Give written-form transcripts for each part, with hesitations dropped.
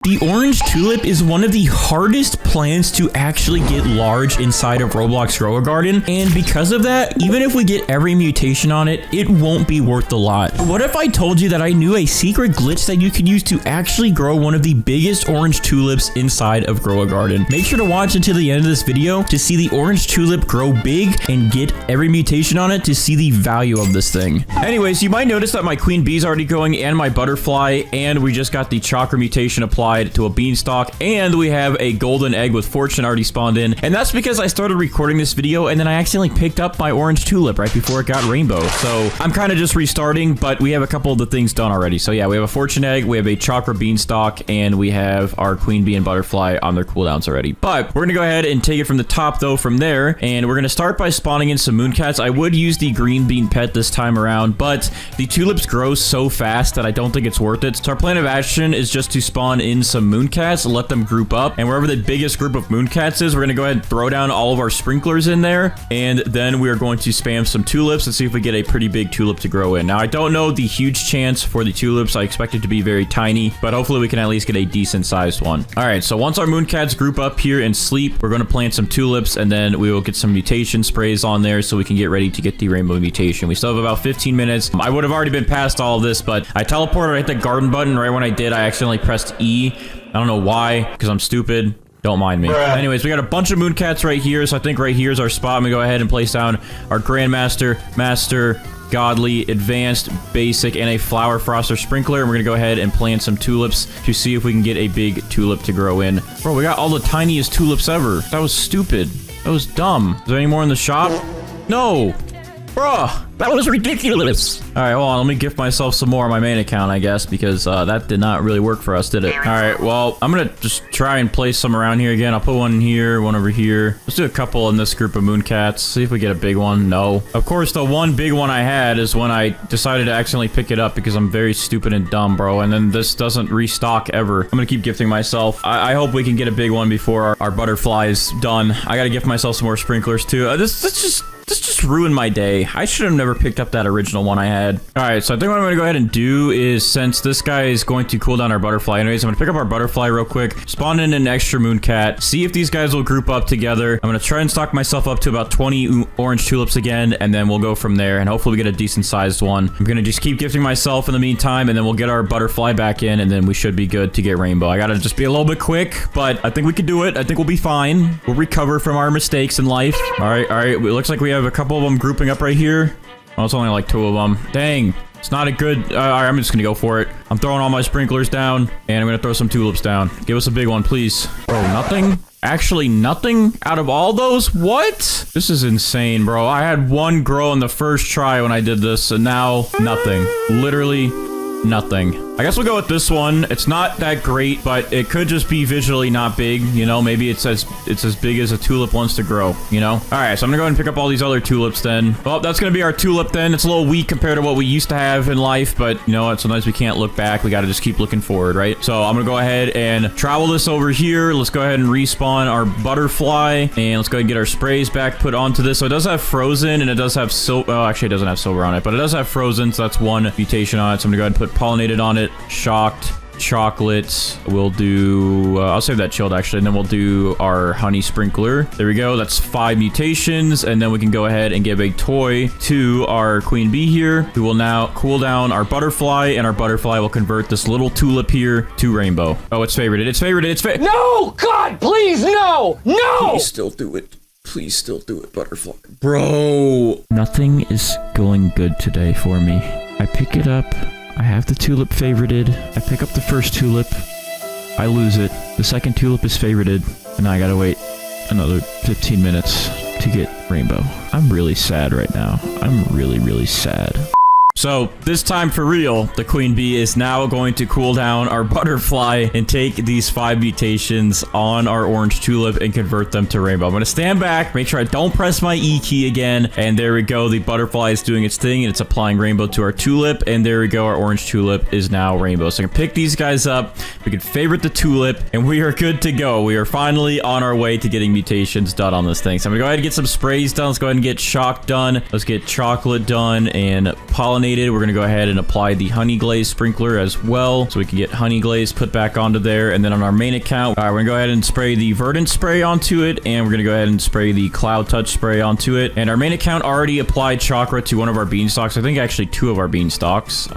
The orange tulip is one of the hardest plants to actually get large inside of Roblox Grow A Garden, and because of that, even if we get every mutation on it, it won't be worth a lot. What if I told you that I knew a secret glitch that you could use to actually grow one of the biggest orange tulips inside of Grow A Garden? Make sure to watch until the end of this video to see the orange tulip grow big and get every mutation on it to see the value of this thing. Anyways, you might notice that my queen bee is already going and my butterfly, and we just got the chakra mutation applied to a beanstalk, and we have a golden egg with fortune already spawned in, and that's because I started recording this video and then I accidentally picked up my orange tulip right before it got rainbow. So I'm kind of just restarting, but we have a couple of the things done already. So yeah, we have a fortune egg, we have a chakra beanstalk, and we have our queen bee and butterfly on their cooldowns already. But we're gonna go ahead and take it from the top though from there, and we're gonna start by spawning in some mooncats. I would use the green bean pet this time around, but the tulips grow so fast that I don't think it's worth it. So our plan of action is just to spawn in some mooncats, let them group up, and wherever the biggest group of mooncats is, we're gonna go ahead and throw down all of our sprinklers in there, and then we are going to spam some tulips and see if we get a pretty big tulip to grow in. Now, I don't know the huge chance for the tulips. I expect it to be very tiny, but hopefully we can at least get a decent sized one. All right, so once our mooncats group up here and sleep, we're going to plant some tulips, and then we will get some mutation sprays on there so we can get ready to get the rainbow mutation. We still have about 15 minutes. I would have already been past all of this, but I teleported, I hit the garden button. Right when I did, I accidentally pressed E. I don't know why, because I'm stupid. Don't mind me. Anyways, we got a bunch of mooncats right here, so I think right here is our spot. I'm gonna go ahead and place down our Grandmaster, Master, Godly, Advanced, Basic, and a Flower Froster Sprinkler. And we're gonna go ahead and plant some tulips to see if we can get a big tulip to grow in. Bro, we got all the tiniest tulips ever. That was stupid. That was dumb. Is there any more in the shop? No. Bruh, that was ridiculous. All right, hold on. Let me gift myself some more on my main account, I guess, because that did not really work for us, did it? All right, well, I'm going to just try and place some around here again. I'll put one in here, one over here. Let's do a couple in this group of mooncats. See if we get a big one. No. Of course, the one big one I had is when I decided to accidentally pick it up because I'm very stupid and dumb, bro. And then this doesn't restock ever. I'm going to keep gifting myself. I hope we can get a big one before our butterfly is done. I got to gift myself some more sprinklers, too. This just ruined my day. I should have never picked up that original one I had. All right, so I think what I'm going to go ahead and do is, since this guy is going to cool down our butterfly anyways, I'm going to pick up our butterfly real quick, spawn in an extra mooncat, see if these guys will group up together. I'm going to try and stock myself up to about 20 orange tulips again, and then we'll go from there, and hopefully we get a decent sized one. I'm going to just keep gifting myself in the meantime, and then we'll get our butterfly back in, and then we should be good to get rainbow. I got to just be a little bit quick, but I think we can do it. I think we'll be fine. We'll recover from our mistakes in life. All right. It looks like we have a couple of them grouping up right here. Oh, it's only like 2 of them. Dang. It's not a good... all right, I'm just gonna go for it. I'm throwing all my sprinklers down, and I'm gonna throw some tulips down. Give us a big one, please. Bro, nothing? Actually, nothing out of all those? What? This is insane, bro. I had one grow in the first try when I did this, and now nothing. Literally nothing. I guess we'll go with this one. It's not that great, but it could just be visually not big. You know, maybe it's as big as a tulip wants to grow, you know? All right, so I'm gonna go ahead and pick up all these other tulips then. Well, that's gonna be our tulip then. It's a little weak compared to what we used to have in life, but you know what? Sometimes we can't look back. We gotta just keep looking forward, right? So I'm gonna go ahead and travel this over here. Let's go ahead and respawn our butterfly, and let's go ahead and get our sprays back put onto this. So it does have frozen, and it does have silver. Oh, actually, it doesn't have silver on it, but it does have frozen, so that's one mutation on it. So I'm gonna go ahead and put pollinated on it. Shocked, chocolate. We'll do I'll save that chilled actually, and then we'll do our honey sprinkler. There we go. That's 5 mutations, and then we can go ahead and give a toy to our queen bee here, who will now cool down our butterfly, and our butterfly will convert this little tulip here to rainbow. Oh, it's favorited. It's favorited. It's No! God, please, no! No! Please still do it. Please still do it, butterfly. Bro, nothing is going good today for me. I pick it up. I have the tulip favorited. I pick up the first tulip. I lose it. The second tulip is favorited. And now I gotta wait another 15 minutes to get rainbow. I'm really sad right now. I'm really, really sad. So, this time for real, the queen bee is now going to cool down our butterfly and take these 5 mutations on our orange tulip and convert them to rainbow. I'm going to stand back, make sure I don't press my E key again, and there we go. The butterfly is doing its thing, and it's applying rainbow to our tulip, and there we go. Our orange tulip is now rainbow. So I can pick these guys up, we can favorite the tulip, and we are good to go. We are finally on our way to getting mutations done on this thing. So I'm going to go ahead and get some sprays done. Let's go ahead and get shock done. Let's get chocolate done, and pollen pollinated, we're gonna go ahead and apply the honey glaze sprinkler as well, so we can get honey glaze put back onto there. And then on our main account, all right, we're gonna go ahead and spray the verdant spray onto it, and we're gonna go ahead and spray the cloud touch spray onto it. And our main account already applied chakra to one of our beanstalks. I think actually 2 of our beanstalks,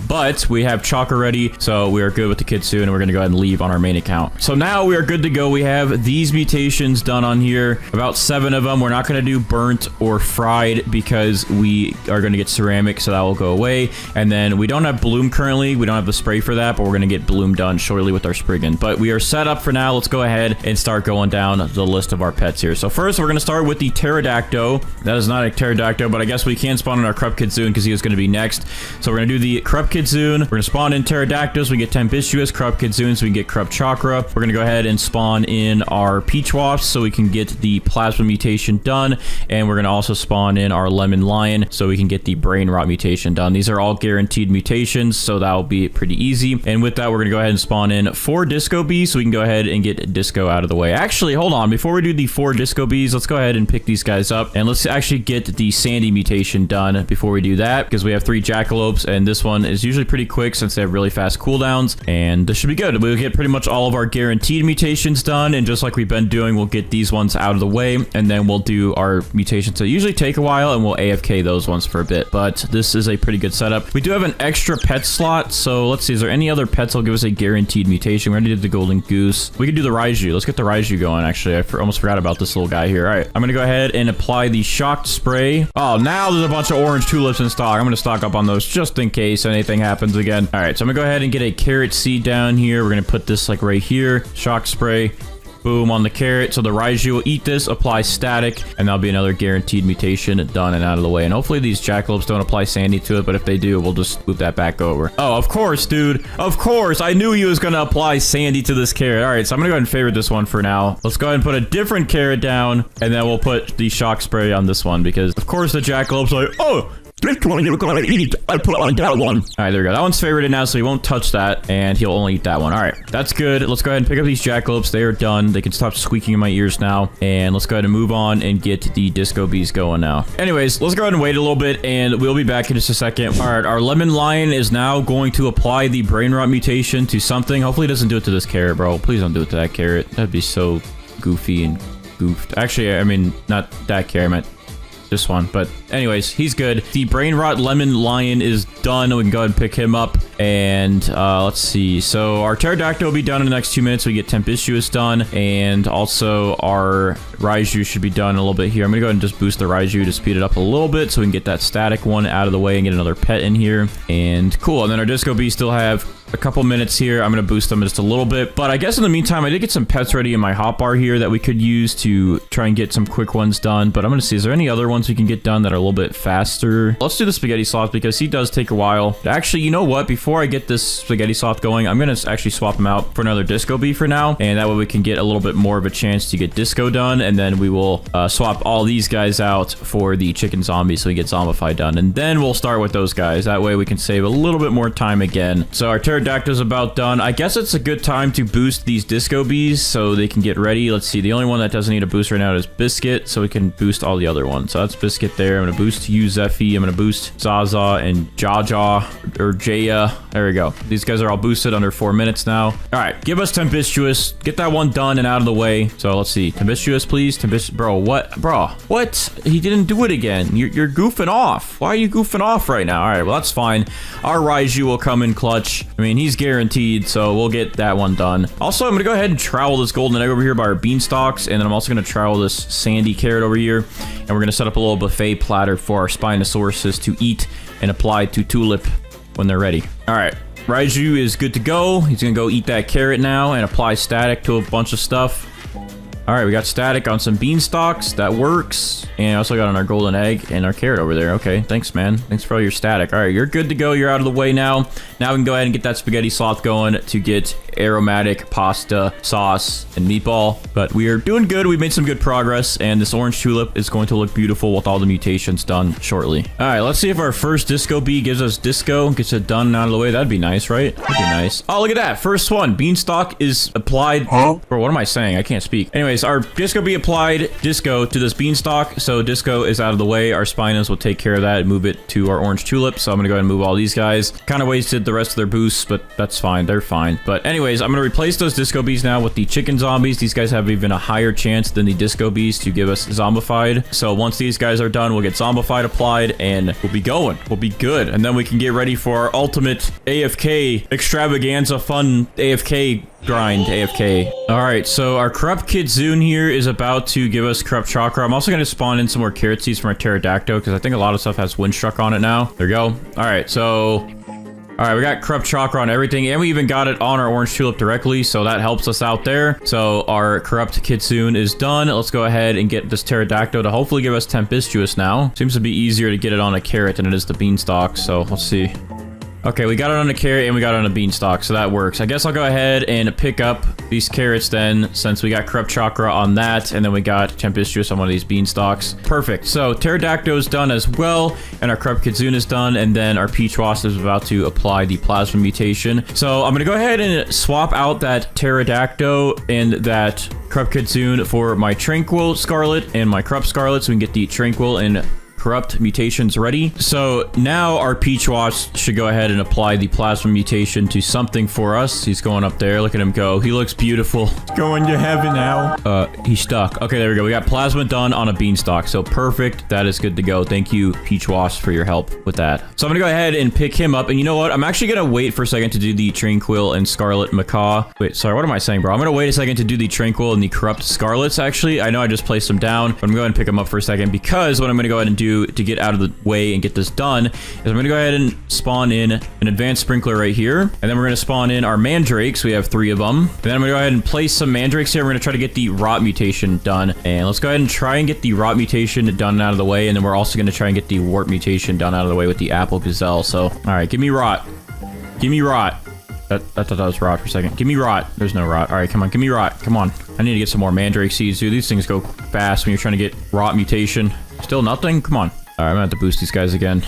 but we have chakra ready, so we are good with the kitsune, and we're gonna go ahead and leave on our main account. So now we are good to go. We have these mutations done on here, about 7 of them. We're not gonna do burnt or fried because we are gonna get ceramic, so that will go away. And then we don't have bloom currently. We don't have the spray for that, but we're gonna get bloom done shortly with our Spriggan. But we are set up for now. Let's go ahead and start going down the list of our pets here. So first, we're gonna start with the pterodactyl. That is not a pterodactyl, but I guess we can spawn in our Krupp kitsune because he was gonna be next. So we're gonna do the Krupp kitsune. We're gonna spawn in pterodactyls. We get tempestuous Krupp kitsune, so we can get Krupp chakra. We're gonna go ahead and spawn in our peach wasps so we can get the plasma mutation done, and we're gonna also spawn in our lemon lion so we can get the brain rot mutation done. These are all guaranteed mutations, so that will be pretty easy. And with that, we're gonna go ahead and spawn in 4 disco bees so we can go ahead and get disco out of the way. Actually, hold on, before we do the 4 disco bees, let's go ahead and pick these guys up, and let's actually get the sandy mutation done before we do that, because we have 3 jackalopes, and this one is usually pretty quick since they have really fast cooldowns, and this should be good. We'll get pretty much all of our guaranteed mutations done, and just like we've been doing, we'll get these ones out of the way, and then we'll do our mutations that usually take a while, and we'll AFK those ones for a bit. But this is a pretty good setup. We do have an extra pet slot, so let's see, is there any other pets that'll give us a guaranteed mutation? We already did the golden goose. We could do the Raiju. Let's get the Raiju going, actually. I almost forgot about this little guy here. All right, I'm gonna go ahead and apply the shocked spray. Oh, now there's a bunch of orange tulips in stock. I'm gonna stock up on those just in case anything happens again. All right, so I'm gonna go ahead and get a carrot seed down here. We're gonna put this like right here. Shock spray. Boom on the carrot. So the Raiju will eat this, apply static, and that'll be another guaranteed mutation done and out of the way. And hopefully these jackalopes don't apply sandy to it, but if they do, we'll just move that back over. Oh, of course, dude. Of course. I knew he was going to apply sandy to this carrot. All right, so I'm going to go ahead and favorite this one for now. Let's go ahead and put a different carrot down, and then we'll put the shock spray on this one because, of course, the jackalope's like, oh, this one you're gonna eat. I'll put on that one. All right, there we go. That one's favorited now, so he won't touch that, and he'll only eat that one. All right, that's good. Let's go ahead and pick up these jackalopes. They are done. They can stop squeaking in my ears now, and let's go ahead and move on and get the disco bees going now. Anyways, let's go ahead and wait a little bit, and we'll be back in just a second. All right, our lemon lion is now going to apply the brain rot mutation to something. Hopefully, it doesn't do it to this carrot, bro. Please don't do it to that carrot. That'd be so goofy and goofed. Actually, I mean, not that carrot. I meant this one. But anyways, he's good. The brain rot lemon lion is done. We can go ahead and pick him up. And let's see. So our pterodactyl will be done in the next 2 minutes. We get tempestuous done. And also our Raiju should be done in a little bit here. I'm going to go ahead and just boost the Raiju to speed it up a little bit so we can get that static one out of the way and get another pet in here. And cool. And then our disco bees still have a couple minutes here. I'm going to boost them just a little bit. But I guess in the meantime, I did get some pets ready in my hotbar here that we could use to try and get some quick ones done. But I'm going to see, is there any other ones we can get done that are a little bit faster? Let's do the spaghetti sloth because he does take a while. Actually, you know what? Before I get this spaghetti sloth going, I'm going to actually swap him out for another disco bee for now. And that way we can get a little bit more of a chance to get disco done. And then we will swap all these guys out for the chicken zombie so we get zombified done. And then we'll start with those guys. That way we can save a little bit more time again. So our pterodactyl's about done. I guess it's a good time to boost these disco bees so they can get ready. Let's see. The only one that doesn't need a boost right now is Biscuit, so we can boost all the other ones. So that's Biscuit there. I'm going to boost you, Zeffy. I'm going to boost Zaza and Jaja or Jaya. There we go. These guys are all boosted under 4 minutes now. All right. Give us Tempestuous. Get that one done and out of the way. So let's see. Tempestuous, please. Bro, what? Bro, what? He didn't do it again. You're goofing off. Why are you goofing off right now? All right. Well, that's fine. Our Raiju will come in clutch. I mean, he's guaranteed, so we'll get that one done. Also, I'm going to go ahead and trowel this golden egg over here by our beanstalks, and then I'm also going to trowel this sandy carrot over here, and we're going to set up a little buffet platter for our Spinosauruses to eat and apply to Tulip when they're ready. All right. Raiju is good to go. He's going to go eat that carrot now and apply static to a bunch of stuff. All right, we got static on some beanstalks. That works. And I also got on our golden egg and our carrot over there. Okay, thanks, man. Thanks for all your static. All right, you're good to go. You're out of the way now. Now we can go ahead and get that spaghetti sloth going to get aromatic pasta, sauce, and meatball. But we are doing good. We've made some good progress, and this orange tulip is going to look beautiful with all the mutations done shortly. All right, let's see if our first disco bee gives us disco, gets it done and out of the way. That'd be nice, right? That'd be nice. Oh, look at that. First one. Beanstalk is applied. Or what am I saying? I can't speak. Anyways, our disco bee applied disco to this beanstalk, so disco is out of the way. Our spinos will take care of that and move it to our orange tulip. So I'm gonna go ahead and move all these guys. Kind of wasted the rest of their boosts, but that's fine. They're fine. But anyways, I'm gonna replace those disco bees now with the chicken zombies. These guys have even a higher chance than the disco bees to give us zombified. So once these guys are done, we'll get zombified applied and we'll be going. We'll be good. And then we can get ready for our ultimate AFK extravaganza fun AFK grind AFK. All right, so our corrupt kitsune here is about to give us corrupt chakra. I'm also going to spawn in some more carrot seeds from our pterodactyl because I think a lot of stuff has windstruck on it now. There we go. All right, so all right, we got corrupt chakra on everything, and we even got it on our orange tulip directly, so that helps us out there. So our corrupt kitsune is done. Let's go ahead and get this pterodactyl to hopefully give us tempestuous now. Seems to be easier to get it on a carrot than it is the beanstalk, so let's see. Okay, we got it on a carrot and we got it on a beanstalk, so that works. I guess I'll go ahead and pick up these carrots then, since we got corrupt chakra on that, and then we got tempestuous on one of these beanstalks. Perfect. So pterodactyl is done as well, and our corrupt kitsune is done, and then our peach wasp is about to apply the plasma mutation. So I'm gonna go ahead and swap out that pterodactyl and that corrupt kitsune for my tranquil scarlet and my corrupt scarlet, so we can get the tranquil and corrupt mutations ready. So now our peach wasp should go ahead and apply the plasma mutation to something for us. He's going up there. Look at him go. He looks beautiful. Going to heaven now. He's stuck. Okay, there we go. We got plasma done on a beanstalk. So perfect. That is good to go. Thank you, peach wasp, for your help with that. So I'm gonna go ahead and pick him up. And you know what? I'm actually gonna wait for a second to do the tranquil and scarlet macaw. Wait, sorry. What am I saying, bro? I'm gonna wait a second to do the tranquil and the corrupt scarlets. Actually, I know I just placed them down, but I'm going to go ahead and pick them up for a second, because what I'm gonna go ahead and do to get out of the way and get this done is I'm going to go ahead and spawn in an advanced sprinkler right here, and then we're going to spawn in our mandrakes. We have 3 of them, and then I'm going to go ahead and place some mandrakes here. We're going to try to get the rot mutation done, and let's go ahead and try and get the rot mutation done out of the way, and then we're also going to try and get the warp mutation done out of the way with the apple gazelle. So all right, give me rot. Give me rot. I thought that was rot for a second. Give me rot. There's no rot. All right, come on. Give me rot. Come on. I need to get some more mandrake seeds, dude. These things go fast when you're trying to get rot mutation. Still nothing? Come on. All right, I'm gonna have to boost these guys again.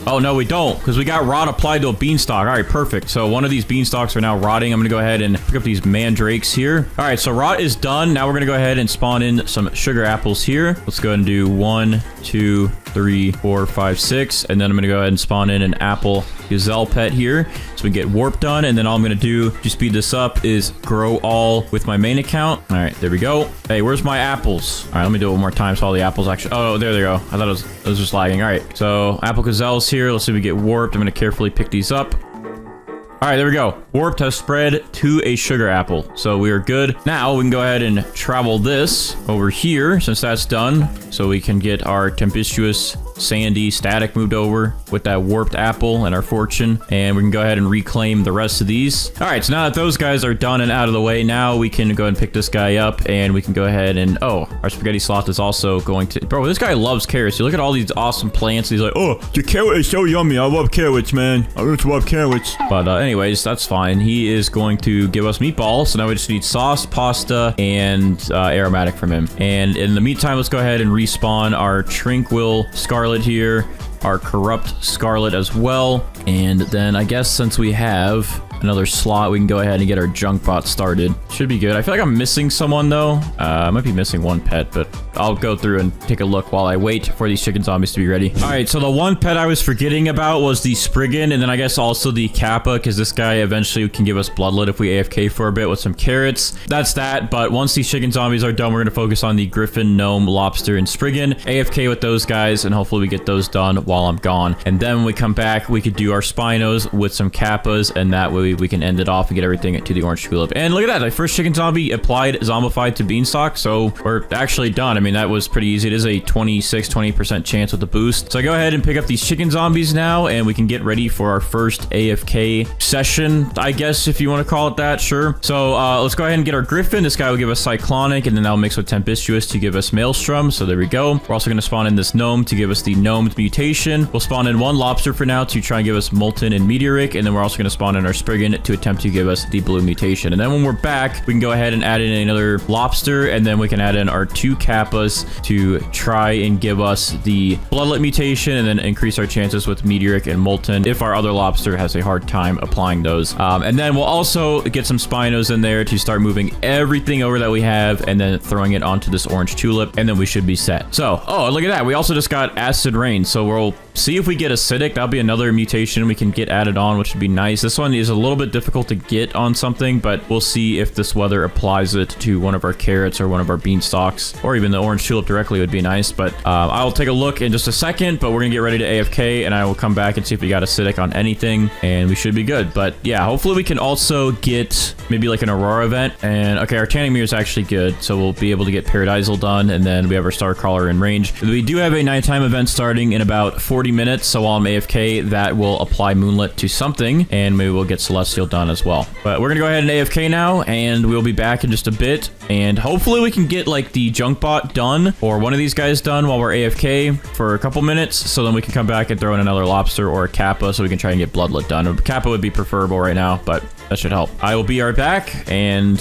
Oh, no, we don't, because we got rot applied to a beanstalk. All right, perfect. So one of these beanstalks are now rotting. I'm going to go ahead and pick up these mandrakes here. All right, so rot is done. Now we're going to go ahead and spawn in some sugar apples here. Let's go ahead and do 1, 2, 3, 4, 5, 6. And then I'm going to go ahead and spawn in an apple gazelle pet here, so we can get warp done. And then all I'm going to do to speed this up is grow all with my main account. All right, there we go. Hey, where's my apples? All right, let me do it one more time so all the apples actually... Oh, there they go. I thought it was just lagging. All right, so apple gazelles here. Let's see if we get warped. I'm going to carefully pick these up. All right, there we go. Warped has spread to a sugar apple. So we are good. Now we can go ahead and travel this over here since that's done. So we can get our tempestuous sandy static moved over with that warped apple and our fortune. And we can go ahead and reclaim the rest of these. All right, so now that those guys are done and out of the way, now we can go ahead and pick this guy up and we can go ahead and... Oh, our spaghetti sloth is also going to... Bro, this guy loves carrots. You look at all these awesome plants. He's like, oh, the carrot is so yummy. I love carrots, man. I just love carrots. But anyways, that's fine. He is going to give us meatballs. So now we just need sauce, pasta, and aromatic from him. And in the meantime, let's go ahead and respawn our tranquil scarlet here, our corrupt scarlet as well. And then I guess since we have another slot, we can go ahead and get our junk bot started. Should be good. I feel like I'm missing someone though. I might be missing one pet, but I'll go through and take a look while I wait for these chicken zombies to be ready. All right, so the one pet I was forgetting about was the Spriggan, and then I guess also the Kappa, because this guy eventually can give us bloodlet if we AFK for a bit with some carrots. That's that, but once these chicken zombies are done, we're going to focus on the Griffin, Gnome, Lobster, and Spriggan. AFK with those guys, and hopefully we get those done while I'm gone. And then when we come back, we could do our Spinos with some Kappas, and that way we can end it off and get everything to the orange tulip. And look at that, the first chicken zombie applied zombified to Beanstalk, so we're actually done. I mean, that was pretty easy. It is a 20% chance with the boost. So I go ahead and pick up these chicken zombies now, and we can get ready for our first AFK session, I guess, if you want to call it that. Sure. So let's go ahead and get our Griffin. This guy will give us Cyclonic, and then that'll mix with Tempestuous to give us Maelstrom. So there we go. We're also going to spawn in this Gnome to give us the Gnomed mutation. We'll spawn in one Lobster for now to try and give us Molten and Meteoric, and then we're also going to spawn in our Spriggan dragon to attempt to give us the blue mutation. And then when we're back, we can go ahead and add in another lobster, and then we can add in our 2 kappas to try and give us the bloodlet mutation, and then increase our chances with meteoric and molten if our other lobster has a hard time applying those. And then we'll also get some spinos in there to start moving everything over that we have, and then throwing it onto this orange tulip, and then we should be set. So, oh, look at that. We also just got acid rain, so we'll see if we get acidic. That'll be another mutation we can get added on, which would be nice. This one is a little bit difficult to get on something, but we'll see if this weather applies it to one of our carrots or one of our beanstalks, or even the orange tulip directly would be nice. But I'll take a look in just a second, but we're gonna get ready to AFK, and I will come back and see if we got acidic on anything, and we should be good. But yeah, hopefully we can also get maybe like an aurora event. And okay, our tanning mirror is actually good, so we'll be able to get paradisal done, and then we have our star crawler in range. We do have a nighttime event starting in about 40 minutes, so while I'm AFK, that will apply moonlit to something, and maybe we'll get celestial done as well. But we're gonna go ahead and AFK now, and we'll be back in just a bit, and hopefully we can get like the junk bot done, or one of these guys done while we're AFK for a couple minutes, so then we can come back and throw in another lobster or a kappa, so we can try and get bloodlet done. A kappa would be preferable right now, but that should help. I will be right back, and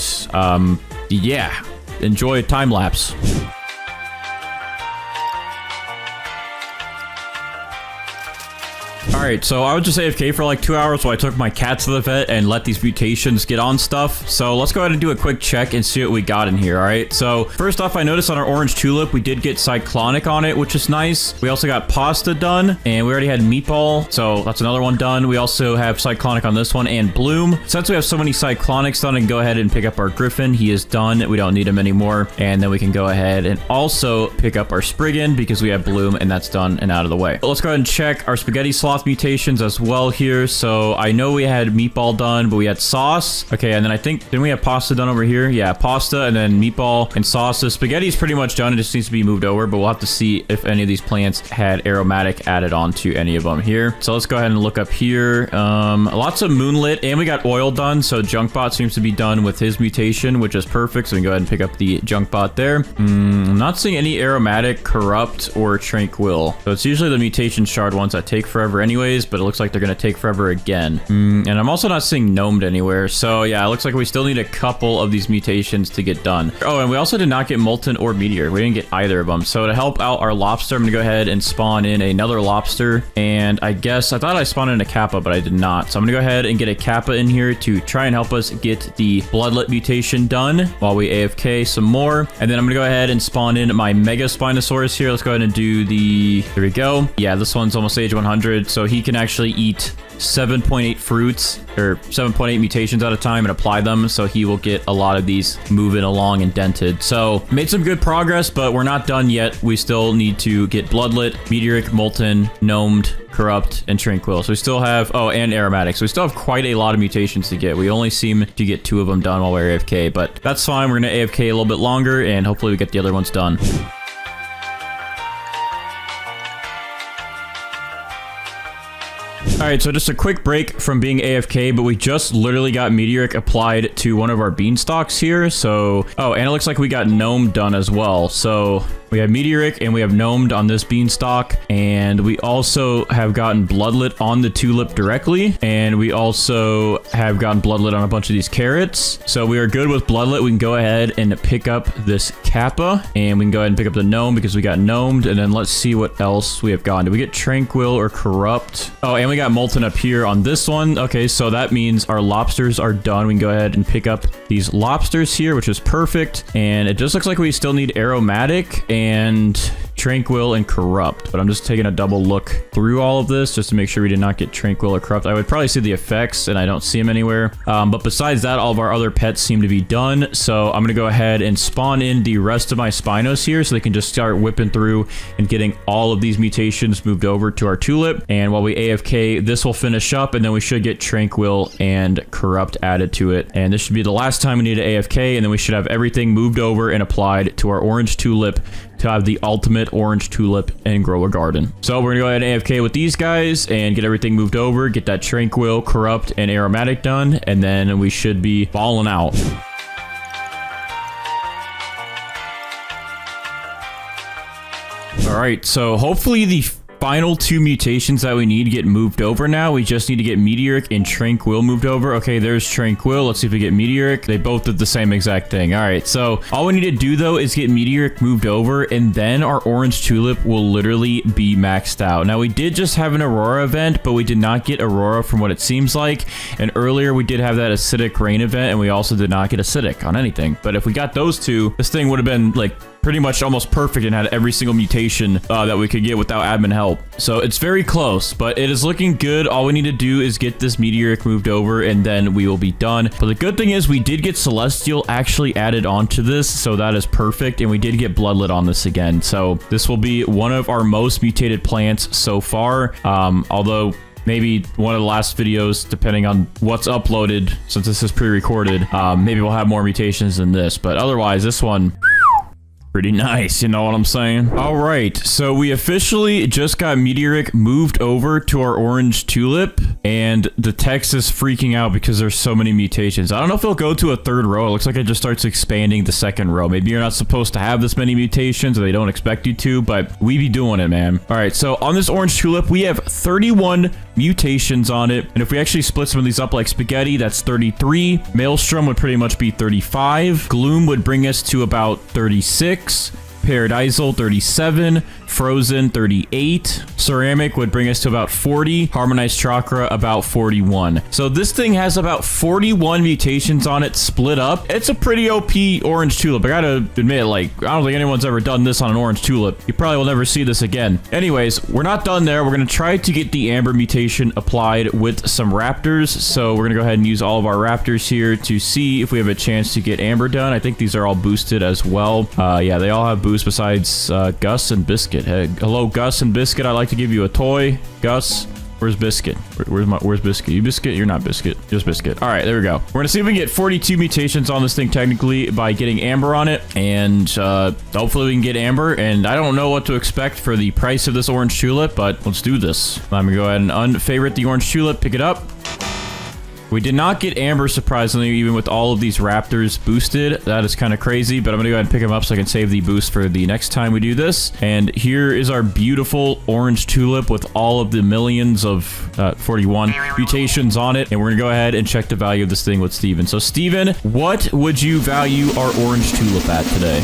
yeah, enjoy a time lapse. Alright, so I was just AFK for like 2 hours while I took my cat to the vet and let these mutations get on stuff. So let's go ahead and do a quick check and see what we got in here, alright? So first off, I noticed on our orange tulip, we did get cyclonic on it, which is nice. We also got pasta done, and we already had meatball, so that's another one done. We also have cyclonic on this one, and bloom. Since we have so many cyclonics done, I can go ahead and pick up our griffin. He is done. We don't need him anymore. And then we can go ahead and also pick up our spriggan because we have bloom, and that's done and out of the way. But let's go ahead and check our spaghetti sloth mutations as well here. So I know we had meatball done, but we had sauce. Okay, and then I think, didn't we have pasta done over here? Yeah, pasta, and then meatball and sauce. The spaghetti is pretty much done. It just needs to be moved over, but we'll have to see if any of these plants had aromatic added on to any of them here. So let's go ahead and look up here. Lots of moonlit, and we got oil done. So junkbot seems to be done with his mutation, which is perfect. So we can go ahead and pick up the junkbot there. I'm not seeing any aromatic, corrupt, or tranquil. So it's usually the mutation shard ones that take forever anyways, but it looks like they're going to take forever again. And I'm also not seeing gnomed anywhere. So yeah, it looks like we still need a couple of these mutations to get done. Oh, and we also did not get molten or meteor. We didn't get either of them. So to help out our lobster, I'm going to go ahead and spawn in another lobster. And I guess I thought I spawned in a kappa, but I did not. So I'm going to go ahead and get a kappa in here to try and help us get the bloodlet mutation done while we AFK some more. And then I'm going to go ahead and spawn in my mega spinosaurus here. Let's go ahead and do the, here we go. Yeah, this one's almost age 100. So he can actually eat 7.8 fruits or 7.8 mutations at a time and apply them, so he will get a lot of these moving along and dented. So made some good progress, but we're not done yet. We still need to get bloodlet, meteoric, molten, gnomed, corrupt, and tranquil. So we still have, oh, and aromatic. So we still have quite a lot of mutations to get. We only seem to get 2 of them done while we're AFK, but that's fine. We're gonna AFK a little bit longer, and hopefully we get the other ones done. All right, so just a quick break from being AFK, but we just literally got meteoric applied to one of our beanstalks here. So, oh, and it looks like we got gnome done as well. So we have meteoric and we have gnomed on this beanstalk, and we also have gotten bloodlet on the tulip directly, and we also have gotten bloodlet on a bunch of these carrots. So we are good with bloodlet. We can go ahead and pick up this kappa, and we can go ahead and pick up the gnome because we got gnomed. And then let's see what else we have gotten. Did we get tranquil or corrupt? Oh, and we got molten up here on this one. Okay, so that means our lobsters are done. We can go ahead and pick up these lobsters here, which is perfect. And it just looks like we still need aromatic and tranquil and corrupt, but I'm just taking a double look through all of this just to make sure we did not get tranquil or corrupt. I would probably see the effects, and I don't see them anywhere. But besides that, all of our other pets seem to be done. So I'm gonna go ahead and spawn in the rest of my spinos here so they can just start whipping through and getting all of these mutations moved over to our tulip. And while we AFK, this will finish up, and then we should get tranquil and corrupt added to it. And this should be the last time we need to AFK, and then we should have everything moved over and applied to our orange tulip to have the ultimate orange tulip and Griw A Garden. So we're gonna go ahead and AFK with these guys and get everything moved over, get that tranquil, corrupt, and aromatic done, and then we should be balling out. All right, so hopefully the final 2 mutations that we need to get moved over now. We just need to get Meteoric and Tranquil moved over. Okay, there's Tranquil. Let's see if we get Meteoric. They both did the same exact thing. All right, so all we need to do, though, is get Meteoric moved over, and then our orange tulip will literally be maxed out. Now, we did just have an Aurora event, but we did not get Aurora from what it seems like. And earlier, we did have that acidic rain event, and we also did not get acidic on anything. But if we got those 2, this thing would have been, like, pretty much almost perfect and had every single mutation that we could get without admin help. So it's very close, but it is looking good. All we need to do is get this Meteoric moved over, and then we will be done. But the good thing is we did get Celestial actually added onto this, so that is perfect. And we did get Bloodlet on this again. So this will be one of our most mutated plants so far. Although maybe one of the last videos, depending on what's uploaded, since this is pre-recorded, maybe we'll have more mutations than this. But otherwise, this one... pretty nice, you know what I'm saying? All right, so we officially just got Meteoric moved over to our orange tulip, and the text is freaking out because there's so many mutations. I don't know if it'll go to a 3rd row. It looks like it just starts expanding the 2nd row. Maybe you're not supposed to have this many mutations, or they don't expect you to, but we be doing it, man. All right, so on this orange tulip, we have 31 mutations on it, and if we actually split some of these up like spaghetti, that's 33. Maelstrom would pretty much be 35. Gloom would bring us to about 36. Paradisal 37, Frozen 38, Ceramic would bring us to about 40, Harmonized Chakra about 41. So this thing has about 41 mutations on it split up. It's a pretty OP orange tulip. I gotta admit, like, I don't think anyone's ever done this on an orange tulip. You probably will never see this again. Anyways, we're not done there. We're gonna try to get the Amber mutation applied with some Raptors. So we're gonna go ahead and use all of our Raptors here to see if we have a chance to get Amber done. I think these are all boosted as well. Yeah, they all have boost besides Gus and Biscuit. Hey, hello, Gus and Biscuit. I'd like to give you a toy. Gus, where's Biscuit? Where's Biscuit? You Biscuit? You're not Biscuit. Just Biscuit. All right, there we go. We're gonna see if we can get 42 mutations on this thing technically by getting Amber on it, and hopefully we can get Amber. And I don't know what to expect for the price of this orange tulip, but let's do this. I'm gonna go ahead and unfavorite the orange tulip, pick it up. We did not get Amber, surprisingly, even with all of these Raptors boosted. That is kind of crazy, but I'm going to go ahead and pick them up so I can save the boost for the next time we do this. And here is our beautiful orange tulip with all of the millions of 41 mutations on it. And we're going to go ahead and check the value of this thing with Steven. So, Steven, what would you value our orange tulip at today?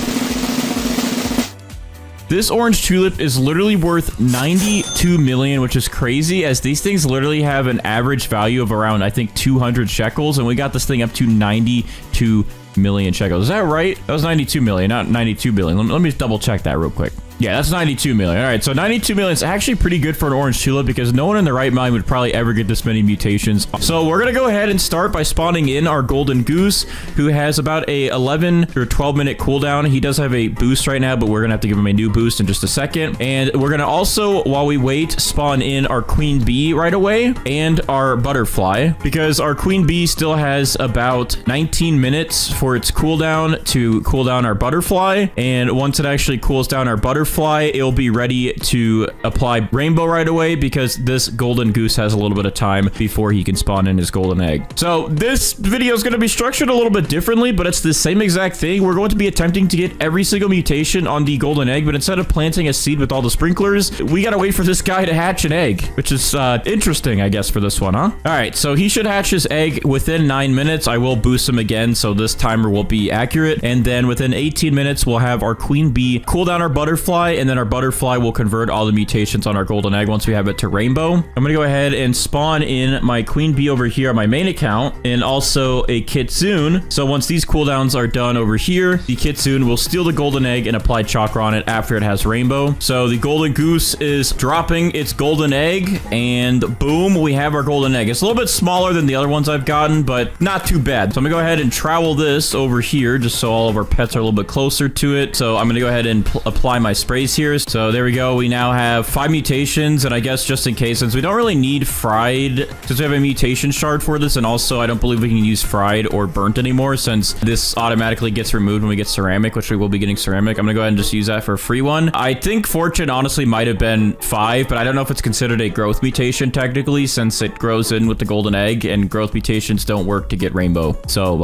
This orange tulip is literally worth 92 million, which is crazy, as these things literally have an average value of around, I think, 200 shekels, and we got this thing up to 92 million shekels. Is that right? That was 92 million, not 92 billion. Let me just double check that real quick. Yeah, that's 92 million. All right, so 92 million is actually pretty good for an orange tulip because no one in their right mind would probably ever get this many mutations. So we're going to go ahead and start by spawning in our golden goose, who has about a 11 or 12 minute cooldown. He does have a boost right now, but we're going to have to give him a new boost in just a second. And we're going to also, while we wait, spawn in our queen bee right away and our butterfly, because our queen bee still has about 19 minutes for its cooldown to cool down our butterfly. And once it actually cools down our butterfly, it'll be ready to apply rainbow right away, because this golden goose has a little bit of time before he can spawn in his golden egg. So this video is going to be structured a little bit differently, but it's the same exact thing. We're going to be attempting to get every single mutation on the golden egg, but instead of planting a seed with all the sprinklers, we got to wait for this guy to hatch an egg, which is interesting, I guess, for this one, huh? All right, so he should hatch his egg within 9 minutes. I will boost him again, so this timer will be accurate. And then within 18 minutes, we'll have our queen bee cool down our butterfly, and then our butterfly will convert all the mutations on our golden egg once we have it to rainbow. I'm going to go ahead and spawn in my queen bee over here on my main account, and also a kitsune. So once these cooldowns are done over here, the kitsune will steal the golden egg and apply chakra on it after it has rainbow. So the golden goose is dropping its golden egg, and boom, we have our golden egg. It's a little bit smaller than the other ones I've gotten, but not too bad. So I'm going to go ahead and trowel this over here just so all of our pets are a little bit closer to it. So I'm going to go ahead and apply my sprays here. So there we go. We now have 5 mutations, and I guess just in case, since we don't really need fried, since we have a mutation shard for this, and also I don't believe we can use fried or burnt anymore, since this automatically gets removed when we get ceramic, which we will be getting ceramic. I'm gonna go ahead and just use that for a free one. I think fortune honestly might have been 5, but I don't know if it's considered a growth mutation technically, since it grows in with the golden egg, and growth mutations don't work to get rainbow. So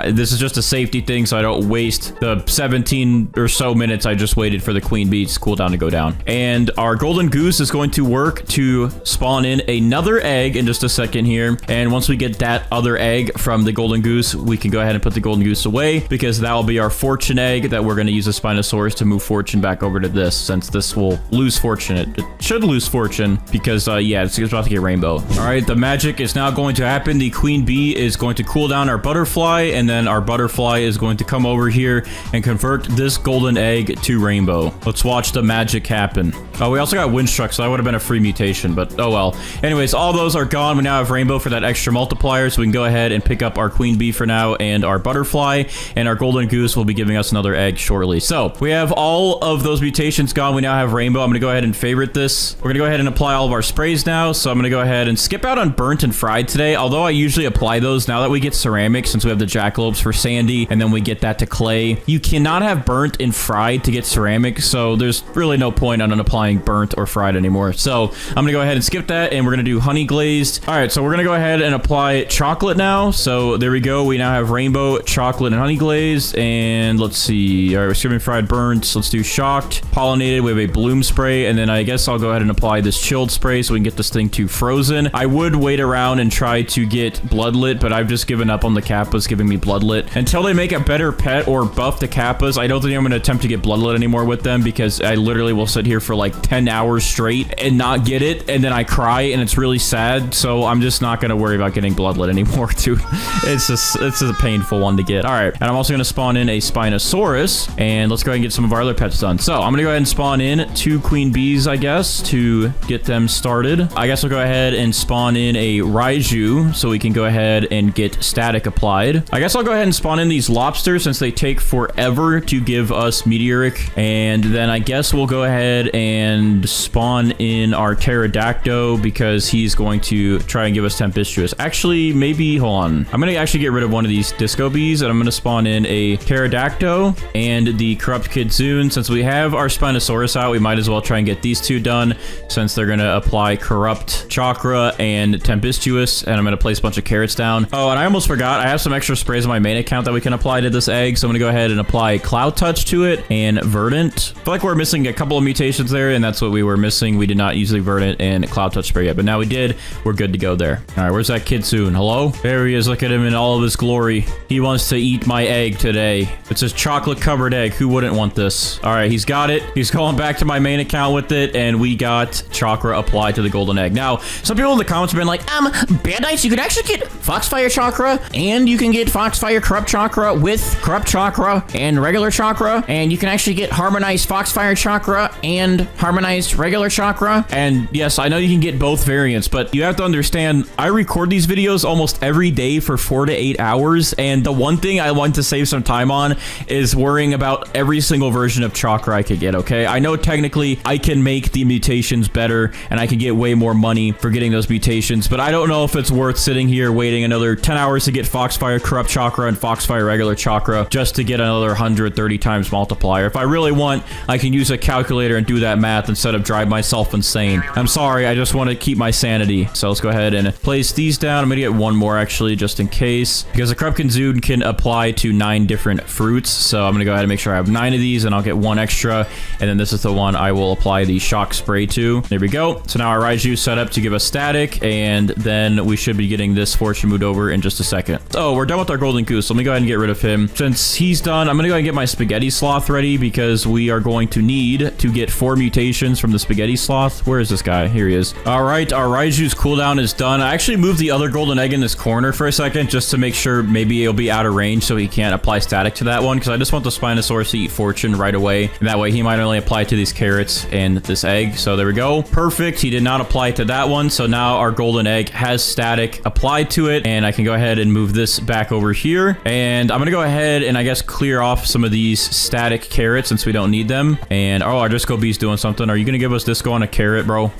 this is just a safety thing, so I don't waste the 17 or so minutes I just waited for the queen bee's cooldown to go down. And our golden goose is going to work to spawn in another egg in just a second here. And once we get that other egg from the golden goose, we can go ahead and put the golden goose away, because that will be our fortune egg that we're going to use the Spinosaurus to move fortune back over to this, since this will lose fortune. It should lose fortune because, yeah, it's about to get rainbow. All right, the magic is now going to happen. The queen bee is going to cool down our butterfly, and then our butterfly is going to come over here and convert this golden egg to rainbow. Let's watch the magic happen. Oh, we also got windstruck, so that would have been a free mutation, but oh well. Anyways, all those are gone. We now have rainbow for that extra multiplier, so we can go ahead and pick up our queen bee for now and our butterfly, and our golden goose will be giving us another egg shortly. So we have all of those mutations gone. We now have rainbow. I'm going to go ahead and favorite this. We're going to go ahead and apply all of our sprays now, so I'm going to go ahead and skip out on burnt and fried today, although I usually apply those now that we get ceramic, since we have the jackalopes for sandy, and then we get that to clay. You cannot have burnt and fried to get ceramic, so there's really no point on applying burnt or fried anymore. So I'm gonna go ahead and skip that, and we're gonna do honey glazed. All right, so we're gonna go ahead and apply chocolate now. So there we go. We now have rainbow, chocolate, and honey glazed. And let's see. All right, we're skipping fried burnt. Let's do shocked, pollinated. We have a bloom spray, and then I guess I'll go ahead and apply this chilled spray so we can get this thing to frozen. I would wait around and try to get bloodlit, but I've just given up on the kappas giving me bloodlit until they make a better pet or buff the kappas. I don't think I'm gonna attempt to get bloodlit anymore with them, because I literally will sit here for like 10 hours straight and not get it, and then I cry and it's really sad. So I'm just not gonna worry about getting bloodlet anymore, dude. It's a painful one to get. All right, and I'm also gonna spawn in a Spinosaurus, and let's go ahead and get some of our other pets done. So I'm gonna go ahead and spawn in 2 queen bees, I guess, to get them started. I guess we'll go ahead and spawn in a Raiju so we can go ahead and get static applied. I guess I'll go ahead and spawn in these lobsters since they take forever to give us meteoric, and then I guess we'll go ahead and spawn in our pterodactyl because he's going to try and give us tempestuous. Actually, maybe, hold on. I'm going to actually get rid of one of these disco bees, and I'm going to spawn in a pterodactyl and the corrupt kitsune. Since we have our Spinosaurus out, we might as well try and get these 2 done, since they're going to apply corrupt chakra and tempestuous, and I'm going to place a bunch of carrots down. Oh, and I almost forgot. I have some extra sprays on my main account that we can apply to this egg, so I'm going to go ahead and apply cloud touch to it and verdant. I feel like we're missing a couple of mutations there, and that's what we were missing. We did not use the verdant and cloud touch spray yet, but now we did. We're good to go there. All right, where's that kitsune? Hello? There he is. Look at him in all of his glory. He wants to eat my egg today. It's a chocolate covered egg. Who wouldn't want this? All right, he's got it. He's going back to my main account with it, and we got chakra applied to the golden egg. Now, some people in the comments have been like, Bandites, you could actually get Foxfire chakra, and you can get Foxfire corrupt chakra with corrupt chakra and regular chakra, and you can actually get harmonized Foxfire chakra and harmonized regular chakra. And yes, I know you can get both variants, but you have to understand, I record these videos almost every day for 4 to 8 hours, and the one thing I want to save some time on is worrying about every single version of chakra I could get, okay? I know technically I can make the mutations better, and I can get way more money for getting those mutations, but I don't know if it's worth sitting here waiting another 10 hours to get Foxfire corrupt chakra and Foxfire regular chakra just to get another 130 times multiplier. If I really want, I can use a calculator and do that math instead of drive myself insane. I'm sorry, I just want to keep my sanity. So let's go ahead and place these down. I'm gonna get one more actually, just in case, because the corrupt kitsune can apply to 9 different fruits. So I'm gonna go ahead and make sure I have 9 of these, and I'll get 1 extra. And then this is the one I will apply the shock spray to. There we go. So now our Raiju is set up to give us static, and then we should be getting this fortune moved over in just a second. Oh, we're done with our golden goose. Let me go ahead and get rid of him. Since he's done, I'm gonna go ahead and get my spaghetti sloth ready, because we are going to need to get 4 mutations from the spaghetti sloth. Where is this guy? Here he is. All right, our Raiju's cooldown is done. I actually moved the other golden egg in this corner for a second just to make sure maybe it'll be out of range so he can't apply static to that one, because I just want the Spinosaurus to eat fortune right away. And that way he might only apply to these carrots and this egg. So there we go. Perfect. He did not apply to that one. So now our golden egg has static applied to it, and I can go ahead and move this back over here. And I'm gonna go ahead and I guess clear off some of these static carrots since we don't need them. And oh, our disco bee's doing something. Are you gonna give us disco on a carrot, bro?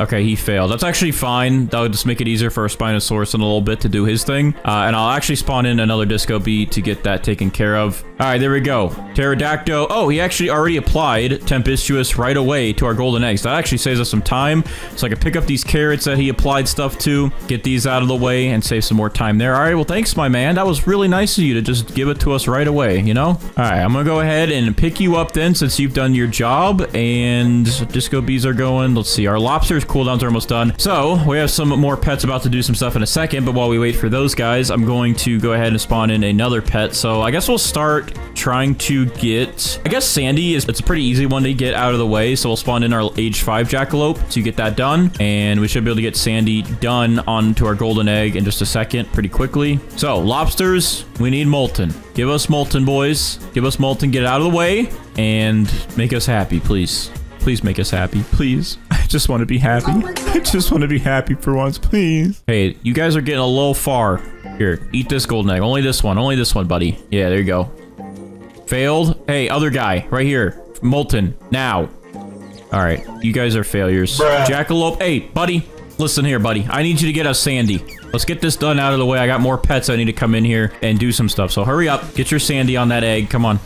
Okay, he failed. That's actually fine. That would just make it easier for a Spinosaurus in a little bit to do his thing. And I'll actually spawn in another Disco Bee to get that taken care of. All right, there we go. Pterodactyl. Oh, he actually already applied Tempestuous right away to our golden eggs. That actually saves us some time. So I can pick up these carrots that he applied stuff to, get these out of the way, and save some more time there. All right, well, thanks, my man. That was really nice of you to just give it to us right away, you know? All right, I'm gonna go ahead and pick you up then since you've done your job. And Disco Bees are going. Let's see, our lobsters cooldowns are almost done. So we have some more pets about to do some stuff in a second, but while we wait for those guys, I'm going to go ahead and spawn in another pet. So I guess we'll start trying to get, I guess Sandy is, it's a pretty easy one to get out of the way. So we'll spawn in our age 5 jackalope to get that done. And we should be able to get Sandy done onto our golden egg in just a second pretty quickly. So lobsters, we need molten. Give us molten, boys. Give us molten, get out of the way and make us happy, please. Please make us happy, please. I just want to be happy. I just want to be happy for once, please. Hey, you guys are getting a little far. Here, eat this golden egg. Only this one, buddy. Yeah, there you go. Failed. Hey, other guy, right here. Molten, now. All right, you guys are failures. Bruh. Jackalope, hey, buddy. Listen here, buddy. I need you to get us Sandy. Let's get this done out of the way. I got more pets I need to come in here and do some stuff. So hurry up. Get your Sandy on that egg. Come on.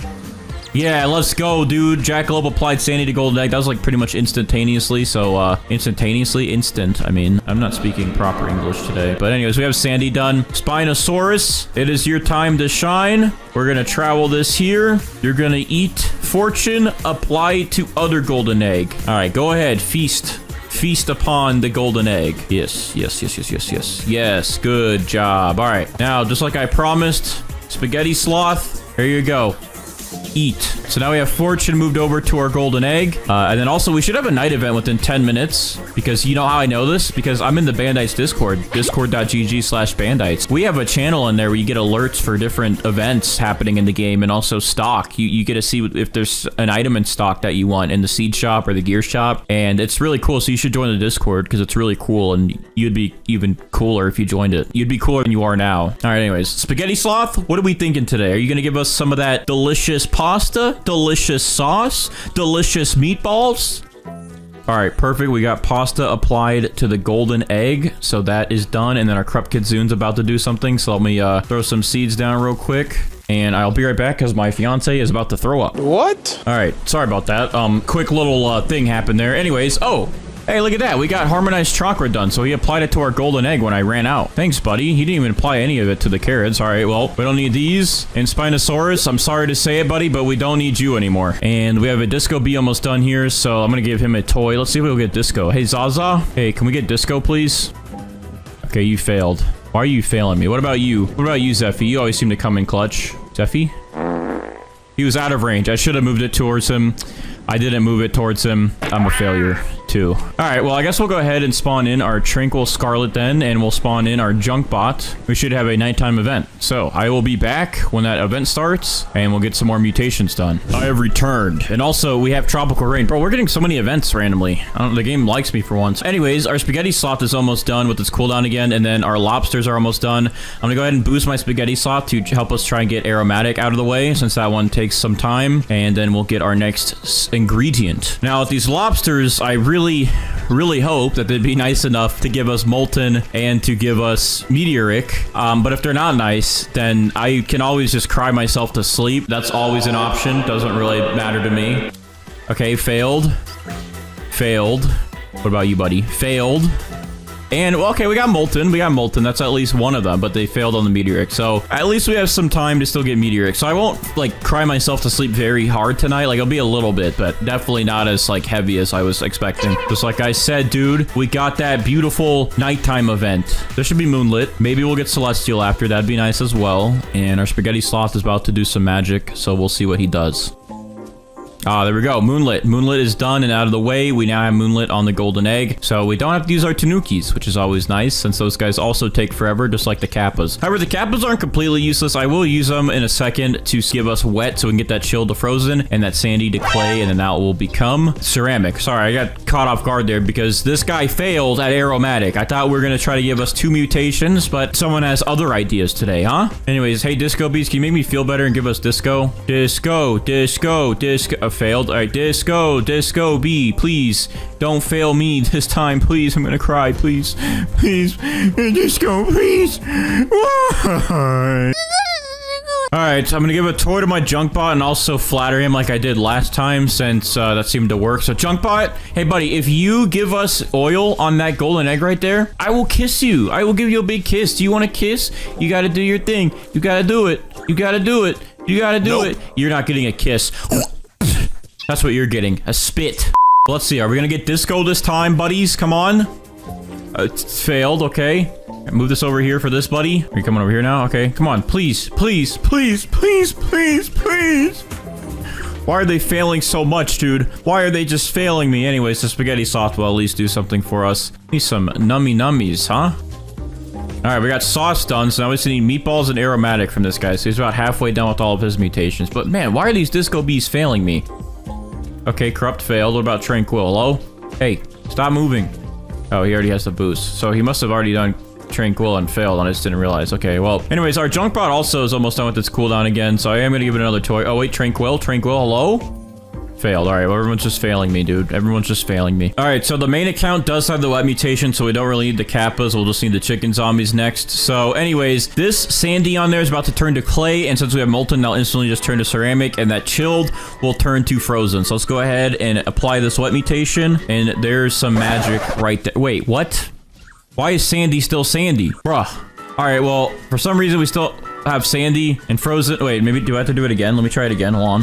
Yeah, let's go, dude. Jackalope applied Sandy to golden egg. That was like pretty much instantaneously. So, instant. I mean, I'm not speaking proper English today. But anyways, we have Sandy done. Spinosaurus, it is your time to shine. We're going to travel this here. You're going to eat fortune, apply to other golden egg. All right, go ahead. Feast. Feast upon the golden egg. Yes. Yes, good job. All right, now, just like I promised, spaghetti sloth, here you go. Eat. So now we have fortune moved over to our golden egg. And then also we should have a night event within 10 minutes because you know how I know this? Because I'm in the Bandites Discord, discord.gg/Bandites. We have a channel in there where you get alerts for different events happening in the game and also stock. You get to see if there's an item in stock that you want in the seed shop or the gear shop. And it's really cool. So you should join the Discord because it's really cool and you'd be even cooler if you joined it. You'd be cooler than you are now. All right, anyways. Spaghetti sloth, what are we thinking today? Are you going to give us some of that delicious pasta, delicious sauce, delicious meatballs? All right, perfect. We got pasta applied to the golden egg, so that is done. And then our Krupp Kidzoon's about to do something, so let me throw some seeds down real quick. And I'll be right back because my fiance is about to throw up. What? All right, sorry about that. Quick little thing happened there. Anyways, oh, hey, look at that. We got harmonized chakra done, so he applied it to our golden egg when I ran out. Thanks, buddy. He didn't even apply any of it to the carrots. All right, well, we don't need these. And Spinosaurus, I'm sorry to say it, buddy, but we don't need you anymore. And we have a Disco Bee almost done here, so I'm going to give him a toy. Let's see if we'll get Disco. Hey, Zaza. Hey, can we get Disco, please? Okay, you failed. Why are you failing me? What about you? What about you, Zeffy? You always seem to come in clutch. Zeffy? He was out of range. I should have moved it towards him. I didn't move it towards him. I'm a failure, too. All right, well, I guess we'll go ahead and spawn in our Tranquil Scarlet then, and we'll spawn in our Junk Bot. We should have a nighttime event. So, I will be back when that event starts, and we'll get some more mutations done. I have returned. And also, we have Tropical Rain. Bro, we're getting so many events randomly. I don't know, the game likes me for once. Anyways, our Spaghetti Sloth is almost done with its cooldown again, and then our Lobsters are almost done. I'm gonna go ahead and boost my Spaghetti Sloth to help us try and get Aromatic out of the way, since that one takes some time, and then we'll get our next ingredient. Now, with these lobsters, I really hope that they'd be nice enough to give us molten and to give us meteoric. But if they're not nice, then I can always just cry myself to sleep. That's always an option. Doesn't really matter to me. Okay, failed. Failed. What about you, buddy? Failed. And, well, okay, we got molten. We got molten. That's at least one of them, but they failed on the meteoric. So, at least we have some time to still get meteoric. So, I won't, like, cry myself to sleep very hard tonight. Like, it'll be a little bit, but definitely not as, like, heavy as I was expecting. Just like I said, dude, we got that beautiful nighttime event. There should be moonlit. Maybe we'll get celestial after. That'd be nice as well. And our Spaghetti Sloth is about to do some magic, so we'll see what he does. Ah, there we go. Moonlit. Moonlit is done and out of the way. We now have Moonlit on the golden egg. So we don't have to use our Tanukis, which is always nice, since those guys also take forever, just like the Kappas. However, the Kappas aren't completely useless. I will use them in a second to give us wet so we can get that chill to frozen and that sandy to clay, and then that will become ceramic. Sorry, I got caught off guard there because this guy failed at aromatic. I thought we were going to try to give us 2 mutations, but someone has other ideas today, huh? Anyways, hey, Disco Beast, can you make me feel better and give us Disco? Disco, Disco, Disco. failed. All right, Disco B, please don't fail me this time, please. I'm gonna cry, please. Please, Disco, please. Why? Alright, so I'm gonna give a toy to my Junkbot and also flatter him like I did last time since that seemed to work. So Junkbot, hey buddy, if you give us oil on that golden egg right there, I will kiss you. I will give you a big kiss. Do you want a kiss? You gotta do your thing. You gotta do it. You gotta do it. You gotta do it. You're not getting a kiss. That's what you're getting. A spit. Let's see, are we gonna get Disco this time, buddies? Come on. It's failed, okay. Move this over here for this buddy. Are you coming over here now? Okay, come on, please, please, please, please, please, please. Why are they failing so much, dude? Why are they just failing me? Anyways, the spaghetti sauce will at least do something for us. Need some nummies, huh? Alright, we got sauce done, so now we just need meatballs and aromatic from this guy. So he's about halfway done with all of his mutations. But man, why are these Disco Bees failing me? Okay, corrupt failed. What about tranquil? Hello? Hey, stop moving. Oh, he already has the boost. So he must have already done tranquil and failed, and I just didn't realize. Okay, well, anyways, our Junkbot also is almost done with its cooldown again, so I am gonna give it another toy. Oh wait, tranquil, hello? Failed. All right, well, everyone's just failing me, dude. Everyone's just failing me. All right, so the main account does have the wet mutation, so we don't really need the kappas. We'll just need the chicken zombies next. So anyways, this sandy on there is about to turn to clay, and since we have molten, they'll instantly just turn to ceramic, and that chilled will turn to frozen. So let's go ahead and apply this wet mutation, and there's some magic right there. Wait, what? Why is Sandy still Sandy? Bruh. Alright, well, for some reason we still have Sandy and Frozen. Wait, maybe do I have to do it again? Let me try it again. Hold on.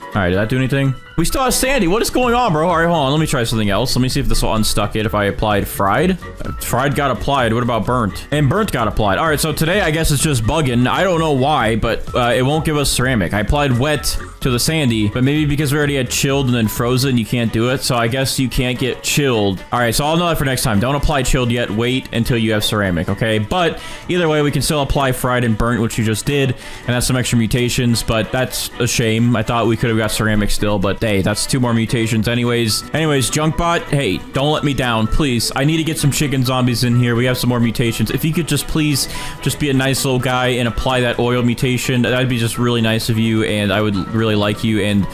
Alright, did that do anything? We still have Sandy. What is going on, bro? Alright, hold on. Let me try something else. Let me see if this will unstuck it if I applied fried. Fried got applied. What about burnt? And burnt got applied. Alright, so today I guess it's just bugging. I don't know why, but it won't give us ceramic. I applied wet to the sandy, but maybe because we already had chilled and then frozen, you can't do it. So I guess you can't get chilled. Alright, so I'll know that for next time. Don't apply chilled yet. Wait until you have ceramic, okay? But either way, we can still apply fried and burnt, which you just did. And that's some extra mutations, but that's a shame. I thought we could have got ceramic still, but hey, that's 2 more mutations anyways. Junkbot, hey, don't let me down, please. I need to get some chicken zombies in here. We have some more mutations. If you could just please just be a nice little guy and apply that oil mutation, that'd be just really nice of you, and I would really like you, and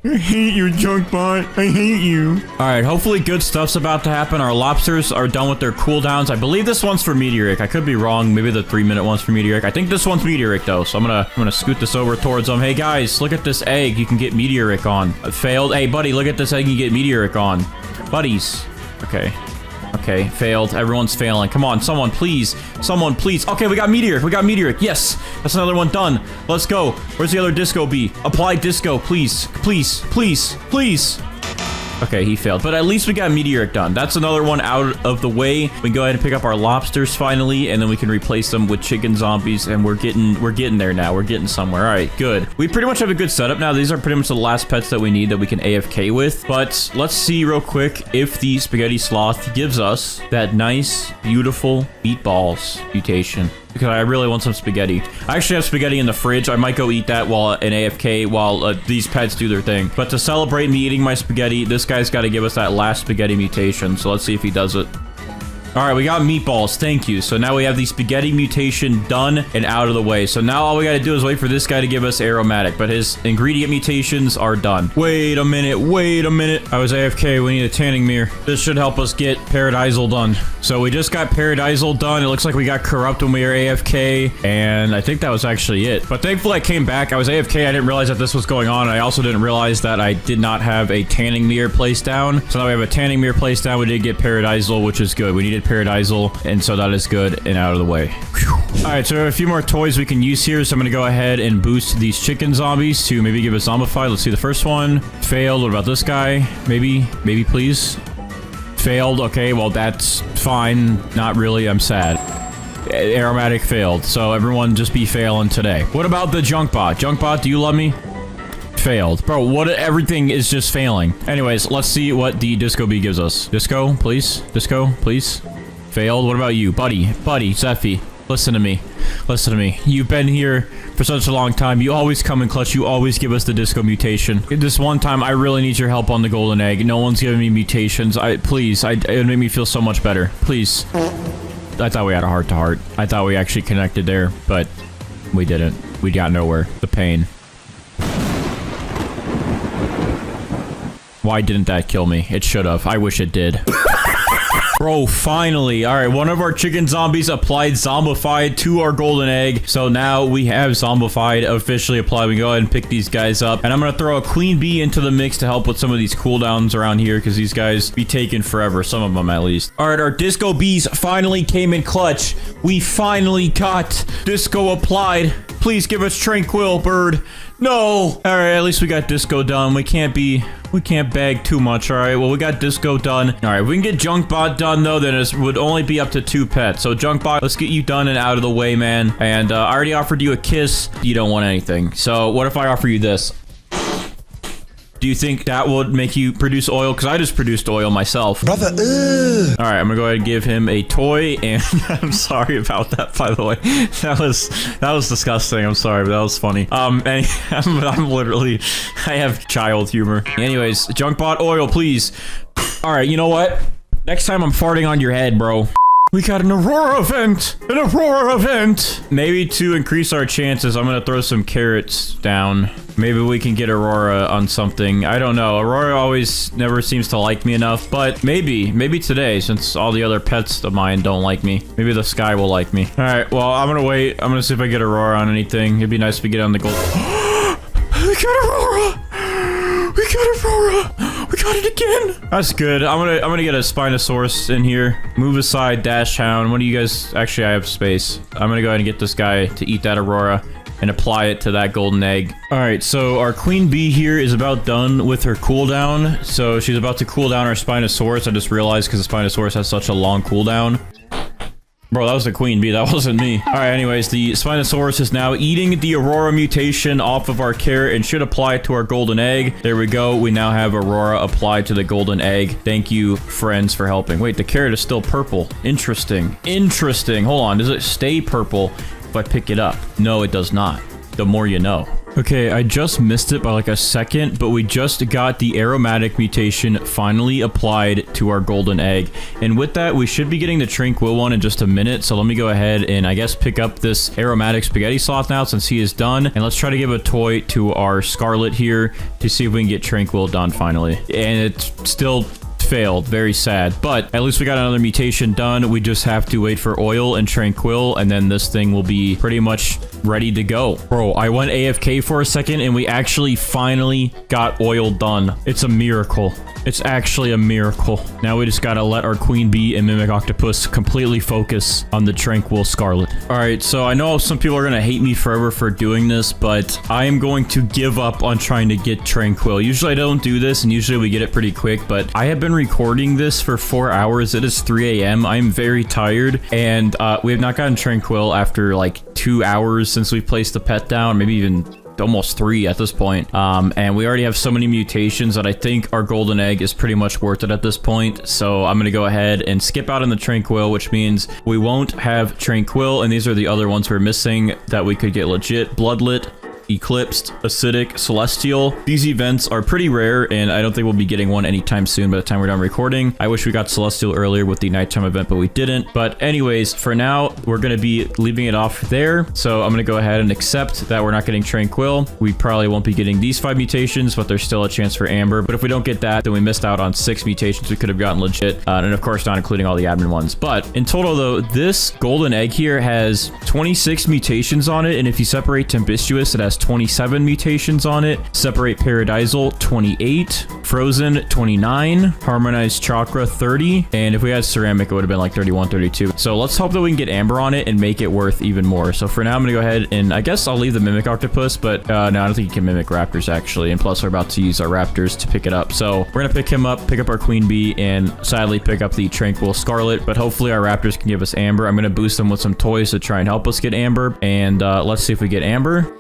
I hate you, Junkbot. I hate you. Alright, hopefully good stuff's about to happen. Our lobsters are done with their cooldowns. I believe this one's for meteoric. I could be wrong. Maybe the 3-minute one's for meteoric. I think this one's meteoric though, so I'm gonna scoot this over towards them. Hey guys, look at this egg you can get meteoric on. Failed. Hey buddy, look at this egg you can get meteoric on. Buddies. Okay. Okay, failed. Everyone's failing. Come on, someone please. Someone please. Okay, we got meteoric. We got meteoric. Yes, that's another one done. Let's go. Where's the other Disco Bee? Apply Disco, please. Please, please, please. Okay, he failed. But at least we got meteoric done. That's another one out of the way. We can go ahead and pick up our lobsters finally, and then we can replace them with chicken zombies, and we're getting there now. We're getting somewhere. All right, good. We pretty much have a good setup now. These are pretty much the last pets that we need that we can AFK with. But let's see real quick if the spaghetti sloth gives us that nice, beautiful meatballs mutation. Because I really want some spaghetti. I actually have spaghetti in the fridge. I might go eat that while in AFK while these pets do their thing. But to celebrate me eating my spaghetti, this guy's got to give us that last spaghetti mutation. So let's see if he does it. All right, we got meatballs. Thank you. So now we have the spaghetti mutation done and out of the way. So now all we got to do is wait for this guy to give us aromatic, but his ingredient mutations are done. Wait a minute. Wait a minute. I was AFK. We need a tanning mirror. This should help us get paradisal done. So we just got paradisal done. It looks like we got corrupt when we were AFK, and I think that was actually it. But thankfully I came back. I was AFK. I didn't realize that this was going on. I also didn't realize that I did not have a tanning mirror placed down. So now we have a tanning mirror placed down. We did get paradisal, which is good. We needed paradisal, and so that is good and out of the way. All right, so a few more toys we can use here. So I'm gonna go ahead and boost these chicken zombies to maybe give us zombified. Let's see the first one. Failed. What about this guy? Maybe please. Failed. Okay, well that's fine. Not really. I'm sad. Aromatic failed. So everyone just be failing today. What about the Junkbot? Junkbot, do you love me? Failed. Bro, what? Everything is just failing. Anyways, let's see what the Disco Bee gives us. Disco, please. Disco, please. Failed. What about you? Buddy, Zeffy. Listen to me. Listen to me. You've been here for such a long time. You always come in clutch. You always give us the Disco mutation. This one time, I really need your help on the golden egg. No one's giving me mutations. Please, it would make me feel so much better. Please. I thought we had a heart-to-heart. I thought we actually connected there, but we didn't. We got nowhere. The pain. Why didn't that kill me? It should have. I wish it did. Bro, finally. All right, one of our chicken zombies applied zombified to our golden egg. So now we have zombified officially applied. We can go ahead and pick these guys up. And I'm going to throw a queen bee into the mix to help with some of these cooldowns around here because these guys be taking forever. Some of them at least. All right, our disco bees finally came in clutch. We finally got disco applied. Please give us tranquil, bird. No. All right, at least we got disco done. We can't bag too much. All right, well, we got disco done. All right, if we can get junkbot done though, then it would only be up to 2 pets. So junkbot, let's get you done and out of the way, man. And I already offered you a kiss. You don't want anything. So what if I offer you this? Do you think that would make you produce oil? Because I just produced oil myself. Brother, All right, I'm gonna go ahead and give him a toy, and I'm sorry about that, by the way. That was disgusting. I'm sorry, but that was funny. And I'm literally, I have child humor. Anyways, junkbot oil, please. All right, you know what? Next time I'm farting on your head, bro. We got an Aurora event! An Aurora event! Maybe to increase our chances, I'm gonna throw some carrots down. Maybe we can get Aurora on something. I don't know. Aurora always never seems to like me enough, but maybe today, since all the other pets of mine don't like me. Maybe the sky will like me. All right, well, I'm gonna wait. I'm gonna see if I get Aurora on anything. It'd be nice if we get on the gold. We got Aurora! We got Aurora! We got it again! That's good. I'm gonna get a Spinosaurus in here. Move aside, Dash Hound. What do you guys... Actually, I have space. I'm gonna go ahead and get this guy to eat that Aurora and apply it to that golden egg. All right, so our queen bee here is about done with her cooldown. So she's about to cool down our Spinosaurus. I just realized because the Spinosaurus has such a long cooldown. Bro, that was the queen bee. That wasn't me. All right, anyways, the Spinosaurus is now eating the Aurora mutation off of our carrot and should apply it to our golden egg. There we go. We now have Aurora applied to the golden egg. Thank you, friends, for helping. Wait, the carrot is still purple. Interesting. Interesting. Hold on. Does it stay purple if I pick it up? No, it does not. The more you know. Okay, I just missed it by like a second, but we just got the aromatic mutation finally applied to our golden egg. And with that, we should be getting the tranquil one in just a minute. So let me go ahead and I guess pick up this aromatic spaghetti sloth now since he is done. And let's try to give a toy to our Scarlet here to see if we can get tranquil done finally. And it's still failed. Very sad. But at least we got another mutation done. We just have to wait for oil and tranquil, and then this thing will be pretty much ready to go. Bro, I went AFK for a second and we actually finally got oil done. It's a miracle. It's actually a miracle. Now we just gotta let our queen bee and mimic octopus completely focus on the tranquil Scarlet. All right, so I know some people are gonna hate me forever for doing this, but I am going to give up on trying to get tranquil. Usually I don't do this, and usually we get it pretty quick, but I have been recording this for 4 hours. It is 3 a.m. I'm very tired, and we have not gotten tranquil after like 2 hours since we placed the pet down, maybe even almost 3 at this point. And we already have so many mutations that I think our golden egg is pretty much worth it at this point. So I'm gonna go ahead and skip out on the tranquil, which means we won't have tranquil, and these are the other ones we're missing that we could get legit. Bloodlet, Eclipsed, Acidic, Celestial. These events are pretty rare, and I don't think we'll be getting one anytime soon by the time we're done recording. I wish we got Celestial earlier with the nighttime event, but we didn't. But anyways, for now, we're going to be leaving it off there. So I'm going to go ahead and accept that we're not getting Tranquil. We probably won't be getting these 5 mutations, but there's still a chance for Amber. But if we don't get that, then we missed out on 6 mutations we could have gotten legit. And of course, not including all the admin ones. But in total, though, this golden egg here has 26 mutations on it. And if you separate Tempestuous, it has 27 mutations on it. Separate Paradisal, 28. Frozen, 29. Harmonized Chakra, 30. And if we had Ceramic, it would have been like 31, 32. So let's hope that we can get Amber on it and make it worth even more. So for now, I'm going to go ahead and I guess I'll leave the Mimic Octopus, but no, I don't think you can Mimic Raptors actually. And plus, we're about to use our Raptors to pick it up. So we're going to pick him up, pick up our Queen Bee, and sadly pick up the Tranquil Scarlet. But hopefully our Raptors can give us Amber. I'm going to boost them with some toys to try and help us get Amber. And let's see if we get Amber.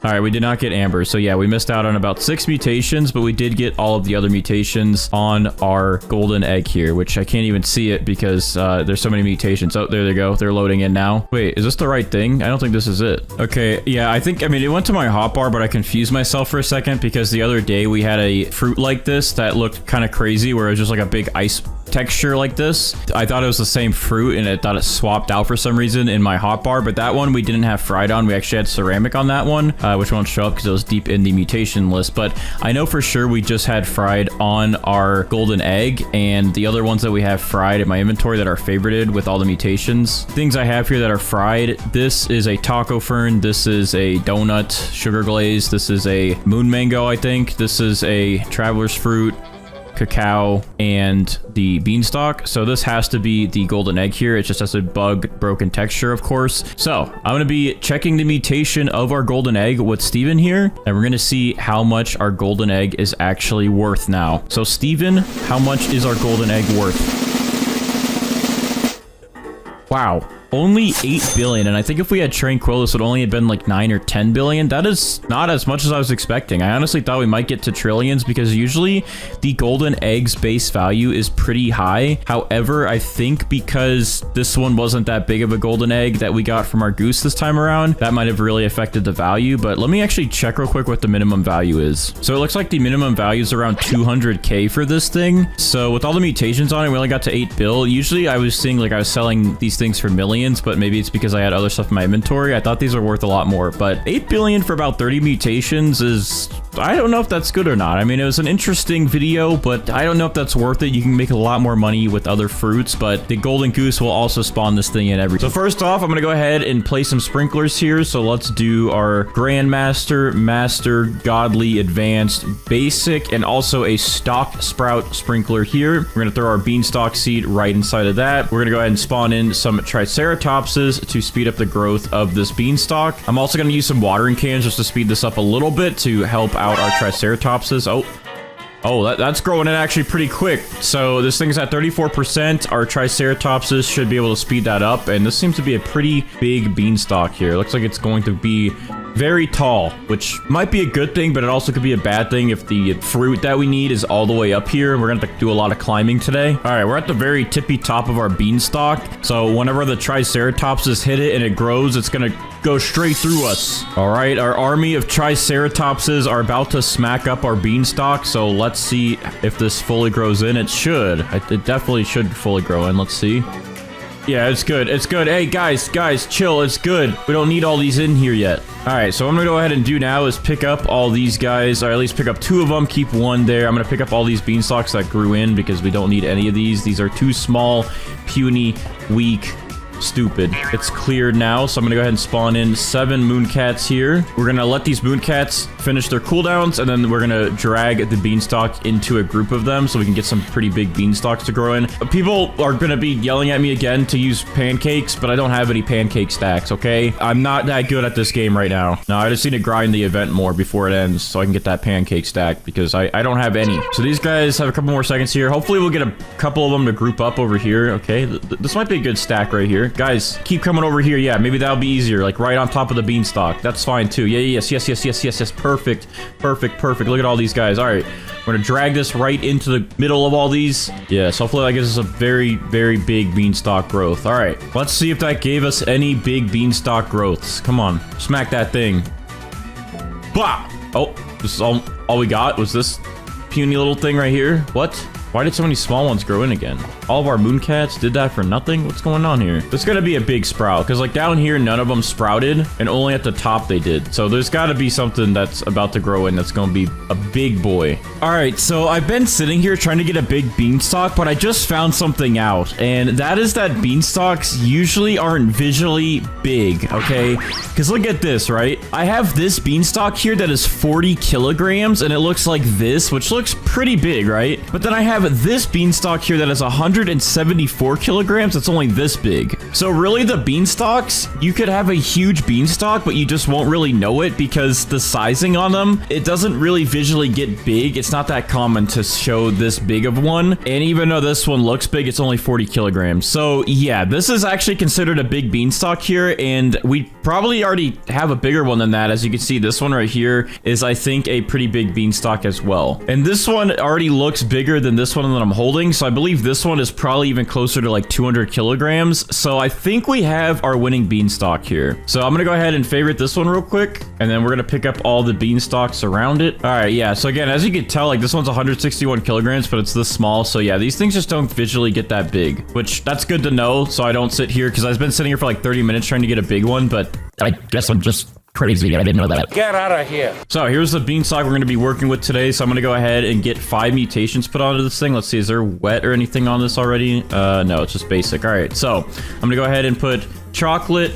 All right, we did not get Amber. So yeah, we missed out on about 6 mutations, but we did get all of the other mutations on our golden egg here, which I can't even see it because there's so many mutations. Oh, there they go. They're loading in now. Wait, is this the right thing? I don't think this is it. Okay, yeah, I mean, it went to my hotbar, but I confused myself for a second because the other day we had a fruit like this that looked kind of crazy where it was just like a big ice texture like this. I thought it was the same fruit and I thought it swapped out for some reason in my hotbar, but that one we didn't have fried on. We actually had ceramic on that one, which won't show up because it was deep in the mutation list, but I know for sure we just had fried on our golden egg, and the other ones that we have fried in my inventory that are favorited with all the mutations. Things I have here that are fried. This is a taco fern. This is a donut sugar glaze. This is a moon mango, I think. This is a traveler's fruit, cacao, and the beanstalk. So this has to be the golden egg here. It just has a bug broken texture, of course. So I'm going to be checking the mutation of our golden egg with Steven here, and we're going to see how much our golden egg is actually worth now. So Steven, how much is our golden egg worth? Wow. Only 8 billion, and I think if we had Tranquil, this would only have been like 9 or 10 billion. That is not as much as I was expecting. I honestly thought we might get to trillions because usually the golden egg's base value is pretty high. However, I think because this one wasn't that big of a golden egg that we got from our goose this time around, that might have really affected the value. But let me actually check real quick what the minimum value is. So it looks like the minimum value is around 200k for this thing. So with all the mutations on it, we only got to 8 bill. Usually I was seeing like I was selling these things for millions, but maybe it's because I had other stuff in my inventory. I thought these were worth a lot more, but 8 billion for about 30 mutations is, I don't know if that's good or not. I mean, it was an interesting video, but I don't know if that's worth it. You can make a lot more money with other fruits, but the golden goose will also spawn this thing in every. So first off, I'm going to go ahead and place some sprinklers here. So let's do our Grandmaster, Master, Godly, Advanced, Basic, and also a stock sprout sprinkler here. We're going to throw our beanstalk seed right inside of that. We're going to go ahead and spawn in some Triceratopses to speed up the growth of this beanstalk. I'm also going to use some watering cans just to speed this up a little bit to help out our Triceratopses. Oh, that's growing in actually pretty quick. So this thing's at 34%. Our Triceratopses should be able to speed that up. And this seems to be a pretty big beanstalk here. Looks like it's going to be very tall, which might be a good thing, but it also could be a bad thing if the fruit that we need is all the way up here. We're gonna have to do a lot of climbing today. All right, we're at the very tippy top of our beanstalk. So whenever the Triceratopses hit it and it grows, it's gonna go straight through us. All right, our army of Triceratopses are about to smack up our beanstalk. So let's see if this fully grows in. It should. It definitely should fully grow in. Let's see. Yeah, it's good. It's good. Hey, guys, chill. It's good. We don't need all these in here yet. All right, so what I'm going to go ahead and do now is pick up all these guys, or at least pick up 2 of them, keep 1 there. I'm going to pick up all these beanstalks that grew in because we don't need any of these. These are too small, puny, weak, stupid. It's cleared now, so I'm gonna go ahead and spawn in 7 mooncats here. We're gonna let these mooncats finish their cooldowns, and then we're gonna drag the beanstalk into a group of them so we can get some pretty big beanstalks to grow in. People are gonna be yelling at me again to use pancakes, but I don't have any pancake stacks, okay? I'm not that good at this game right now. No, I just need to grind the event more before it ends so I can get that pancake stack because I don't have any. So these guys have a couple more seconds here. Hopefully we'll get a couple of them to group up over here, okay? This might be a good stack right here. Guys, keep coming over here. Yeah, maybe that'll be easier, like right on top of the beanstalk. That's fine too. Yeah, yes. Perfect. Look at all these guys. All right, we're gonna drag this right into the middle of all these. Yes, hopefully that gives us a very, very big beanstalk growth. All right, let's see if that gave us any big beanstalk growths. Come on, smack that thing. Bah! Oh, this is all we got was this puny little thing right here. What? Why did so many small ones grow in again? All of our mooncats did that for nothing? What's going on here? There's gonna be a big sprout, because like down here, none of them sprouted, and only at the top they did. So there's gotta be something that's about to grow in that's gonna be a big boy. All right, so I've been sitting here trying to get a big beanstalk, but I just found something out, and that is that beanstalks usually aren't visually big, okay? Because look at this, right? I have this beanstalk here that is 40 kilograms, and it looks like this, which looks pretty big, right? But then I have this beanstalk here that is 174 kilograms. It's only this big. So really the beanstalks, you could have a huge beanstalk, but you just won't really know it because the sizing on them, it doesn't really visually get big. It's not that common to show this big of one. And even though this one looks big, it's only 40 kilograms. So yeah, this is actually considered a big beanstalk here. And we probably already have a bigger one than that. As you can see, this one right here is, I think, a pretty big beanstalk as well. And this one already looks bigger than this this one that I'm holding. So I believe this one is probably even closer to like 200 kilograms. So I think we have our winning beanstalk here. So I'm gonna go ahead and favorite this one real quick, and then we're gonna pick up all the beanstalks around it. All right, yeah. So again, as you can tell, like this one's 161 kilograms, but it's this small. So yeah, these things just don't visually get that big, which that's good to know. So I don't sit here, because I've been sitting here for like 30 minutes trying to get a big one, but I guess I'm just crazy. I didn't know that. Get out of here. So here's the beanstalk we're going to be working with today. So I'm going to go ahead and get 5 mutations put onto this thing. Let's see, is there wet or anything on this already? No, it's just basic. All right, so I'm going to go ahead and put chocolate,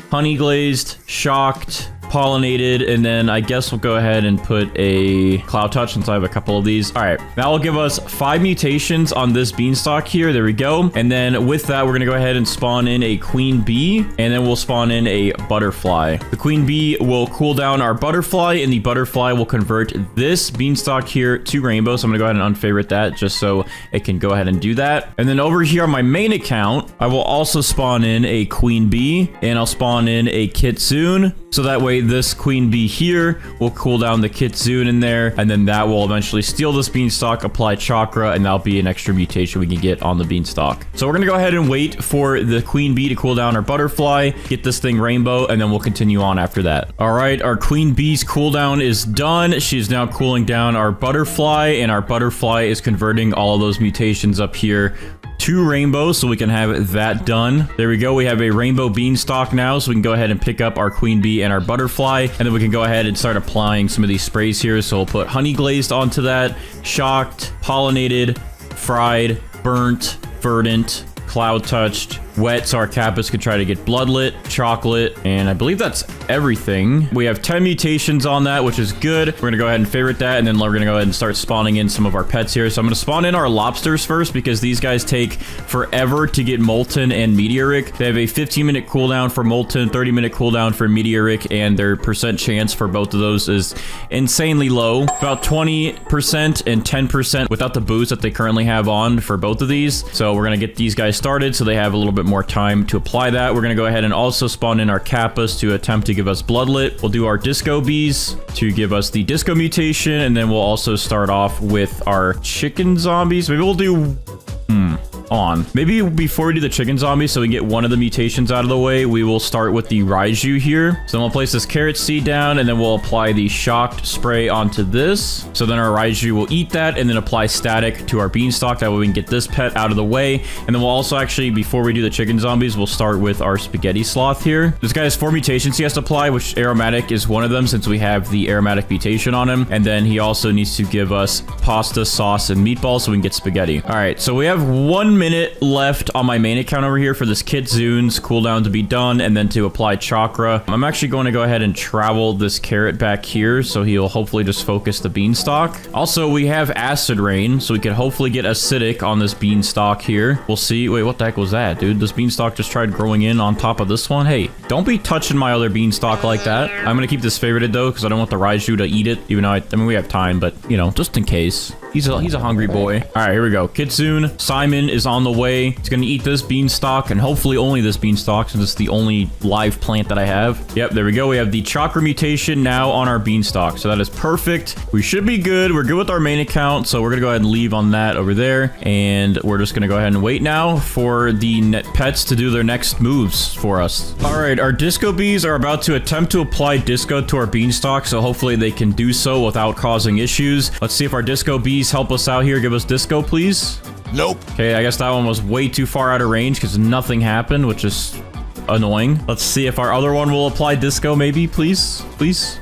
honey glazed, shocked, pollinated, and then I guess we'll go ahead and put a cloud touch since I have a couple of these. All right, that will give us 5 mutations on this beanstalk here. There we go. And then with that, we're gonna go ahead and spawn in a queen bee, and then we'll spawn in a butterfly. The queen bee will cool down our butterfly, and the butterfly will convert this beanstalk here to rainbow. So I'm gonna go ahead and unfavorite that just so it can go ahead and do that. And then over here on my main account, I will also spawn in a queen bee, and I'll spawn in a kitsune. So that way this queen bee here will cool down the kitsune in there, and then that will eventually steal this beanstalk, apply chakra, and that'll be an extra mutation we can get on the beanstalk. So we're gonna go ahead and wait for the queen bee to cool down our butterfly, get this thing rainbow, and then we'll continue on after that. All right, our queen bee's cooldown is done. She's now cooling down our butterfly, and our butterfly is converting all of those mutations up here to rainbow, so we can have that done. There we go. We have a rainbow beanstalk now, so we can go ahead and pick up our queen bee and our butterfly, and then we can go ahead and start applying some of these sprays here. So we'll put honey glazed onto that, shocked, pollinated, fried, burnt, verdant, cloud touched, wet, so our Kappas could try to get bloodlet, chocolate, and I believe that's everything. We have 10 mutations on that, which is good. We're gonna go ahead and favorite that, and then we're gonna go ahead and start spawning in some of our pets here. So I'm gonna spawn in our lobsters first, because these guys take forever to get molten and meteoric. They have a 15-minute cooldown for molten, 30-minute cooldown for meteoric, and their percent chance for both of those is insanely low. About 20% and 10% without the boost that they currently have on for both of these. So we're gonna get these guys started so they have a little bit more time to apply that. We're gonna go ahead and also spawn in our Kappas to attempt to give us bloodlet. We'll do our disco bees to give us the disco mutation, and then we'll also start off with our chicken zombies. Maybe we'll do maybe before we do the chicken zombie, so we get one of the mutations out of the way, we will start with the Raiju here. So then we'll place this carrot seed down, and then we'll apply the shocked spray onto this. So then our Raiju will eat that, and then apply static to our beanstalk. That way we can get this pet out of the way. And then we'll also actually, before we do the chicken zombies, we'll start with our spaghetti sloth here. This guy has 4 mutations he has to apply, which aromatic is one of them, since we have the aromatic mutation on him. And then he also needs to give us pasta, sauce, and meatballs so we can get spaghetti. All right, so we have 1 minute left on my main account over here for this kitsune's cooldown to be done, and then to apply chakra. I'm actually going to go ahead and travel this carrot back here, so he'll hopefully just focus the beanstalk. Also, we have acid rain, so we could hopefully get acidic on this beanstalk here. We'll see. Wait, what the heck was that, dude? This beanstalk just tried growing in on top of this one. Hey, don't be touching my other beanstalk like that. I'm gonna keep this favorited though, because I don't want the Raiju to eat it, even though I mean, we have time, but you know, just in case. He's a hungry boy. All right, here we go. Kitsune Simon is on the way. He's gonna eat this beanstalk, and hopefully only this beanstalk, since it's the only live plant that I have. Yep, there we go. We have the chakra mutation now on our beanstalk, so that is perfect. We should be good. We're good with our main account, so we're gonna go ahead and leave on that over there, and we're just gonna go ahead and wait now for the net pets to do their next moves for us. All right, our disco bees are about to attempt to apply disco to our beanstalk, so hopefully they can do so without causing issues. Let's see if our disco bees help us out here. Give us disco, please. Nope. Okay, I guess that one was way too far out of range because nothing happened, which is annoying. Let's see if our other one will apply disco, maybe, please. Please.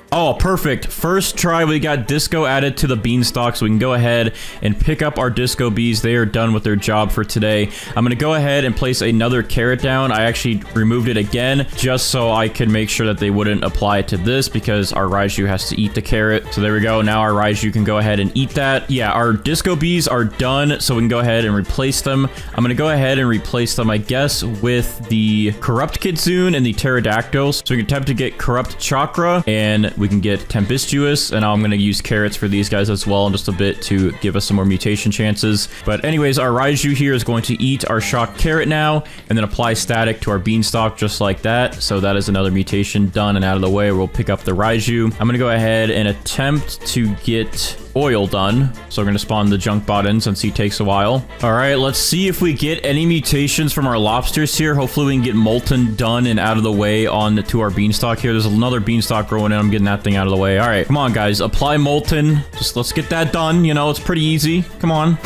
Oh, perfect. First try, we got disco added to the beanstalk, so we can go ahead and pick up our disco bees. They are done with their job for today. I'm going to go ahead and place another carrot down. I actually removed it again just so I could make sure that they wouldn't apply it to this, because our Raiju has to eat the carrot. So there we go. Now our Raiju can go ahead and eat that. Yeah, our disco bees are done, so we can go ahead and replace them. I'm going to go ahead and replace them, I guess, with the corrupt kitsune and the pterodactyls. So we can attempt to get corrupt chakra, and we can get tempestuous, and now I'm going to use carrots for these guys as well in just a bit to give us some more mutation chances. But anyways, our Raiju here is going to eat our shocked carrot now, and then apply static to our beanstalk just like that. So that is another mutation done and out of the way. We'll pick up the Raiju. I'm going to go ahead and attempt to get oil done. So we're going to spawn the junk bot in since he takes a while. All right, let's see if we get any mutations from our lobsters here. Hopefully we can get molten done and out of the way on to our beanstalk here. There's another beanstalk growing in. I'm getting that thing out of the way. All right, come on, guys. Apply molten. Just let's get that done. You know, it's pretty easy. Come on.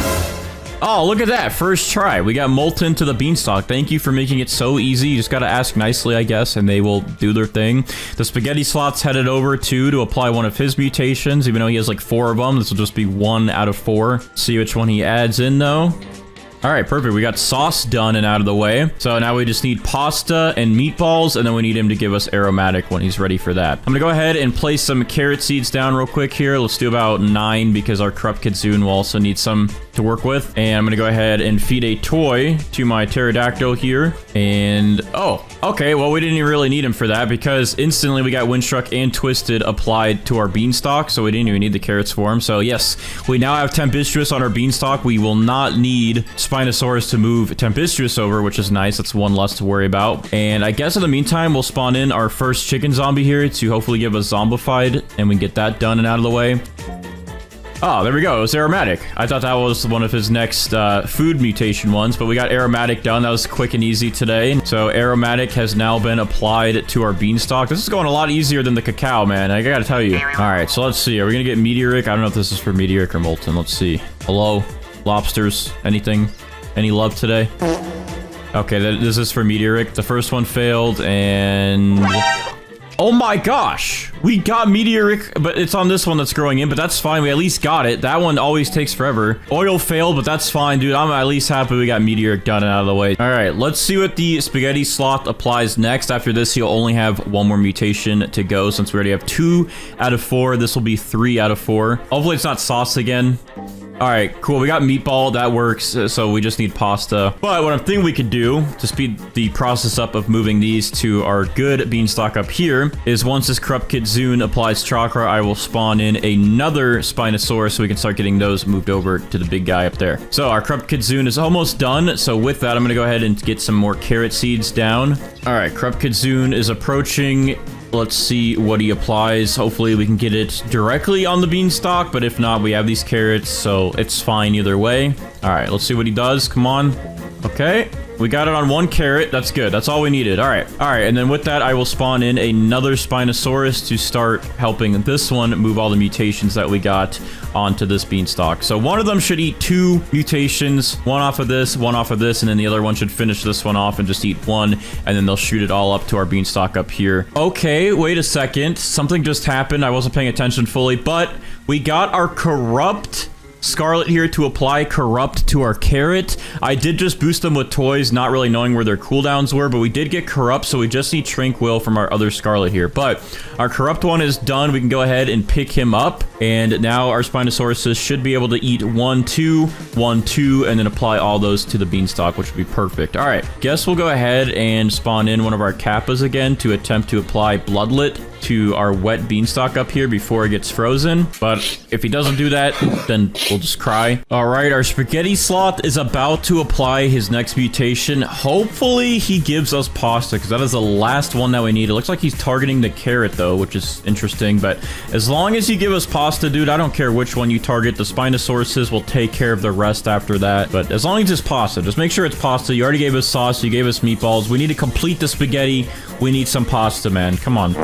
Oh, look at that. First try. We got molten to the beanstalk. Thank you for making it so easy. You just got to ask nicely, I guess, and they will do their thing. The spaghetti slot's headed over to apply one of his mutations, even though he has like 4 of them. This will just be 1 out of 4. See which one he adds in, though. All right, perfect. We got sauce done and out of the way. So now we just need pasta and meatballs, and then we need him to give us aromatic when he's ready for that. I'm gonna go ahead and place some carrot seeds down real quick here. Let's do about 9 because our corrupt kitsune will also need some to work with. And I'm gonna go ahead and feed a toy to my pterodactyl here. And oh, okay, well, we didn't even really need him for that because instantly we got windstruck and twisted applied to our beanstalk, so we didn't even need the carrots for him. So yes, we now have tempestuous on our beanstalk. We will not need Spinosaurus to move tempestuous over, which is nice. That's 1 less to worry about. And I guess in the meantime, we'll spawn in our first chicken zombie here to hopefully give us zombified, and we can get that done and out of the way. Oh, there we go. It was aromatic. I thought that was one of his next food mutation ones, but we got aromatic done. That was quick and easy today. So aromatic has now been applied to our beanstalk. This is going a lot easier than the cacao, man. I gotta tell you. All right, so let's see. Are we gonna get meteoric? I don't know if this is for meteoric or molten. Let's see. Hello, lobsters. Anything? Any love today? Okay, this is for meteoric. The first one failed, and... oh my gosh! We got meteoric, but it's on this one that's growing in, but that's fine. We at least got it. That one always takes forever. Oil failed, but that's fine, dude. I'm at least happy we got meteoric done and out of the way. All right, let's see what the spaghetti sloth applies next. After this, he'll only have 1 more mutation to go since we already have 2 out of 4. This will be 3 out of 4. Hopefully it's not sauce again. All right, cool. We got meatball. That works. So we just need pasta. But what I'm thinking we could do to speed the process up of moving these to our good beanstalk up here is once this corrupt kitsune applies chakra, I will spawn in another Spinosaurus so we can start getting those moved over to the big guy up there. So our corrupt kitsune is almost done. So with that, I'm going to go ahead and get some more carrot seeds down. All right, corrupt kitsune is approaching. Let's see what he applies. Hopefully we can get it directly on the beanstalk, but if not, we have these carrots, so it's fine either way. All right, let's see what he does. Come on. Okay, we got it on 1 carrot. That's good. That's all we needed. All right, and then with that, I will spawn in another Spinosaurus to start helping this one move all the mutations that we got onto this beanstalk. So one of them should eat 2 mutations, 1 off of this, 1 off of this, and then the other one should finish this one off and just eat 1, and then they'll shoot it all up to our beanstalk up here. Okay, wait a second. Something just happened. I wasn't paying attention fully, but we got our corrupt Scarlet here to apply corrupt to our carrot. I did just boost them with toys, not really knowing where their cooldowns were, but we did get corrupt, so we just need tranquil from our other Scarlet here. But our corrupt one is done. We can go ahead and pick him up, and now our Spinosauruses should be able to eat 1, 2, 1, 2, and then apply all those to the beanstalk, which would be perfect. All right, guess we'll go ahead and spawn in one of our Kappas again to attempt to apply Bloodlet to our wet beanstalk up here before it gets frozen. But if he doesn't do that, then we'll just cry. All right, our spaghetti sloth is about to apply his next mutation. Hopefully he gives us pasta, because that is the last one that we need. It looks like he's targeting the carrot though, which is interesting. But as long as you give us pasta, dude, I don't care which one you target. The Spinosauruses will take care of the rest after that. But as long as it's pasta, just make sure it's pasta. You already gave us sauce, you gave us meatballs. We need to complete the spaghetti. We need some pasta, man. Come on.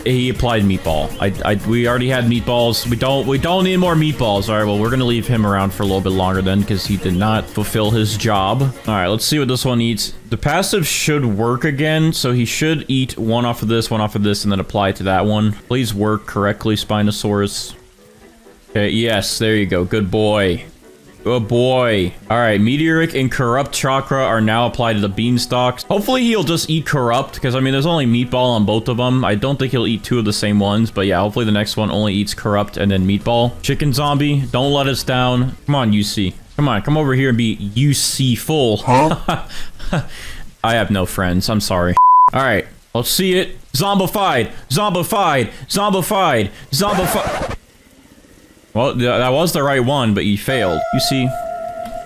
He applied meatball. We already had meatballs. We don't need more meatballs. All right, well, we're gonna leave him around for a little bit longer then, because he did not fulfill his job. All right, let's see what this one eats. The passive should work again, so he should eat 1 off of this, 1 off of this, and then apply it to that one. Please work correctly, Spinosaurus. Okay, yes, there you go. Good boy. Good boy. All right, meteoric and corrupt chakra are now applied to the beanstalks. Hopefully he'll just eat corrupt, because I mean there's only meatball on both of them. I don't think he'll eat 2 of the same ones, but yeah, hopefully the next one only eats corrupt and then meatball. Chicken zombie, don't let us down. Come on, UC. Come on, come over here and be UC full. Huh? I have no friends. I'm sorry. All right, let's see it. Zombified, zombified, zombified, zombified. Well, that was the right one, but you failed. You see?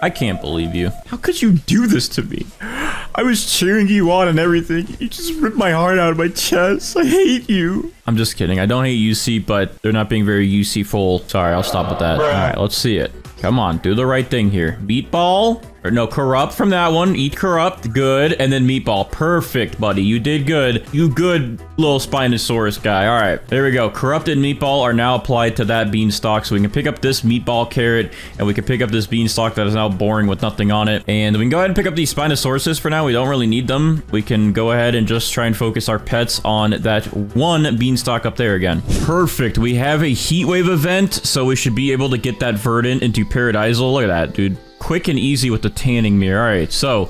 I can't believe you. How could you do this to me? I was cheering you on and everything. You just ripped my heart out of my chest. I hate you. I'm just kidding. I don't hate UC, but they're not being very UC-ful. Sorry, I'll stop with that. All right, let's see it. Come on, do the right thing here. Meatball. Or no, corrupt from that one. Eat corrupt. Good. And then meatball. Perfect, buddy. You did good. You good little Spinosaurus guy. All right, there we go. Corrupt and meatball are now applied to that beanstalk. So we can pick up this meatball carrot and we can pick up this beanstalk that is now boring with nothing on it. And we can go ahead and pick up these Spinosauruses for now. We don't really need them. We can go ahead and just try and focus our pets on that one beanstalk up there again. Perfect. We have a heat wave event, so we should be able to get that verdant into paradisal. Look at that, dude. Quick and easy with the tanning mirror. All right, so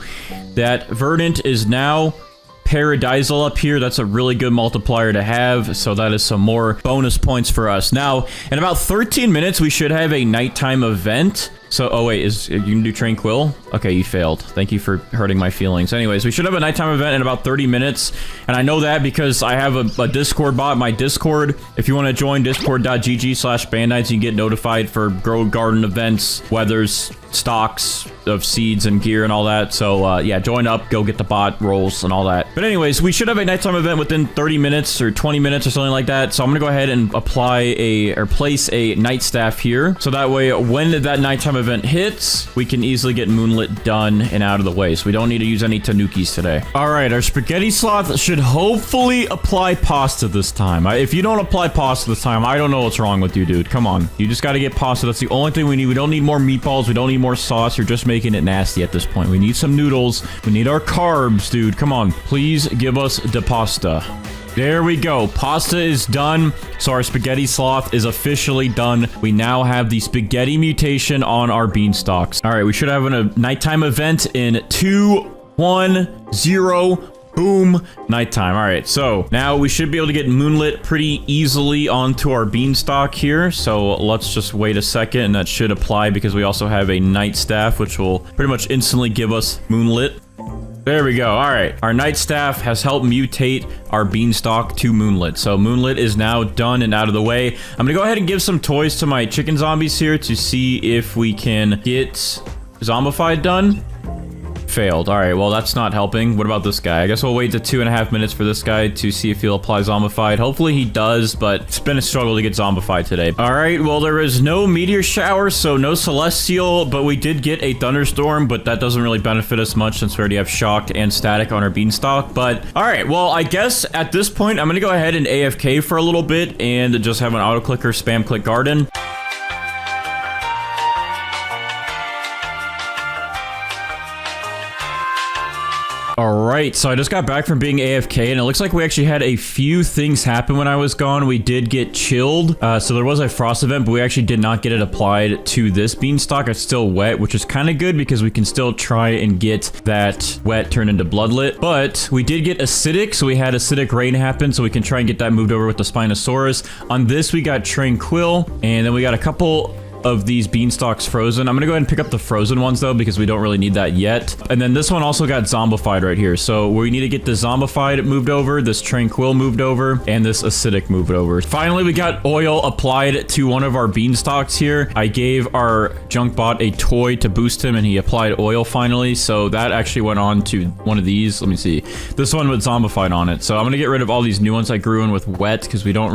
that verdant is now paradisal up here. That's a really good multiplier to have, so that is some more bonus points for us. Now, in about 13 minutes, we should have a nighttime event. So, oh wait, you can do Tranquil? Okay, you failed. Thank you for hurting my feelings. Anyways, we should have a nighttime event in about 30 minutes. And I know that because I have a Discord bot, my Discord. If you want to join discord.gg/Bandites, you can get notified for Griw A Garden events, weathers, stocks of seeds and gear and all that. So, yeah, join up, go get the bot rolls and all that. But anyways, we should have a nighttime event within 30 minutes or 20 minutes or something like that. So I'm going to go ahead and place a night staff here. So that way, when that nighttime event hits, we can easily get moonlit done and out of the way, so we don't need to use any tanukis today. All right, our spaghetti sloth should hopefully apply pasta this time. If you don't apply pasta this time, I don't know what's wrong with you, dude. Come on, you just got to get pasta. That's the only thing we need. We don't need more meatballs. We don't need more sauce. You're just making it nasty at this point. We need some noodles. We need our carbs, dude. Come on, please give us the pasta. There we go. Pasta is done. So our spaghetti sloth is officially done. We now have the spaghetti mutation on our beanstalks. All right, we should have a nighttime event in 2, 1, 0. Boom, nighttime. All right, so now we should be able to get moonlit pretty easily onto our beanstalk here. So let's just wait a second, and that should apply because we also have a night staff, which will pretty much instantly give us moonlit. There we go. All right. Our night staff has helped mutate our beanstalk to moonlit. So moonlit is now done and out of the way. I'm going to go ahead and give some toys to my chicken zombies here to see if we can get zombified done. Failed. All right, well, that's not helping. What about this guy? I guess we'll wait to 2.5 minutes for this guy to see if he'll apply zombified. Hopefully he does, but it's been a struggle to get zombified today. All right, well, there is no meteor shower, so no celestial, but we did get a thunderstorm, but that doesn't really benefit us much since we already have shocked and static on our beanstalk. But all right, well, I guess at this point, I'm going to go ahead and AFK for a little bit and just have an auto clicker spam click garden. All right, so I just got back from being AFK, and it looks like we actually had a few things happen when I was gone. We did get chilled, so there was a frost event, but we actually did not get it applied to this beanstalk. It's still wet, which is kind of good because we can still try and get that wet turned into bloodlit. But we did get acidic, so we had acidic rain happen, so we can try and get that moved over with the Spinosaurus. On this, we got Tranquil, and then we got a couple of these beanstalks frozen. I'm gonna go ahead and pick up the frozen ones though because we don't really need that yet. And then this one also got zombified right here. So we need to get the zombified moved over, this Tranquil moved over, and this acidic moved over. Finally, we got oil applied to one of our beanstalks here. I gave our junk bot a toy to boost him and he applied oil finally. So that actually went on to one of these. Let me see. This one with zombified on it. So I'm gonna get rid of all these new ones I grew in with wet because we don't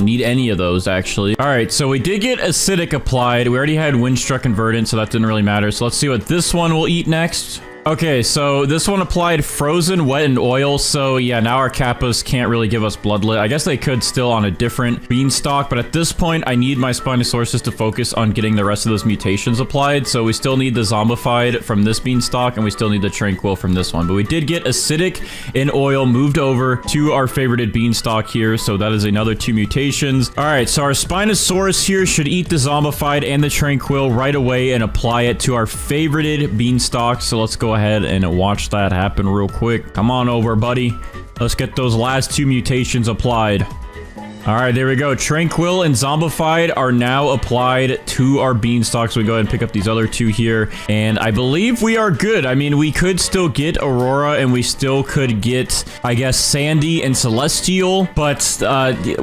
need any of those actually. All right, so we did get acidic applied. We already had windstruck and verdant, so that didn't really matter. So let's see what this one will eat next. Okay, so this one applied frozen, wet, and oil. So yeah, now our Kappas can't really give us bloodlit. I guess they could still on a different beanstalk, but at this point, I need my Spinosaurus to focus on getting the rest of those mutations applied. So we still need the zombified from this beanstalk, and we still need the Tranquil from this one. But we did get acidic and oil moved over to our favorited beanstalk here. So that is another 2 mutations. All right, so our Spinosaurus here should eat the zombified and the Tranquil right away and apply it to our favorited beanstalk. So let's go ahead and watch that happen real quick. Come on over, buddy. Let's get those last 2 mutations applied. All right, there we go. Tranquil and Zombified are now applied to our beanstalks. We go ahead and pick up these other two here. And I believe we are good. I mean, we could still get Aurora and we still could get, I guess, Sandy and Celestial. But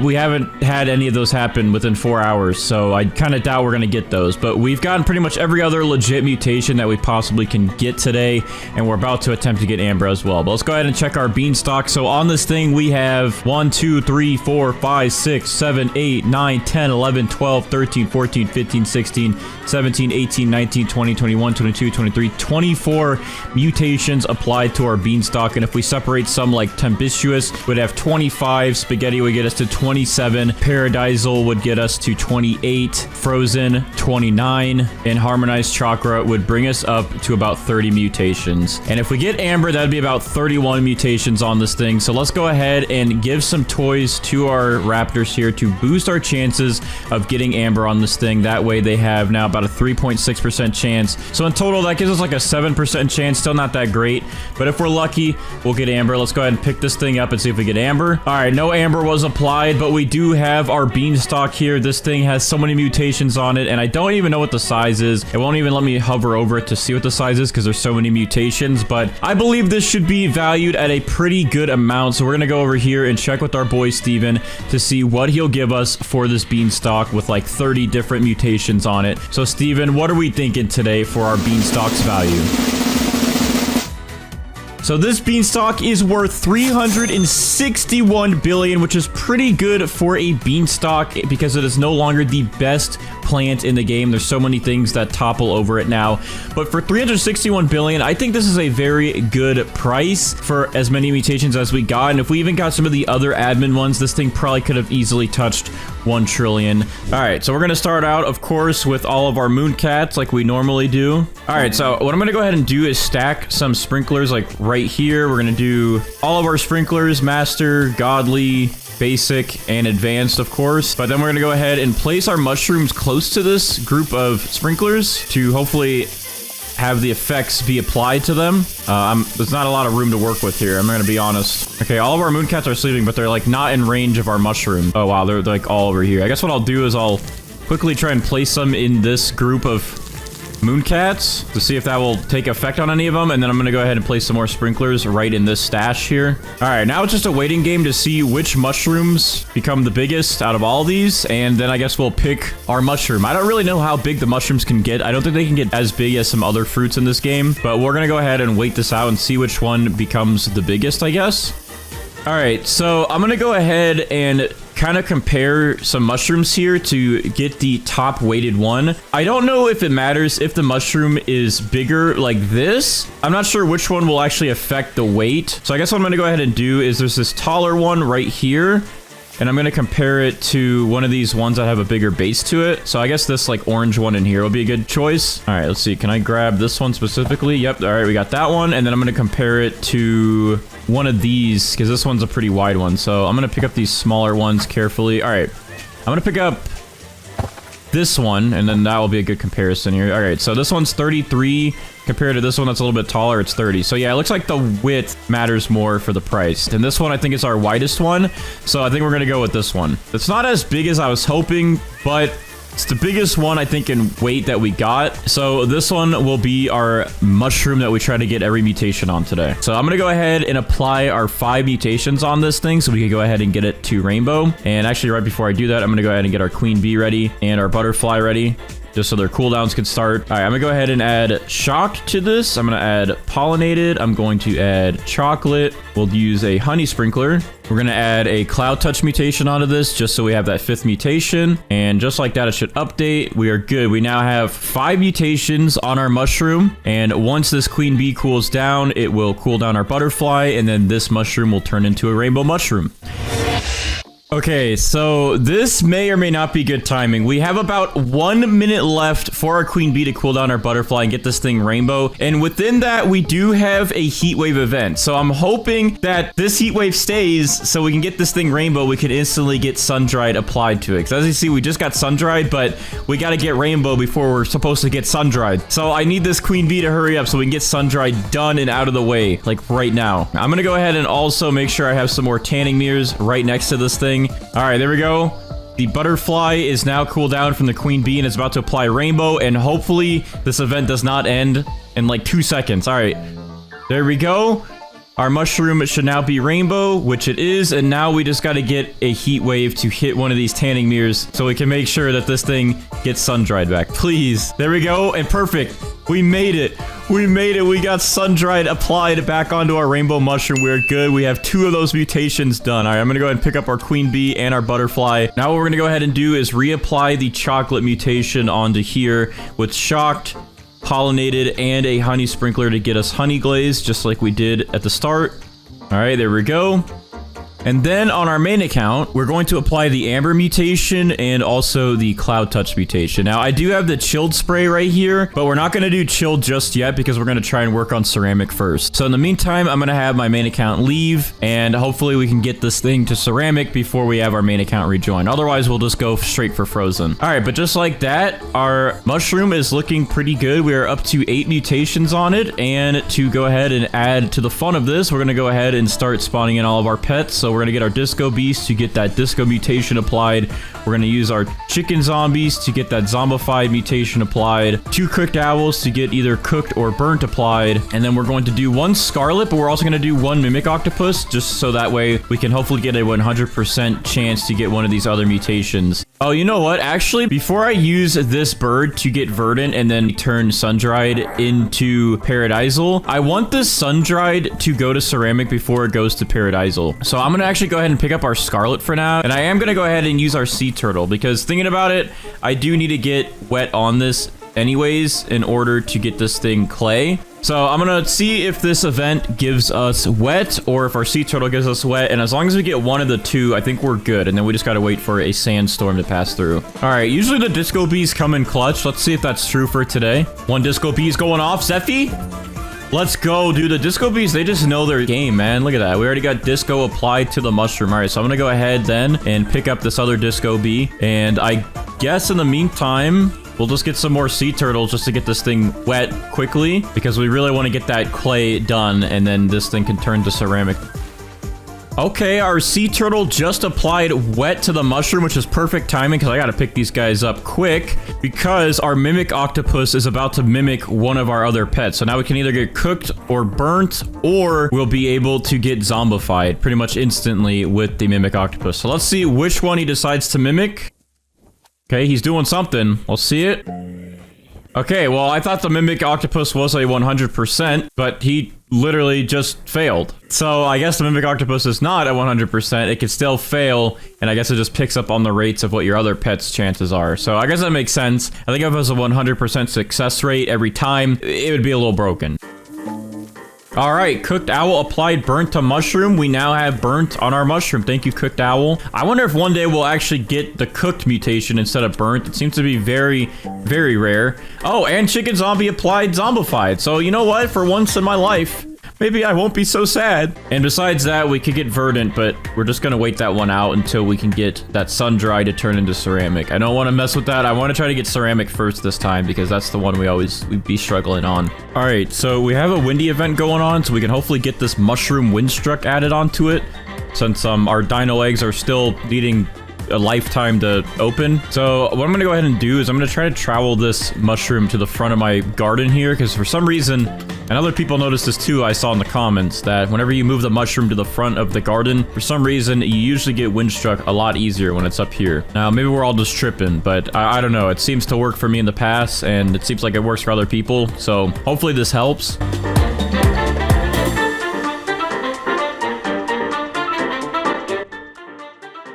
we haven't had any of those happen within 4 hours. So I kind of doubt we're going to get those. But we've gotten pretty much every other legit mutation that we possibly can get today. And we're about to attempt to get Amber as well. But let's go ahead and check our beanstalk. So on this thing, we have 1, 2, 3, 4, 5, 6, 7, 8, 9, 10, 11, 12, 13, 14, 15, 16, 17, 18, 19, 20, 21, 22, 23, 24 mutations applied to our beanstalk. And if we separate some like Tempestuous, we'd have 25. Spaghetti would get us to 27. Paradisal would get us to 28. Frozen, 29. And Harmonized Chakra would bring us up to about 30 mutations. And if we get Amber, that'd be about 31 mutations on this thing. So let's go ahead and give some toys to our raptors here to boost our chances of getting Amber on this thing. That way they have now about a 3.6% chance. So in total, that gives us like a 7% chance. Still not that great, but if we're lucky, we'll get Amber. Let's go ahead and pick this thing up and see if we get Amber. All right, no Amber was applied, but we do have our beanstalk here. This thing has so many mutations on it, and I don't even know what the size is. It won't even let me hover over it to see what the size is because there's so many mutations, but I believe this should be valued at a pretty good amount. So we're gonna go over here and check with our boy Steven to see what he'll give us for this beanstalk with like 30 different mutations on it. So Steven, what are we thinking today for our beanstalk's value? So this beanstalk is worth 361 billion, which is pretty good for a beanstalk because it is no longer the best plant in the game. There's so many things that topple over it now. But for 361 billion, I think this is a very good price for as many mutations as we got. And if we even got some of the other admin ones, this thing probably could have easily touched 1 trillion. All right, so we're going to start out, of course, with all of our moon cats like we normally do. All right, so what I'm going to go ahead and do is stack some sprinklers like right here. We're going to do all of our sprinklers, master, godly, basic, and advanced, of course. But then we're going to go ahead and place our mushrooms close to this group of sprinklers to hopefully have the effects be applied to them. There's not a lot of room to work with here, I'm gonna be honest. Okay, all of our moon cats are sleeping, but they're like not in range of our mushroom. Oh wow, they're like all over here. I guess what I'll do is I'll quickly try and place them in this group of moon cats to see if that will take effect on any of them, and then I'm gonna go ahead and place some more sprinklers right in this stash here. All right, now it's just a waiting game to see which mushrooms become the biggest out of all these, and then I guess we'll pick our mushroom. I don't really know how big the mushrooms can get. I don't think they can get as big as some other fruits in this game, but we're gonna go ahead and wait this out and see which one becomes the biggest, I guess. All right, so I'm gonna go ahead and kind of compare some mushrooms here to get the top weighted one. I don't know if it matters if the mushroom is bigger like this. I'm not sure which one will actually affect the weight. So I guess what I'm gonna go ahead and do is there's this taller one right here, and I'm going to compare it to one of these ones that have a bigger base to it. So I guess this like orange one in here will be a good choice. All right, let's see. Can I grab this one specifically? Yep. All right, we got that one. And then I'm going to compare it to one of these because this one's a pretty wide one. So I'm going to pick up these smaller ones carefully. All right, I'm going to pick up this one, and then that will be a good comparison here. All right, so this one's 33 compared to this one that's a little bit taller. It's 30. So yeah, it looks like the width matters more for the price. And this one I think is our widest one, so I think we're gonna go with this one. It's not as big as I was hoping, but it's the biggest one I think in weight that we got. So this one will be our mushroom that we try to get every mutation on today. So I'm gonna go ahead and apply our 5 mutations on this thing so we can go ahead and get it to rainbow. And actually right before I do that, I'm gonna go ahead and get our queen bee ready and our butterfly ready, just so their cooldowns can start. All right, I'm gonna go ahead and add shocked to this. I'm gonna add pollinated. I'm going to add chocolate. We'll use a honey sprinkler. We're gonna add a cloud touch mutation onto this just so we have that 5th mutation. And just like that, it should update. We are good. We now have 5 mutations on our mushroom. And once this queen bee cools down, it will cool down our butterfly. And then this mushroom will turn into a rainbow mushroom. Okay, so this may or may not be good timing. We have about 1 minute left for our queen bee to cool down our butterfly and get this thing rainbow. And within that, we do have a heat wave event. So I'm hoping that this heat wave stays so we can get this thing rainbow. We can instantly get sun-dried applied to it. Because as you see, we just got sun-dried, but we got to get rainbow before we're supposed to get sun-dried. So I need this queen bee to hurry up so we can get sun-dried done and out of the way, like right now. I'm going to go ahead and also make sure I have some more tanning mirrors right next to this thing. thing. All right, there we go. The butterfly is now cooled down from the queen bee and is about to apply rainbow. And hopefully this event does not end in like 2 seconds. All right, there we go. Our mushroom should now be rainbow, which it is, and now we just got to get a heat wave to hit one of these tanning mirrors so we can make sure that this thing gets sun-dried back. Please. There we go, and perfect. We made it. We made it. We got sun-dried applied back onto our rainbow mushroom. We're good. We have 2 of those mutations done. All right, I'm going to go ahead and pick up our queen bee and our butterfly. Now what we're going to go ahead and do is reapply the chocolate mutation onto here with shocked, pollinated, and a honey sprinkler to get us honey glaze, just like we did at the start. All right, there we go. And then on our main account, we're going to apply the amber mutation and also the cloud touch mutation. Now, I do have the chilled spray right here, but we're not going to do chilled just yet because we're going to try and work on ceramic first. So in the meantime, I'm going to have my main account leave, and hopefully we can get this thing to ceramic before we have our main account rejoin. Otherwise, we'll just go straight for frozen. All right, but just like that, our mushroom is looking pretty good. We are up to 8 mutations on it, and to go ahead and add to the fun of this, we're going to go ahead and start spawning in all of our pets. So we're going to get our disco beast to get that disco mutation applied. We're going to use our chicken zombies to get that zombified mutation applied. 2 cooked owls to get either cooked or burnt applied. And then we're going to do 1 scarlet, but we're also going to do 1 mimic octopus, just so that way we can hopefully get a 100% chance to get one of these other mutations. Oh, you know what? Actually, before I use this bird to get verdant and then turn sun-dried into paradisal, I want this sun-dried to go to ceramic before it goes to paradisal. So I'm going to actually go ahead and pick up our scarlet for now. And I am going to go ahead and use our sea turtle because thinking about it, I do need to get wet on this anyways in order to get this thing clay. So I'm going to see if this event gives us wet or if our sea turtle gives us wet. And as long as we get one of the 2, I think we're good. And then we just got to wait for a sandstorm to pass through. All right, usually the disco bees come in clutch. Let's see if that's true for today. 1 disco bee's going off. Zeffy? Let's go, dude. The disco bees, they just know their game, man. Look at that. We already got disco applied to the mushroom. All right, so I'm going to go ahead then and pick up this other disco bee. And I guess in the meantime, we'll just get some more sea turtles just to get this thing wet quickly because we really want to get that clay done and then this thing can turn to ceramic. Okay, our sea turtle just applied wet to the mushroom, which is perfect timing because I got to pick these guys up quick because our mimic octopus is about to mimic one of our other pets. So now we can either get cooked or burnt, or we'll be able to get zombified pretty much instantly with the mimic octopus. So let's see which one he decides to mimic. Okay, he's doing something. We'll see it. Okay, well, I thought the mimic octopus was a 100%, but he literally just failed. So I guess the mimic octopus is not a 100%. It can still fail, and I guess it just picks up on the rates of what your other pet's chances are. So I guess that makes sense. I think if it was a 100% success rate every time, it would be a little broken. All right, cooked owl applied burnt to mushroom. We now have burnt on our mushroom. Thank you, cooked owl. I wonder if one day we'll actually get the cooked mutation instead of burnt. It seems to be very, very rare. Oh, and chicken zombie applied zombified. So you know what? For once in my life, maybe I won't be so sad. And besides that, we could get verdant, but we're just gonna wait that one out until we can get that sun dry to turn into ceramic. I don't want to mess with that. I want to try to get ceramic first this time because that's the one we'd be struggling on. All right, so we have a windy event going on, so we can hopefully get this mushroom windstruck added onto it since our dino eggs are still needing a lifetime to open. So what I'm gonna go ahead and do is I'm gonna try to trowel this mushroom to the front of my garden here because for some reason, and other people noticed this too, I saw in the comments, that whenever you move the mushroom to the front of the garden, for some reason, you usually get windstruck a lot easier when it's up here. Now, maybe we're all just tripping, but I don't know. It seems to work for me in the past, and it seems like it works for other people. So hopefully this helps.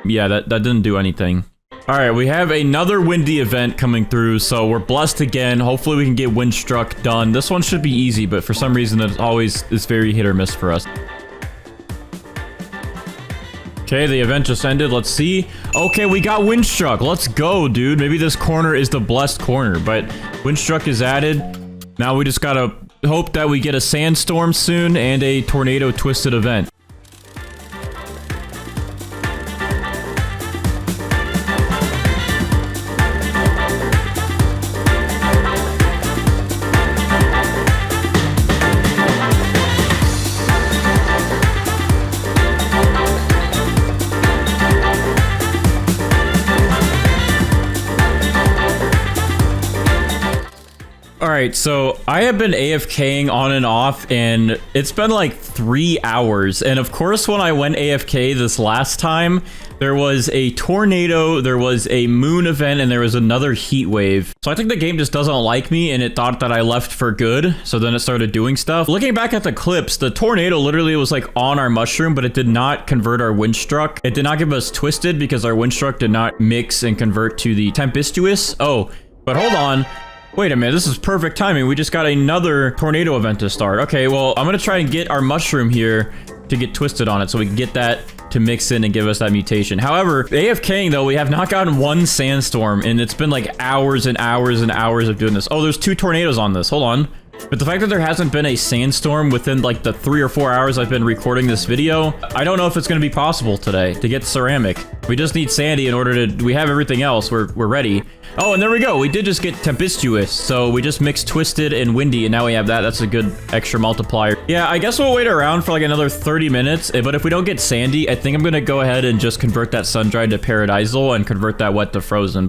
Yeah, that didn't do anything. All right, we have another windy event coming through, so we're blessed again. Hopefully we can get windstruck done. This one should be easy, but for some reason it always is very hit or miss for us. Okay, the event just ended. Let's see. Okay, we got windstruck. Let's go, dude. Maybe this corner is the blessed corner, but windstruck is added. Now we just gotta hope that we get a sandstorm soon and a tornado twisted event. right, so I have been AFKing on and off, and it's been like 3 hours. And of course, when I went AFK this last time, there was a tornado, there was a moon event, and there was another heat wave. So I think the game just doesn't like me, and it thought that I left for good. So then it started doing stuff. Looking back at the clips, the tornado literally was like on our mushroom, but it did not convert our windstruck. It did not give us twisted because our windstruck did not mix and convert to the tempestuous. Oh, but hold on. Wait a minute, this is perfect timing. We just got another tornado event to start. Okay, well, I'm gonna try and get our mushroom here to get twisted on it so we can get that to mix in and give us that mutation. However, AFKing though, we have not gotten one sandstorm, and it's been like hours and hours and hours of doing this. Oh, there's 2 tornadoes on this. Hold on. But the fact that there hasn't been a sandstorm within like the 3 or 4 hours I've been recording this video, I don't know if it's going to be possible today to get ceramic. We just need sandy in order to... We have everything else. We're ready. Oh, and there we go. We did just get tempestuous. So we just mixed twisted and windy, and now we have that. That's a good extra multiplier. Yeah, I guess we'll wait around for like another 30 minutes. But if we don't get sandy, I think I'm going to go ahead and just convert that sun-dried to paradisal and convert that wet to frozen.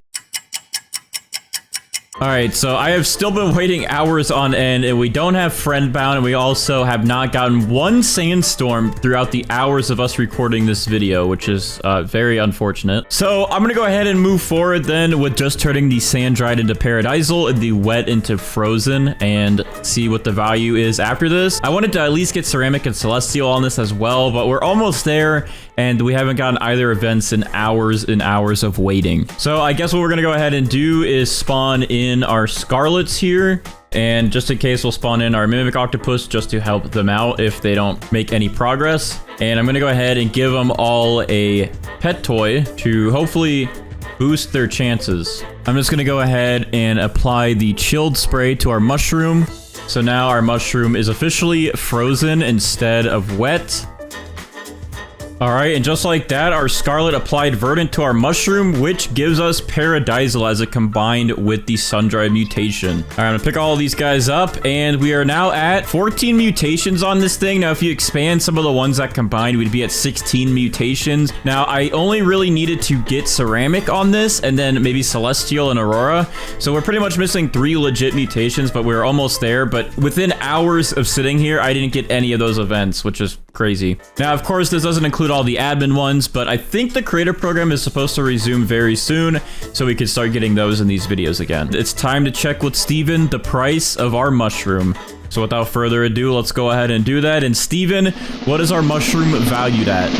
Alright, so I have still been waiting hours on end, and we don't have friend-bound, and we also have not gotten one sandstorm throughout the hours of us recording this video, which is very unfortunate. So I'm gonna go ahead and move forward then with just turning the sand-dried into paradisal and the wet into frozen, and see what the value is after this. I wanted to at least get ceramic and celestial on this as well, but we're almost there, and we haven't gotten either events in hours and hours of waiting. So I guess what we're gonna go ahead and do is spawn in our scarlets here, and just in case we'll spawn in our mimic octopus just to help them out if they don't make any progress. And I'm gonna go ahead and give them all a pet toy to hopefully boost their chances. I'm just gonna go ahead and apply the chilled spray to our mushroom. So now our mushroom is officially frozen instead of wet. Alright, and just like that, our Scarlet applied Verdant to our mushroom, which gives us Paradisal as it combined with the Sun-Dried mutation. Alright, I'm gonna pick all of these guys up, and we are now at 14 mutations on this thing. Now, if you expand some of the ones that combined, we'd be at 16 mutations. Now, I only really needed to get Ceramic on this, and then maybe Celestial and Aurora. So we're pretty much missing 3 legit mutations, but we're almost there. But within hours of sitting here, I didn't get any of those events, which is crazy. Now, of course, this doesn't include all the admin ones, but I think the creator program is supposed to resume very soon, so we can start getting those in these videos again. It's time to check with Steven the price of our mushroom. So without further ado, let's go ahead and do that. And Steven, what is our mushroom valued at?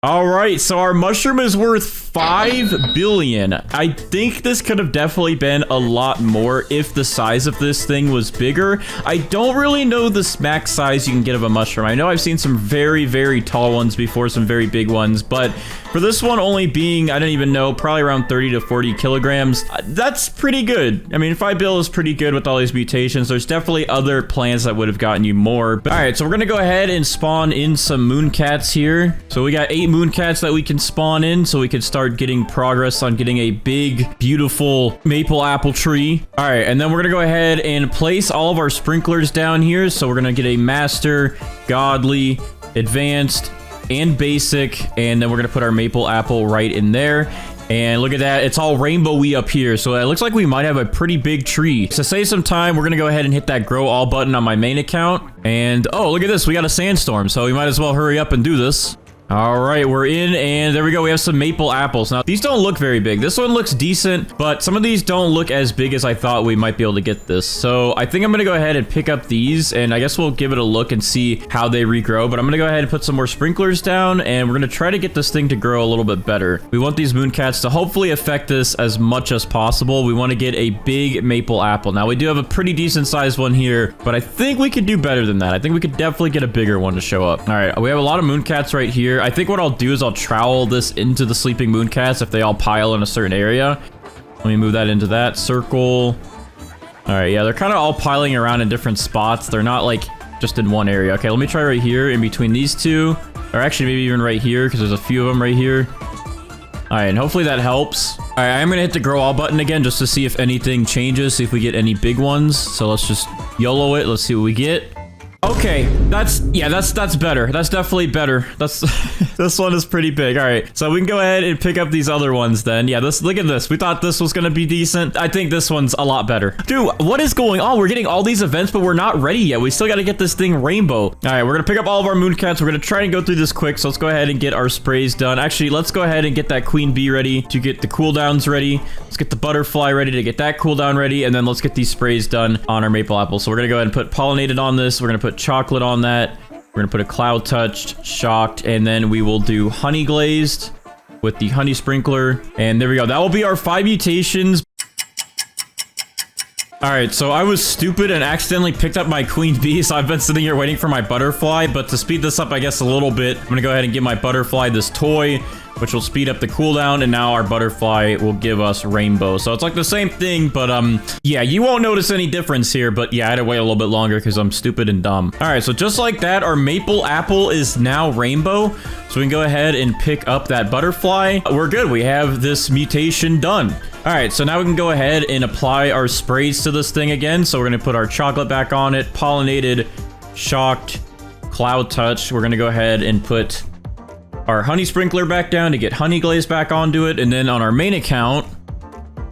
All right, so our mushroom is worth 5 billion. I think this could have definitely been a lot more if the size of this thing was bigger. I don't really know the max size you can get of a mushroom. I know I've seen some very, very tall ones before, some very big ones, but for this one only being, I don't even know, probably around 30 to 40 kilograms, that's pretty good. I mean, 5 bill is pretty good with all these mutations. There's definitely other plants that would have gotten you more. But all right, so we're gonna go ahead and spawn in some mooncats here. So we got 8 mooncats that we can spawn in, so we can start getting progress on getting a big, beautiful maple apple tree. All right, and then we're gonna go ahead and place all of our sprinklers down here. So we're gonna get a master, godly, advanced, and basic, and then we're gonna put our maple apple right in there. And look at that, it's all rainbowy up here, so it looks like we might have a pretty big tree. To save some time, we're gonna go ahead and hit that grow all button on my main account. And oh, look at this, we got a sandstorm, so we might as well hurry up and do this. All right, we're in, and there we go. We have some maple apples. Now, these don't look very big. This one looks decent, but some of these don't look as big as I thought we might be able to get this. So I think I'm going to go ahead and pick up these, and I guess we'll give it a look and see how they regrow. But I'm going to go ahead and put some more sprinklers down, and we're going to try to get this thing to grow a little bit better. We want these mooncats to hopefully affect this as much as possible. We want to get a big maple apple. Now, we do have a pretty decent sized one here, but I think we could do better than that. I think we could definitely get a bigger one to show up. All right, we have a lot of mooncats right here. I think what I'll do is I'll trowel this into the sleeping mooncats if they all pile in a certain area. Let me move that into that circle. All right, yeah, they're kind of all piling around in different spots. They're not like just in one area. Okay, let me try right here in between these two, or actually maybe even right here because there's a few of them right here. All right, and hopefully that helps. All right, I'm gonna hit the grow all button again just to see if anything changes, see if we get any big ones. So let's just YOLO it. Let's see what we get. Okay, that's better. That's definitely better. That's this one is pretty big. All right, so we can go ahead and pick up these other ones then. Yeah, look at this. We thought this was gonna be decent. I think this one's a lot better. Dude, what is going on? We're getting all these events, but we're not ready yet. We still got to get this thing rainbow. All right, we're gonna pick up all of our mooncats. We're gonna try and go through this quick. So let's go ahead and get our sprays done. Actually, let's go ahead and get that queen bee ready to get the cooldowns ready. Let's get the butterfly ready to get that cooldown ready, and then let's get these sprays done on our maple apple. So we're gonna go ahead and put pollinated on this. We're gonna put chocolate on that. We're gonna put a cloud touched, shocked, and then we will do honey glazed with the honey sprinkler. And there we go. That will be our 5 mutations. All right, so I was stupid and accidentally picked up my queen bee, so I've been sitting here waiting for my butterfly. But to speed this up, I guess, a little bit, I'm gonna go ahead and give my butterfly this toy, which will speed up the cooldown, and now our butterfly will give us rainbow. So it's like the same thing, but yeah, you won't notice any difference here, but yeah, I had to wait a little bit longer because I'm stupid and dumb. All right, so just like that, our maple apple is now rainbow. So we can go ahead and pick up that butterfly. We're good, we have this mutation done. All right, so now we can go ahead and apply our sprays to this thing again. So we're gonna put our chocolate back on it, pollinated, shocked, cloud touch. We're gonna go ahead and put our honey sprinkler back down to get honey glaze back onto it. And then on our main account,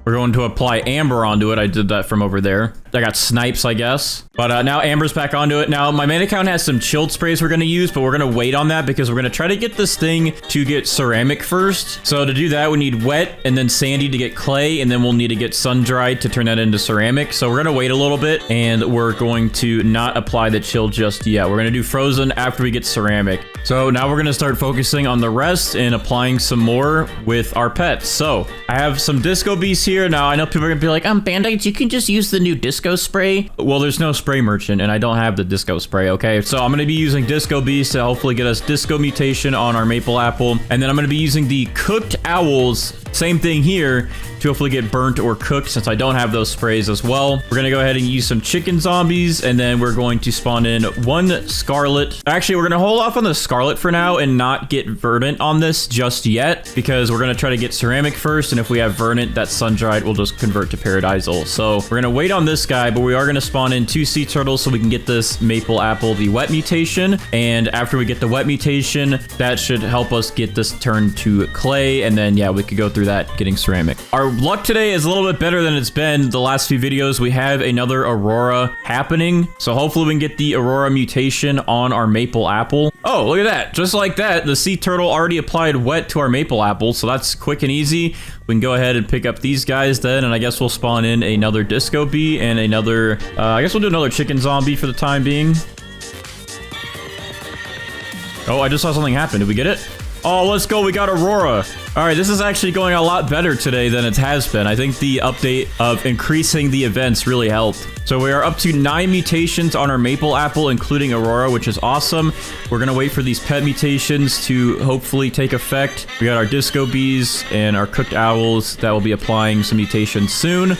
we're going to apply amber onto it. I did that from over there. I got snipes, I guess. But now amber's back onto it. Now, my main account has some chilled sprays we're going to use, but we're going to wait on that because we're going to try to get this thing to get ceramic first. So to do that, we need wet and then sandy to get clay, and then we'll need to get sun-dried to turn that into ceramic. So we're going to wait a little bit, and we're going to not apply the chill just yet. We're going to do frozen after we get ceramic. So now we're going to start focusing on the rest and applying some more with our pets. So I have some disco bees here. Now, I know people are going to be like, Bandites, you can just use the new disco spray. Well, there's no spray merchant, and I don't have the disco spray, okay? So I'm going to be using disco bees to hopefully get us disco mutation on our maple apple. And then I'm going to be using the cooked owls, same thing here, to hopefully get burnt or cooked since I don't have those sprays as well. We're going to go ahead and use some chicken zombies, and then we're going to spawn in 1 scarlet. Actually, we're going to hold off on the scarlet for now and not get verdant on this just yet because we're going to try to get ceramic first, and if we have verdant, that sun-dried will just convert to paradisal. So we're going to wait on this guy, but we are going to spawn in 2 sea turtles so we can get this maple apple the wet mutation. And after we get the wet mutation, that should help us get this turned to clay, and then yeah, we could go through that getting ceramic. Our luck today is a little bit better than it's been the last few videos. We have another aurora happening, so hopefully we can get the aurora mutation on our maple apple. Oh, look at that. Just like that, the sea turtle already applied wet to our maple apple, so that's quick and easy. We can go ahead and pick up these guys then, and I guess we'll spawn in another disco bee and another, I guess we'll do another chicken zombie for the time being. Oh, I just saw something happen. Did we get it? Oh, let's go. We got Aurora. All right, this is actually going a lot better today than it has been. I think the update of increasing the events really helped. So we are up to 9 mutations on our maple apple, including Aurora, which is awesome. We're going to wait for these pet mutations to hopefully take effect. We got our disco bees and our cooked owls that will be applying some mutations soon.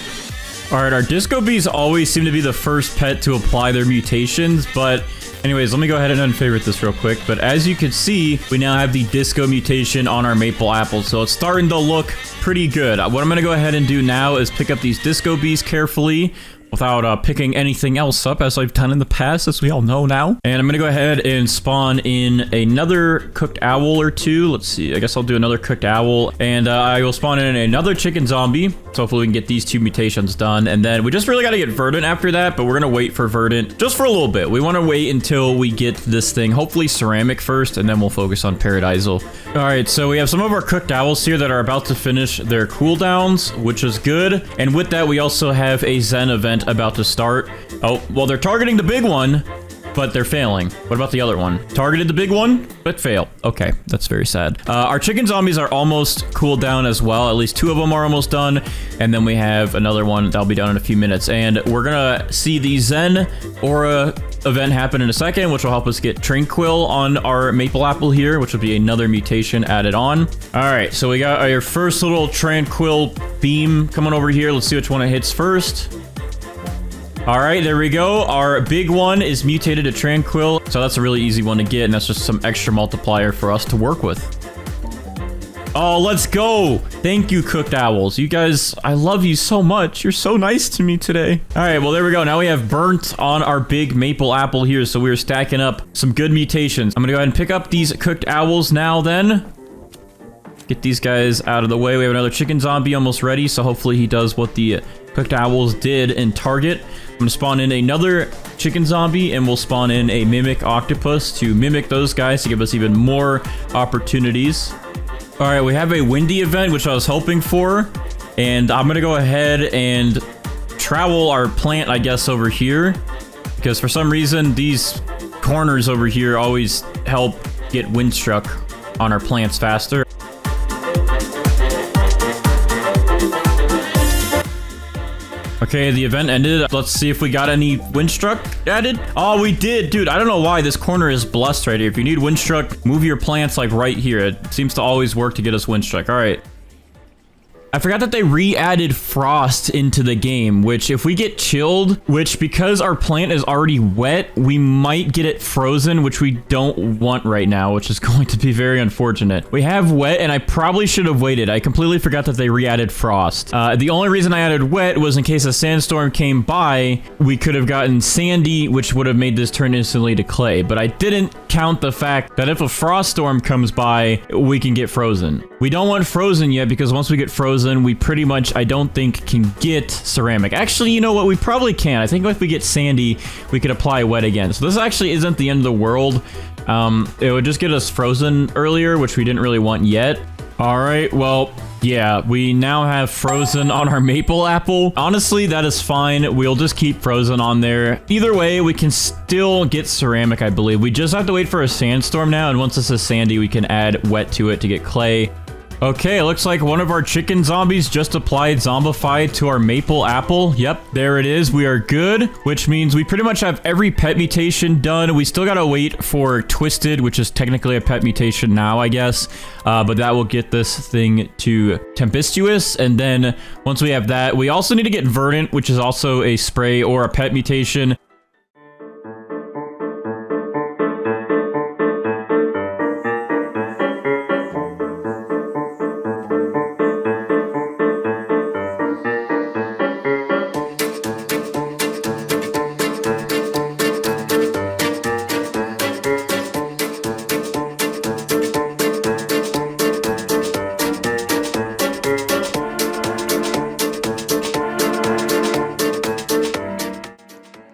All right, our disco bees always seem to be the first pet to apply their mutations, but anyways, let me go ahead and unfavorite this real quick. But as you can see, we now have the disco mutation on our maple apple, so it's starting to look pretty good. What I'm going to go ahead and do now is pick up these disco bees carefully without picking anything else up, as I've done in the past, as we all know now. And I'm going to go ahead and spawn in another cooked owl or 2. Let's see. I guess I'll do another cooked owl. And I will spawn in another chicken zombie. So hopefully we can get these 2 mutations done. And then we just really got to get verdant after that, but we're going to wait for verdant just for a little bit. We want to wait until we get this thing, hopefully ceramic first, and then we'll focus on paradisal. All right, so we have some of our cooked owls here that are about to finish their cooldowns, which is good. And with that, we also have a Zen event about to start. Oh, well, they're targeting the big one, but they're failing. What about the other one? Targeted the big one, but fail. Okay, that's very sad. Our chicken zombies are almost cooled down as well. At least 2 of them are almost done. And then we have another one that'll be done in a few minutes. And we're gonna see the Zen Aura event happen in a second, which will help us get Tranquil on our maple apple here, which will be another mutation added on. All right, so we got our first little Tranquil beam coming over here. Let's see which one it hits first. All right, there we go. Our big one is mutated to Tranquil, so that's a really easy one to get, and that's just some extra multiplier for us to work with. Oh, let's go. Thank you, cooked owls. You guys, I love you so much. You're so nice to me today. All right, well, there we go. Now we have burnt on our big maple apple here. So we're stacking up some good mutations. I'm going to go ahead and pick up these cooked owls now then. Get these guys out of the way. We have another chicken zombie almost ready. So hopefully he does what the cooked owls did in target. I'm going to spawn in another chicken zombie and we'll spawn in a mimic octopus to mimic those guys to give us even more opportunities. All right, we have a windy event, which I was hoping for, and I'm going to go ahead and travel our plant, I guess, over here, because for some reason, these corners over here always help get wind struck on our plants faster. Okay, the event ended. Let's see if we got any windstruck added. Oh, we did. Dude, I don't know why this corner is blessed right here. If you need windstruck, move your plants like right here. It seems to always work to get us windstruck. All right. I forgot that they re-added frost into the game, which if we get chilled, which because our plant is already wet, we might get it frozen, which we don't want right now, which is going to be very unfortunate. We have wet, and I probably should have waited. I completely forgot that they re-added frost. The only reason I added wet was in case a sandstorm came by, we could have gotten sandy, which would have made this turn instantly to clay. But I didn't count the fact that if a frost storm comes by, we can get frozen. We don't want frozen yet because once we get frozen, we pretty much, I don't think, can get ceramic. Actually, you know what? We probably can. I think if we get sandy, we could apply wet again. So this actually isn't the end of the world. It would just get us frozen earlier, which we didn't really want yet. All right, well, yeah, we now have frozen on our maple apple. Honestly, that is fine. We'll just keep frozen on there. Either way, we can still get ceramic, I believe. We just have to wait for a sandstorm now, and once this is sandy, we can add wet to it to get clay. Okay, it looks like one of our chicken zombies just applied zombified to our maple apple. Yep, there it is. We are good, which means we pretty much have every pet mutation done. We still gotta wait for twisted, which is technically a pet mutation now, I guess. But that will get this thing to tempestuous. And then once we have that, we also need to get verdant, which is also a spray or a pet mutation.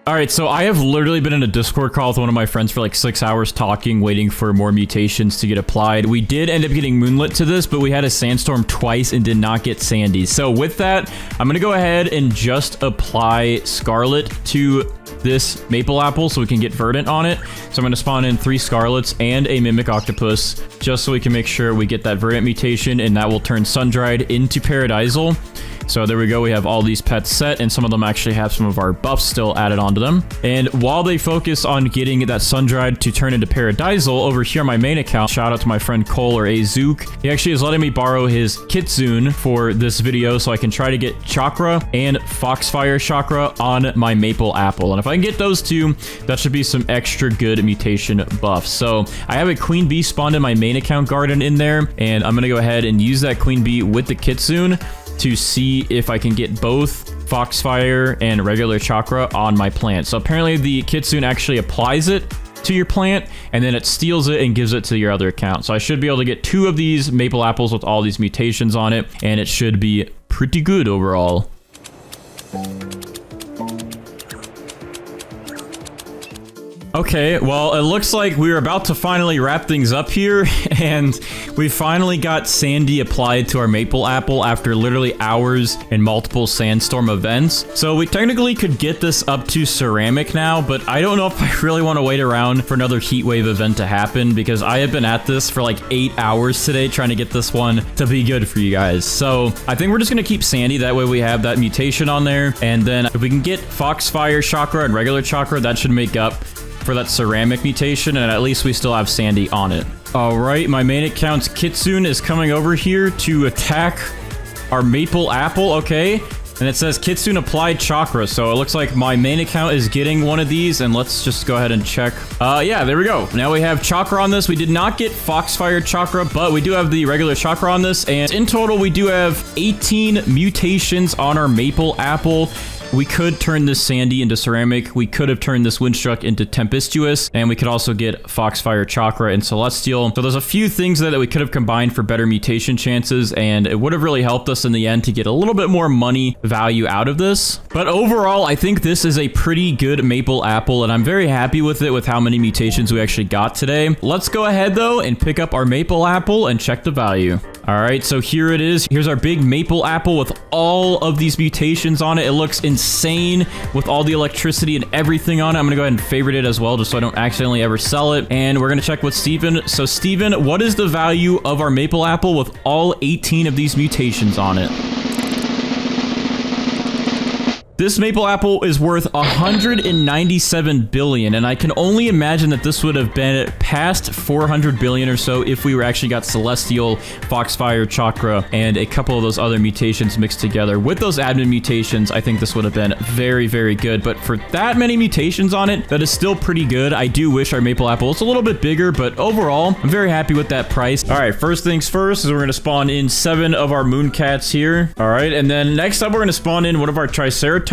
All right, so I have literally been in a Discord call with one of my friends for like 6 hours talking, waiting for more mutations to get applied. We did end up getting moonlit to this, but we had a sandstorm twice and did not get sandy. So with that, I'm going to go ahead and just apply scarlet to this maple apple so we can get verdant on it. So I'm going to spawn in 3 scarlets and a mimic octopus just so we can make sure we get that verdant mutation, and that will turn sun-dried into paradisal. So there we go. We have all these pets set, and some of them actually have some of our buffs still added onto them. And while they focus on getting that sun-dried to turn into paradisal, over here on my main account, shout out to my friend Cole or Azook. He actually is letting me borrow his kitsune for this video so I can try to get chakra and foxfire chakra on my maple apple. And if I can get those two, that should be some extra good mutation buffs. So I have a queen bee spawned in my main account garden in there, and I'm going to go ahead and use that queen bee with the kitsune to see if I can get both foxfire and regular chakra on my plant. So apparently the kitsune actually applies it to your plant, and then it steals it and gives it to your other account. So I should be able to get 2 of these maple apples with all these mutations on it, and it should be pretty good overall. Okay, well, it looks like we're about to finally wrap things up here, and we finally got sandy applied to our maple apple after literally hours and multiple sandstorm events. So we technically could get this up to ceramic now, but I don't know if I really want to wait around for another heat wave event to happen, because I have been at this for like 8 hours today trying to get this one to be good for you guys. So I think we're just going to keep sandy, that way we have that mutation on there, and then if we can get foxfire chakra and regular chakra, that should make up for that ceramic mutation, and at least we still have sandy on it. All right, my main account's kitsune is coming over here to attack our maple apple. Okay, And it says Kitsune applied chakra. So it looks like my main account is getting one of these. And let's just go ahead and check. Yeah, there we go. Now we have chakra on this. We did not get Foxfire chakra, but we do have the regular chakra on this. And in total, we do have 18 mutations on our maple apple. We could turn this sandy into ceramic. We could have turned this windstruck into tempestuous, and we could also get Foxfire chakra and celestial. So there's a few things that we could have combined for better mutation chances, and it would have really helped us in the end to get a little bit more money value out of this. But overall, I think this is a pretty good maple apple, and I'm very happy with it with how many mutations we actually got today. Let's go ahead though and pick up our maple apple and check the value. All right, so here it is. Here's our big maple apple with all of these mutations on it. It looks insane with all the electricity and everything on it. I'm gonna go ahead and favorite it as well, just so I don't accidentally ever sell it. And we're gonna check with Steven. So Steven, what is the value of our maple apple with all 18 of these mutations on it? This maple apple is worth 197 billion, and I can only imagine that this would have been past 400 billion or so if we were actually got Celestial, Foxfire, Chakra, and a couple of those other mutations mixed together. With those admin mutations, I think this would have been very, very good, but for that many mutations on it, that is still pretty good. I do wish our maple apple was a little bit bigger, but overall, I'm very happy with that price. All right, first things first is we're going to spawn in 7 of our mooncats here. All right, and then next up, we're going to spawn in one of our Triceratopses.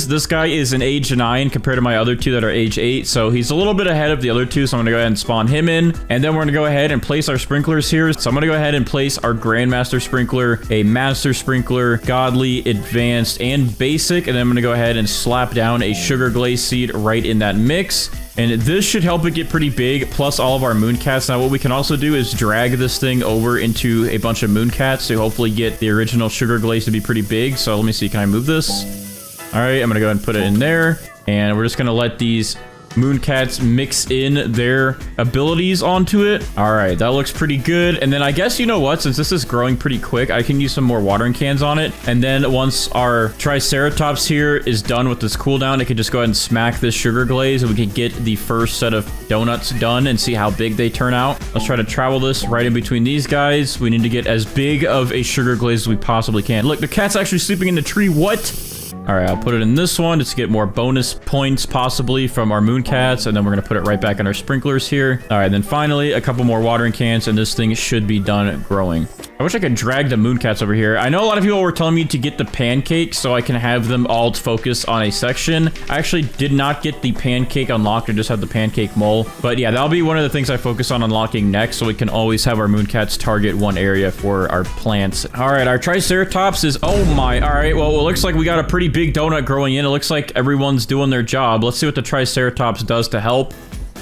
This guy is an age 9 compared to my other 2 that are age 8, so he's a little bit ahead of the other 2, so I'm gonna go ahead and spawn him in, and then we're gonna go ahead and place our sprinklers here. So I'm gonna go ahead and place our Grandmaster Sprinkler, a Master Sprinkler, Godly, Advanced, and Basic, and then I'm gonna go ahead and slap down a Sugar Glaze Seed right in that mix. And this should help it get pretty big, plus all of our mooncats. Now, what we can also do is drag this thing over into a bunch of mooncats to hopefully get the original Sugar Glaze to be pretty big. So let me see, can I move this? All right, I'm gonna go ahead and put it in there, and we're just gonna let these mooncats mix in their abilities onto it. All right, that looks pretty good. And then I guess, you know what, since this is growing pretty quick, I can use some more watering cans on it. And then once our Triceratops here is done with this cooldown, it can just go ahead and smack this sugar glaze, and we can get the first set of donuts done and see how big they turn out. Let's try to travel this right in between these guys. We need to get as big of a sugar glaze as we possibly can. Look, the cat's actually sleeping in the tree. What? All right, I'll put it in this one just to get more bonus points possibly from our mooncats, and then we're gonna put it right back in our sprinklers here. All right, then finally a couple more watering cans, and this thing should be done growing. I wish I could drag the mooncats over here. I know a lot of people were telling me to get the pancakes so I can have them all focus on a section. I actually did not get the pancake unlocked. I just had the pancake mole. But yeah, that'll be one of the things I focus on unlocking next, so we can always have our mooncats target one area for our plants. All right, our Triceratops is, oh my. All right, well, it looks like we got a pretty big donut growing in. It looks like everyone's doing their job. Let's see what the Triceratops does to help.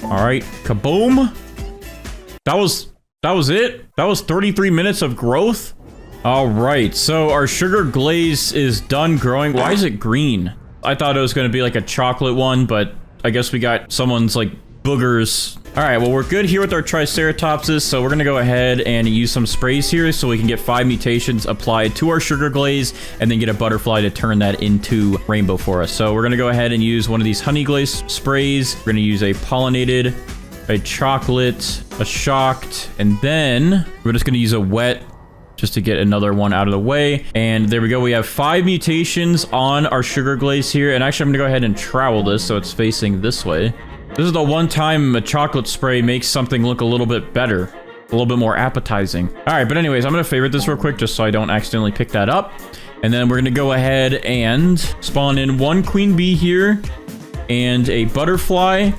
All right, kaboom. That was it? That was 33 minutes of growth? All right, so our sugar glaze is done growing. Why is it green? I thought it was going to be like a chocolate one, but I guess we got someone's like boogers. All right, well, we're good here with our Triceratopses, so we're going to go ahead and use some sprays here so we can get 5 mutations applied to our sugar glaze and then get a butterfly to turn that into rainbow for us. So we're going to go ahead and use one of these honey glaze sprays. We're going to use a pollinated, a chocolate, a shocked, and then we're just going to use a wet just to get another one out of the way. And there we go. We have 5 mutations on our sugar glaze here. And actually, I'm going to go ahead and trowel this so it's facing this way. This is the one time a chocolate spray makes something look a little bit better, a little bit more appetizing. All right, but anyways, I'm going to favorite this real quick just so I don't accidentally pick that up. And then we're going to go ahead and spawn in 1 queen bee here and a butterfly.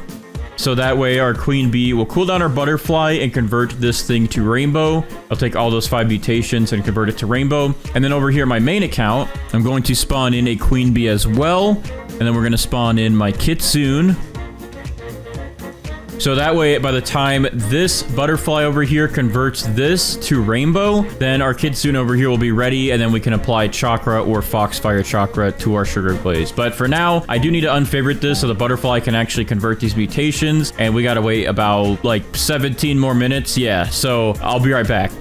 So that way our queen bee will cool down our butterfly and convert this thing to rainbow. I'll take all those 5 mutations and convert it to rainbow. And then over here, my main account, I'm going to spawn in a queen bee as well. And then we're going to spawn in my kitsune. So that way, by the time this butterfly over here converts this to rainbow, then our kitsune over here will be ready, and then we can apply chakra or foxfire chakra to our sugar glaze. But for now, I do need to unfavorite this so the butterfly can actually convert these mutations, and we gotta wait about like 17 more minutes. Yeah, so I'll be right back.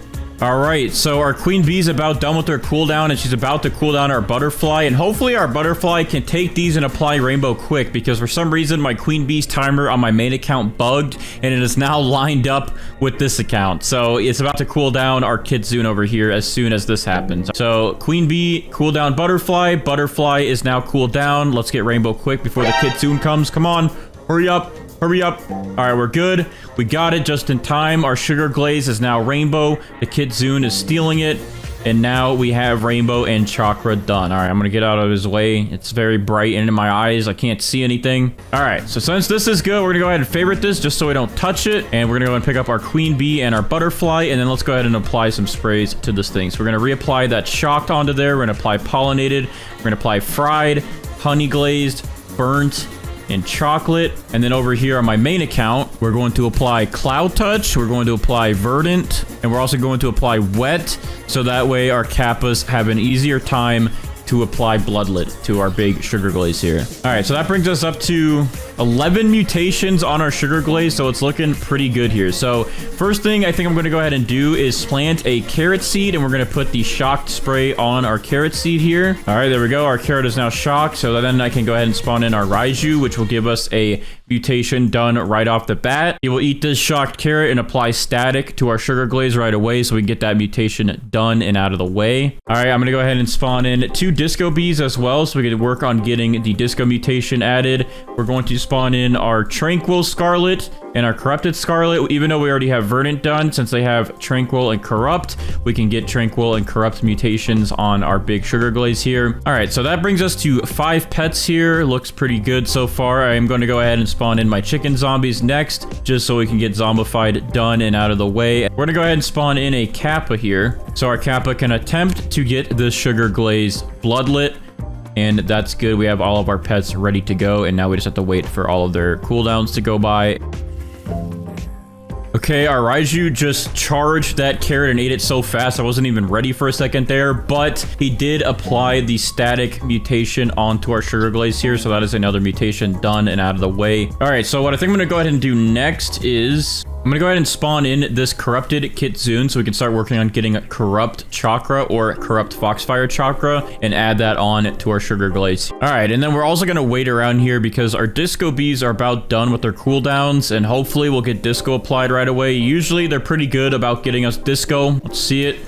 All right, so our queen bee is about done with her cooldown, and she's about to cool down our butterfly, and hopefully our butterfly can take these and apply rainbow quick, because for some reason my queen bee's timer on my main account bugged, and it is now lined up with this account. So it's about to cool down our kitsune over here as soon as this happens. So queen bee, cool down butterfly. Butterfly is now cooled down. Let's get rainbow quick before the kitsune comes. Come on, hurry up. Hurry up. All right, we're good. We got it just in time. Our sugar glaze is now rainbow. The kitsune is stealing it. And now we have rainbow and chakra done. All right, I'm going to get out of his way. It's very bright and in my eyes. I can't see anything. All right, so since this is good, we're going to go ahead and favorite this just so we don't touch it. And we're going to go and pick up our queen bee and our butterfly. And then let's go ahead and apply some sprays to this thing. So we're going to reapply that shocked onto there. We're going to apply pollinated. We're going to apply fried, honey glazed, burnt, and chocolate. And then over here on my main account, we're going to apply cloud touch, we're going to apply verdant, and we're also going to apply wet, so that way our kappas have an easier time to apply bloodlet to our big sugar glaze here. All right, so that brings us up to 11 mutations on our sugar glaze, so it's looking pretty good here. So first thing I think I'm going to go ahead and do is plant a carrot seed, and we're going to put the shocked spray on our carrot seed here. All right, there we go. Our carrot is now shocked, so then I can go ahead and spawn in our Raiju, which will give us a mutation done right off the bat. He will eat this shocked carrot and apply static to our sugar glaze right away, so we can get that mutation done and out of the way. All right, I'm going to go ahead and spawn in 2 disco bees as well, so we can work on getting the disco mutation added. We're going to spawn in our tranquil scarlet and our corrupted scarlet. Even though we already have verdant done, since they have tranquil and corrupt, we can get tranquil and corrupt mutations on our big sugar glaze here. All right, so that brings us to 5 pets here. Looks pretty good so far. I am going to go ahead and spawn in my chicken zombies next, just so we can get zombified done and out of the way. We're gonna go ahead and spawn in a kappa here, so our kappa can attempt to get this sugar glaze bloodlet. And that's good. We have all of our pets ready to go, and now we just have to wait for all of their cooldowns to go by. Okay, our Raiju just charged that carrot and ate it so fast I wasn't even ready for a second there, but he did apply the static mutation onto our sugar glaze here, so that is another mutation done and out of the way. All right, so what I think I'm going to go ahead and do next is I'm going to go ahead and spawn in this corrupted kitsune so we can start working on getting a corrupt chakra or corrupt foxfire chakra and add that on to our sugar glaze. All right, and then we're also going to wait around here because our disco bees are about done with their cooldowns, and hopefully we'll get disco applied right away. Usually they're pretty good about getting us disco. Let's see it.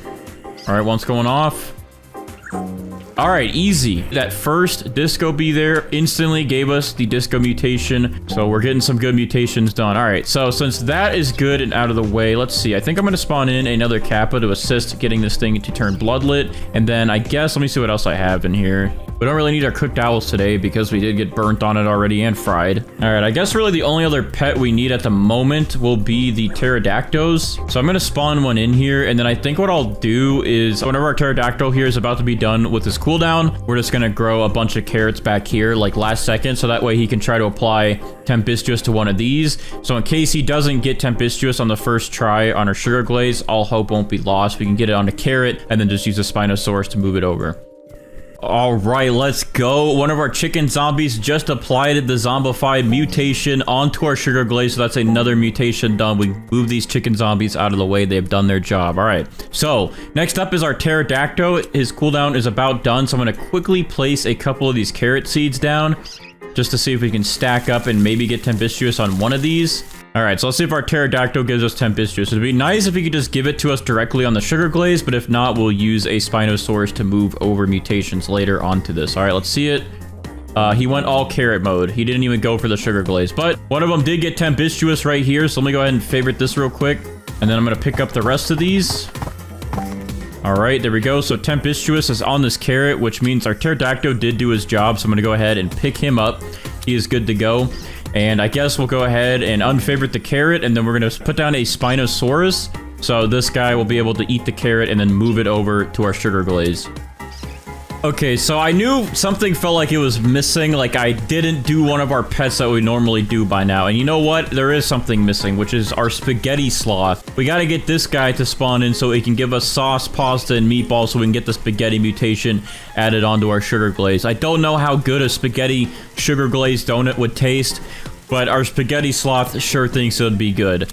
All right, one's going off. All right, easy. That first disco bee there instantly gave us the disco mutation. So we're getting some good mutations done. All right, so since that is good and out of the way, let's see. I think I'm going to spawn in another kappa to assist getting this thing to turn bloodlet. And then I guess, let me see what else I have in here. We don't really need our cooked owls today because we did get burnt on it already and fried. All right, I guess really the only other pet we need at the moment will be the pterodactyls. So I'm going to spawn one in here, and then I think what I'll do is whenever our pterodactyl here is about to be done with his cooldown, we're just going to grow a bunch of carrots back here like last second, so that way he can try to apply tempestuous to one of these. So in case he doesn't get tempestuous on the first try on our sugar glaze, all hope won't be lost. We can get it on a carrot and then just use a Spinosaurus to move it over. All right, let's go. One of our chicken zombies just applied the zombified mutation onto our sugar glaze, so that's another mutation done. We move these chicken zombies out of the way. They've done their job. All right, so next up is our pterodactyl. His cooldown is about done, so I'm going to quickly place a couple of these carrot seeds down just to see if we can stack up and maybe get tempestuous on one of these. All right, so let's see if our pterodactyl gives us tempestuous. It'd be nice if he could just give it to us directly on the sugar glaze, but if not, we'll use a Spinosaurus to move over mutations later onto this. All right, let's see it. He went all carrot mode. He didn't even go for the sugar glaze, but one of them did get tempestuous right here. So let me go ahead and favorite this real quick, and then I'm going to pick up the rest of these. All right, there we go. So tempestuous is on this carrot, which means our pterodactyl did do his job. So I'm going to go ahead and pick him up. He is good to go. And I guess we'll go ahead and unfavorite the carrot, and then we're going to put down a Spinosaurus. So this guy will be able to eat the carrot and then move it over to our sugar glaze. Okay, so I knew something felt like it was missing, like I didn't do one of our pets that we normally do by now. And you know what? There is something missing, which is our spaghetti sloth. We got to get this guy to spawn in so he can give us sauce, pasta, and meatballs so we can get the spaghetti mutation added onto our sugar glaze. I don't know how good a spaghetti sugar glaze donut would taste, but our spaghetti sloth sure thinks it would be good.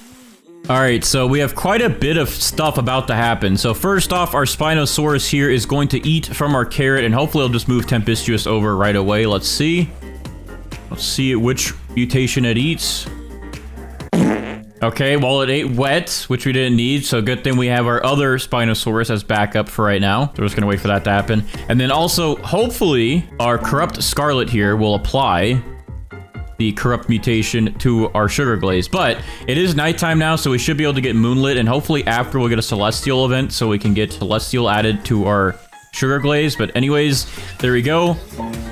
All right, so we have quite a bit of stuff about to happen. So first off, our Spinosaurus here is going to eat from our carrot, and hopefully it'll just move Tempestuous over right away. Let's see. Let's see which mutation it eats. Okay, well, it ate wet, which we didn't need, so good thing we have our other Spinosaurus as backup for right now. So we're just gonna wait for that to happen. And then also, hopefully, our Corrupt Scarlet here will apply the Corrupt mutation to our Sugar Glaze. But it is nighttime now, so we should be able to get Moonlit, and hopefully after we'll get a Celestial event, so we can get Celestial added to our Sugar Glaze. But anyways, there we go.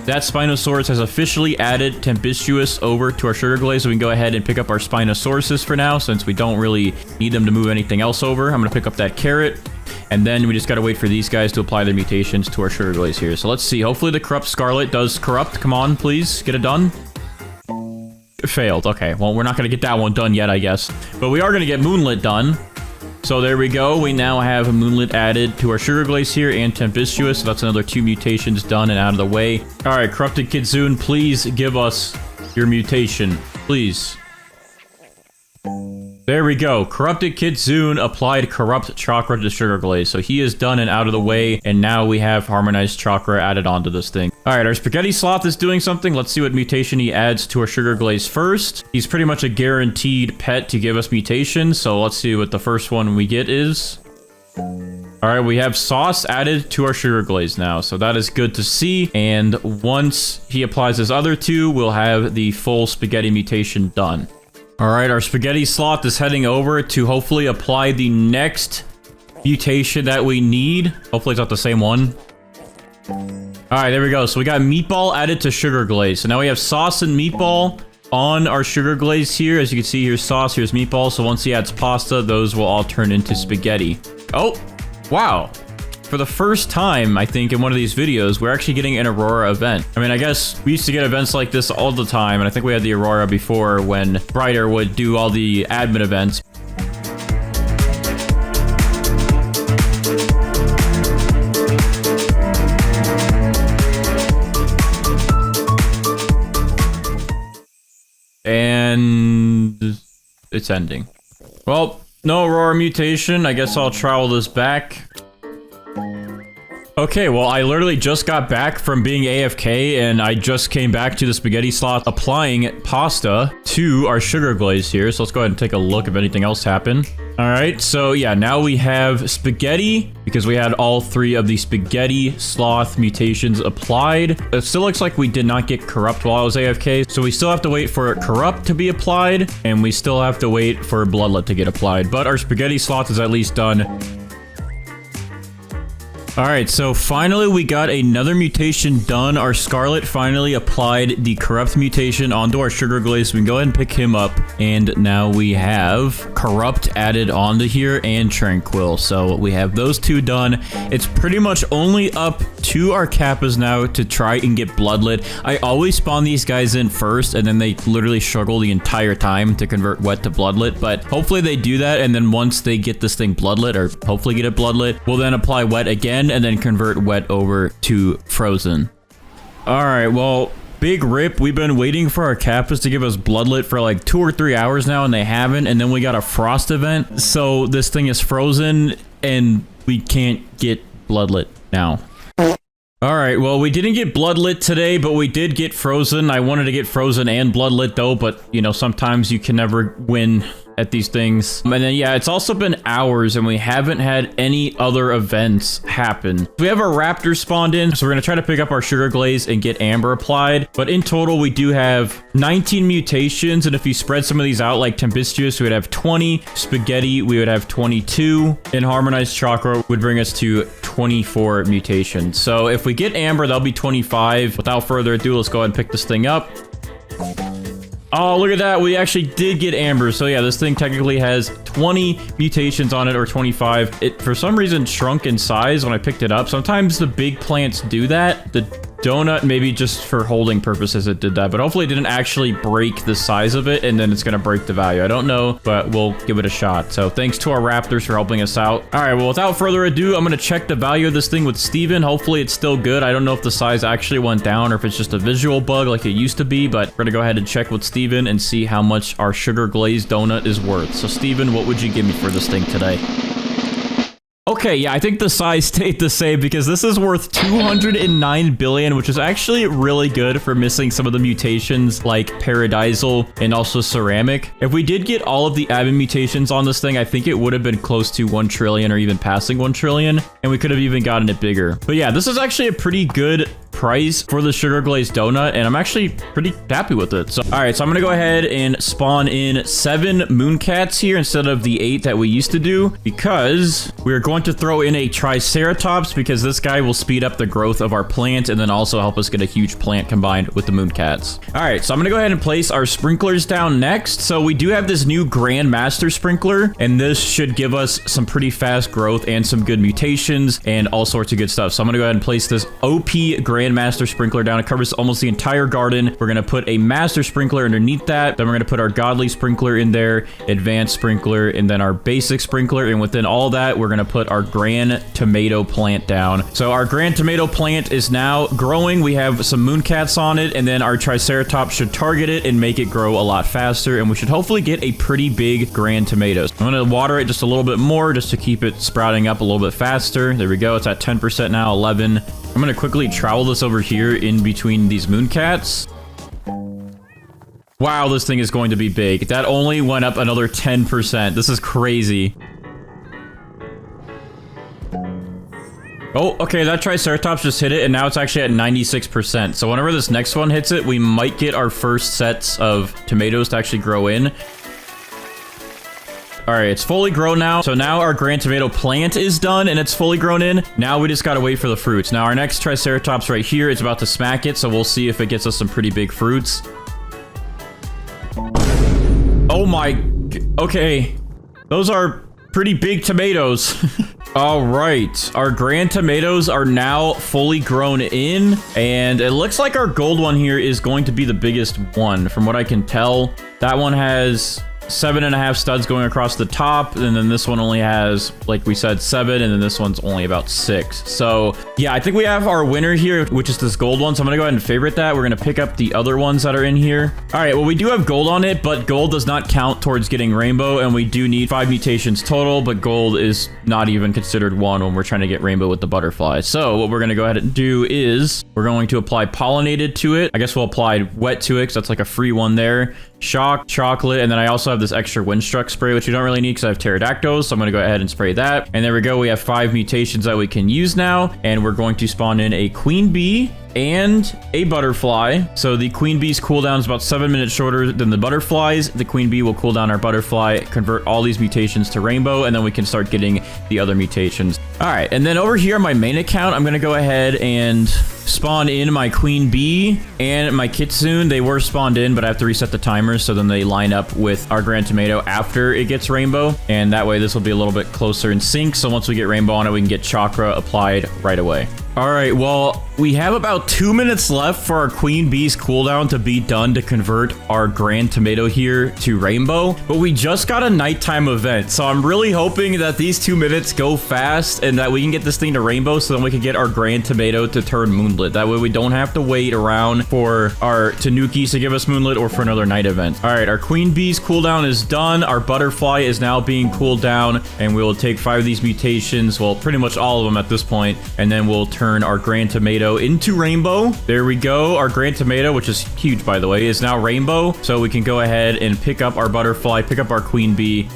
That Spinosaurus has officially added Tempestuous over to our Sugar Glaze, so we can go ahead and pick up our Spinosauruses for now, since we don't really need them to move anything else over. I'm gonna pick up that carrot, and then we just gotta wait for these guys to apply their mutations to our Sugar Glaze here. So let's see. Hopefully the Corrupt Scarlet does Corrupt. Come on, please. Get it done. It failed. Okay, well, we're not gonna get that one done yet, I guess. But we are gonna get Moonlit done. So there we go. We now have a Moonlit added to our Sugar Glaze here and Tempestuous. So that's another 2 mutations done and out of the way. All right, Corrupted Kitsune, please give us your mutation. Please. There we go. Corrupted Kitsune applied Corrupt Chakra to Sugar Glaze. So he is done and out of the way. And now we have Harmonized Chakra added onto this thing. All right, our Spaghetti Sloth is doing something. Let's see what mutation he adds to our Sugar Glaze first. He's pretty much a guaranteed pet to give us mutations. So let's see what the first one we get is. All right, we have Sauce added to our Sugar Glaze now. So that is good to see. And once he applies his other 2, we'll have the full Spaghetti mutation done. All right, our Spaghetti Sloth is heading over to hopefully apply the next mutation that we need. Hopefully it's not the same one. All right, there we go. So we got Meatball added to Sugar Glaze. So now we have Sauce and Meatball on our Sugar Glaze here. As you can see, here's Sauce, here's Meatball. So once he adds Pasta, those will all turn into Spaghetti. Oh, wow. For the first time, I think, in one of these videos, we're actually getting an Aurora event. I mean, I guess we used to get events like this all the time, and I think we had the Aurora before when Brighter would do all the admin events. And it's ending. Well, no Aurora mutation. I guess I'll trowel this back. Okay, well, I literally just got back from being AFK, and I just came back to the Spaghetti Sloth applying Pasta to our Sugar Glaze here. So let's go ahead and take a look if anything else happened. All right, so yeah, now we have Spaghetti, because we had all 3 of the Spaghetti Sloth mutations applied. It still looks like we did not get Corrupt while I was AFK, so we still have to wait for Corrupt to be applied, and we still have to wait for Bloodlet to get applied. But our Spaghetti Sloth is at least done. All right, so finally we got another mutation done. Our Scarlet finally applied the Corrupt mutation onto our Sugar Glaze. We can go ahead and pick him up. And now we have Corrupt added onto here and Tranquil. So we have those 2 done. It's pretty much only up to our Kappas now to try and get Bloodlet. I always spawn these guys in first, and then they literally struggle the entire time to convert Wet to Bloodlet. But hopefully they do that, and then once they get this thing Bloodlet, or hopefully get it Bloodlet, we'll then apply Wet again, and then convert Wet over to Frozen. All right, well, big rip. We've been waiting for our Kappas to give us Bloodlet for like 2 or 3 hours now, and they haven't. And then we got a Frost event, so this thing is frozen, and we can't get Bloodlet now. All right, well, we didn't get Bloodlet today, but we did get Frozen. I wanted to get Frozen and Bloodlet, though, but, you know, sometimes you can never win at these things. And then, yeah, it's also been hours, and we haven't had any other events happen. We have our Raptor spawned in, so we're going to try to pick up our Sugar Glaze and get Amber applied. But in total, we do have 19 mutations, and if you spread some of these out, like Tempestuous, we would have 20. Spaghetti, we would have 22. And Harmonized Chakra would bring us to 24 mutations. So if we get Amber, that'll be 25. Without further ado, let's go ahead and pick this thing up. Oh, look at that. We actually did get Amber. So yeah, this thing technically has 20 mutations on it, or 25. It, for some reason, shrunk in size when I picked it up. Sometimes the big plants do that. The donut, maybe just for holding purposes it did that, but hopefully it didn't actually break the size of it and then it's gonna break the value. I don't know, but we'll give it a shot. So thanks to our raptors for helping us out. All right, well, without further ado, I'm gonna check the value of this thing with Steven. Hopefully it's still good. I don't know if the size actually went down or if it's just a visual bug like it used to be, but we're gonna go ahead and check with Steven and see how much our sugar glazed donut is worth. So Steven, what would you give me for this thing today? Okay, yeah, I think the size stayed the same because this is worth 209 billion, which is actually really good for missing some of the mutations like paradisal and also ceramic. If we did get all of the admin mutations on this thing, I think it would have been close to 1 trillion or even passing 1 trillion, and we could have even gotten it bigger. But yeah, this is actually a pretty good price for the sugar glazed donut, and I'm actually pretty happy with it. So all right, so I'm gonna go ahead and spawn in 7 mooncats here instead of the 8 that we used to do, because we're going to throw in a triceratops because this guy will speed up the growth of our plant and then also help us get a huge plant combined with the mooncats. All right, so I'm gonna go ahead and place our sprinklers down next. So we do have this new Grand Master sprinkler, and this should give us some pretty fast growth and some good mutations and all sorts of good stuff. So I'm gonna go ahead and place this OP Grand Master sprinkler down. It covers almost the entire garden. We're gonna put a master sprinkler underneath that. Then we're gonna put our godly sprinkler in there, advanced sprinkler, and then our basic sprinkler. And within all that, we're gonna put our grand tomato plant down. So our grand tomato plant is now growing. We have some mooncats on it, and then our triceratops should target it and make it grow a lot faster. And we should hopefully get a pretty big grand tomatoes. I'm gonna water it just a little bit more just to keep it sprouting up a little bit faster. There we go. It's at 10% now, 11. I'm gonna quickly trowel this over here in between these mooncats. Wow, this thing is going to be big. That only went up another 10%. This is crazy. Oh, okay, that triceratops just hit it, and now it's actually at 96%. So whenever this next one hits it, we might get our first sets of tomatoes to actually grow in. All right, it's fully grown now. So now our grand tomato plant is done and it's fully grown in. Now we just gotta wait for the fruits. Now our next triceratops right here is about to smack it, so we'll see if it gets us some pretty big fruits. Oh my, okay. Those are pretty big tomatoes. All right, our grand tomatoes are now fully grown in, and it looks like our gold one here is going to be the biggest one from what I can tell. That one has 7.5 studs going across the top, and then this one only has, like we said, 7, and then this one's only about 6. So yeah, I think we have our winner here, which is this gold one. So I'm gonna go ahead and favorite that. We're gonna pick up the other ones that are in here. All right, well, we do have gold on it, but gold does not count towards getting rainbow, and we do need 5 mutations total, but gold is not even considered 1 when we're trying to get rainbow with the butterfly. So what we're gonna go ahead and do is we're going to apply pollinated to it. I guess we'll apply wet to it because that's like a free one there. Shock, chocolate, and then I also have this extra windstruck spray, which you don't really need because I have pterodactyls, so I'm gonna go ahead and spray that. And there we go, we have 5 mutations that we can use now, and we're going to spawn in a queen bee and a butterfly. So the queen bee's cooldown is about 7 minutes shorter than the butterflies. The queen bee will cool down our butterfly, convert all these mutations to rainbow, and then we can start getting the other mutations. All right, and then over here on my main account, I'm gonna go ahead and spawn in my queen bee and my kitsune. They were spawned in, but I have to reset the timers so then they line up with our grand tomato after it gets rainbow, and that way this will be a little bit closer in sync. So once we get rainbow on it, we can get chakra applied right away. All right, well, we have about 2 minutes left for our queen bee's cooldown to be done to convert our grand tomato here to rainbow, but we just got a nighttime event, so I'm really hoping that these 2 minutes go fast and that we can get this thing to rainbow so then we can get our grand tomato to turn moonlit. That way we don't have to wait around for our tanukis to give us moonlit or for another night event. All right, our queen bee's cooldown is done. Our butterfly is now being cooled down, and we will take 5 of these mutations, well, pretty much all of them at this point, and then we'll turn our grand tomato into rainbow. There we go. Our grand tomato, which is huge by the way, is now rainbow. So we can go ahead and pick up our butterfly, pick up our queen bee.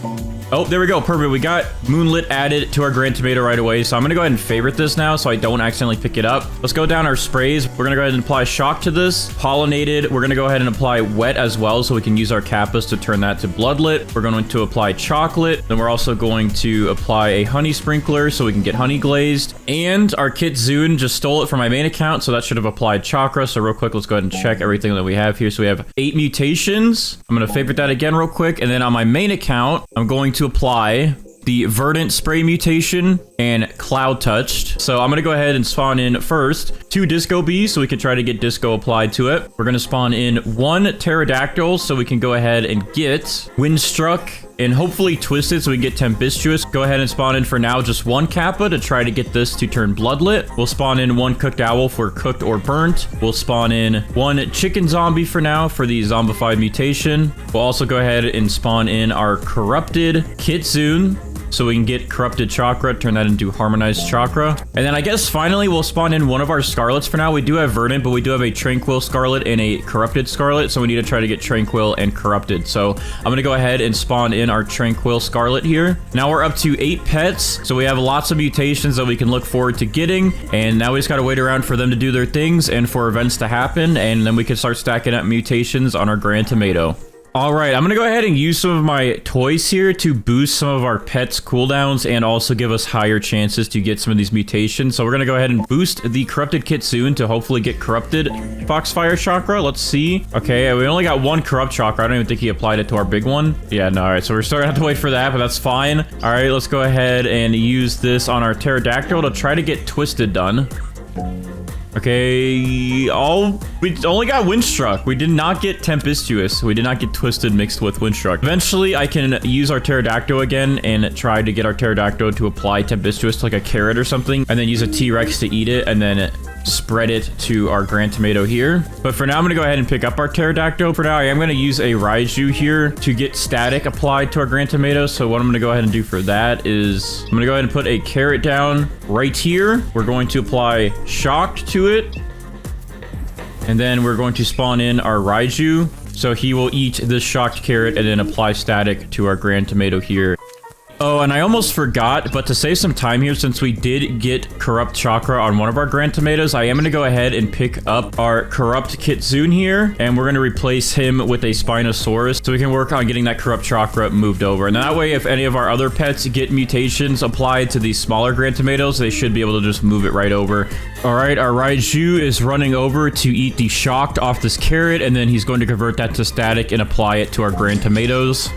Oh, there we go. Perfect. We got moonlit added to our grand tomato right away. So I'm going to go ahead and favorite this now so I don't accidentally pick it up. Let's go down our sprays. We're going to go ahead and apply shock to this. Pollinated. We're going to go ahead and apply wet as well so we can use our kappas to turn that to bloodlit. We're going to apply chocolate. Then we're also going to apply a honey sprinkler so we can get honey glazed. And our kitsune just stole it from my main account, so that should have applied chakra. So real quick, let's go ahead and check everything that we have here. So we have 8 mutations. I'm going to favorite that again real quick. And then on my main account, I'm going to apply the verdant spray mutation, and cloud touched. So I'm gonna go ahead and spawn in first 2 disco bees so we can try to get disco applied to it. We're gonna spawn in 1 pterodactyl so we can go ahead and get windstruck and hopefully twisted so we can get tempestuous. Go ahead and spawn in for now just 1 kappa to try to get this to turn bloodlit. We'll spawn in 1 cooked owl for cooked or burnt. We'll spawn in 1 chicken zombie for now for the zombified mutation. We'll also go ahead and spawn in our corrupted kitsune so we can get corrupted chakra, turn that into harmonized chakra. And then I guess finally we'll spawn in 1 of our scarlets for now. We do have verdant, but we do have a tranquil scarlet and a corrupted scarlet, so we need to try to get tranquil and corrupted. So I'm gonna go ahead and spawn in our tranquil scarlet here. Now we're up to 8 pets, so we have lots of mutations that we can look forward to getting, and now we just gotta wait around for them to do their things and for events to happen, and then we can start stacking up mutations on our grand tomato. All right, I'm gonna go ahead and use some of my toys here to boost some of our pets' cooldowns and also give us higher chances to get some of these mutations. So we're gonna go ahead and boost the corrupted kitsune to hopefully get corrupted foxfire chakra. Let's see. Okay, we only got 1 corrupt chakra. I don't even think he applied it to our big one. Yeah, no, all right, so we're still gonna have to wait for that, but that's fine. All right, let's go ahead and use this on our pterodactyl to try to get twisted done. Okay, we only got windstruck. We did not get tempestuous. We did not get twisted mixed with windstruck. Eventually, I can use our pterodactyl again and try to get our pterodactyl to apply tempestuous to like a carrot or something, and then use a T-Rex to eat it, and then spread it to our grand tomato here. But for now, I'm gonna go ahead and pick up our pterodactyl. For now, I am gonna use a Raiju here to get static applied to our grand tomato. So what I'm gonna go ahead and do for that is I'm gonna go ahead and put a carrot down right here. We're going to apply shocked to it. And then we're going to spawn in our Raiju. So he will eat this shocked carrot and then apply static to our grand tomato here. Oh, and I almost forgot, but to save some time here, since we did get corrupt chakra on one of our grand tomatoes, I am going to go ahead and pick up our corrupt kitsune here, and we're going to replace him with a Spinosaurus so we can work on getting that corrupt chakra moved over. And that way, if any of our other pets get mutations applied to these smaller grand tomatoes, they should be able to just move it right over. All right, our Raiju is running over to eat the shocked off this carrot, and then he's going to convert that to static and apply it to our grand tomatoes.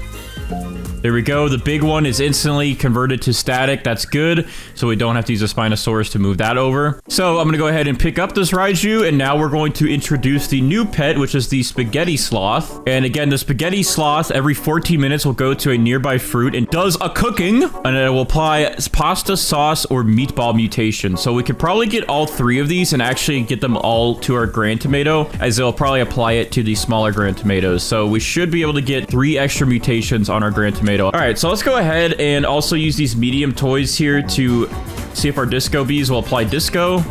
There we go. The big one is instantly converted to static. That's good. So we don't have to use a Spinosaurus to move that over. So I'm going to go ahead and pick up this Raiju. And now we're going to introduce the new pet, which is the spaghetti sloth. And again, the spaghetti sloth every 14 minutes will go to a nearby fruit and does a cooking. And it will apply pasta sauce or meatball mutation. So we could probably get all 3 of these and actually get them all to our grand tomato, as they'll probably apply it to the smaller grand tomatoes. So we should be able to get 3 extra mutations on our grand tomato. All right, so let's go ahead and also use these medium toys here to see if our disco bees will apply disco.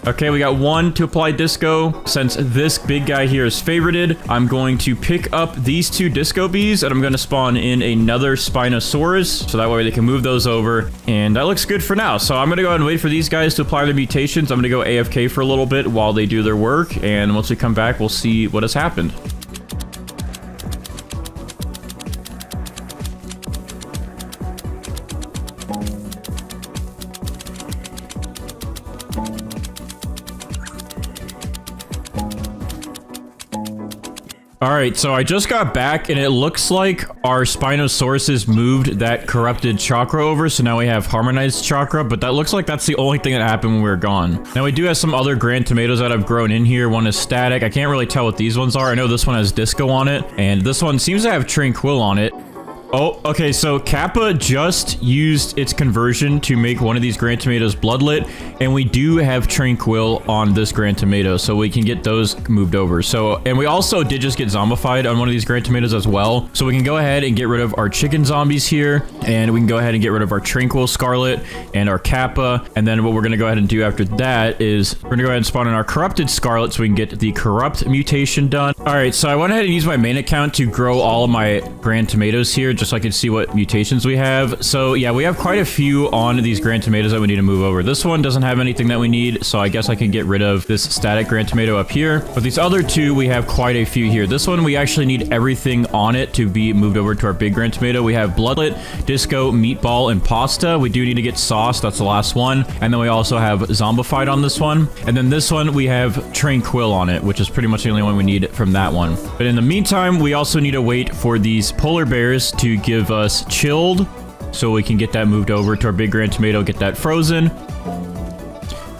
Okay, we got 1 to apply disco. Since this big guy here is favorited, I'm going to pick up these 2 disco bees, and I'm going to spawn in another Spinosaurus, so that way they can move those over. And that looks good for now. So I'm going to go ahead and wait for these guys to apply their mutations. I'm going to go AFK for a little bit while they do their work, and once we come back, we'll see what has happened. All right, so I just got back, and it looks like our Spinosauruses moved that corrupted chakra over, so now we have harmonized chakra, but that looks like that's the only thing that happened when we were gone. Now, we do have some other grand tomatoes that have grown in here. One is static. I can't really tell what these ones are. I know this one has disco on it, and this one seems to have tranquil on it. Oh, okay, so Kappa just used its conversion to make one of these grand tomatoes bloodlit, and we do have tranquil on this grand tomato, so we can get those moved over. So, and we also did just get zombified on one of these grand tomatoes as well, so we can go ahead and get rid of our chicken zombies here, and we can go ahead and get rid of our tranquil scarlet and our Kappa, and then what we're going to go ahead and do after that is we're going to go ahead and spawn in our corrupted scarlet so we can get the corrupt mutation done. All right, so I went ahead and used my main account to grow all of my grand tomatoes here, just so I can see what mutations we have. So yeah, we have quite a few on these grand tomatoes that we need to move over. This one doesn't have anything that we need, so I guess I can get rid of this static grand tomato up here. But these other 2, we have quite a few here. This one, we actually need everything on it to be moved over to our big grand tomato. We have bloodlet, disco, meatball, and pasta. We do need to get sauce. That's the last one. And then we also have zombified on this one. And then this one, we have tranquil on it, which is pretty much the only one we need from that one. But in the meantime, we also need to wait for these polar bears to give us chilled so we can get that moved over to our big grand tomato, get that frozen.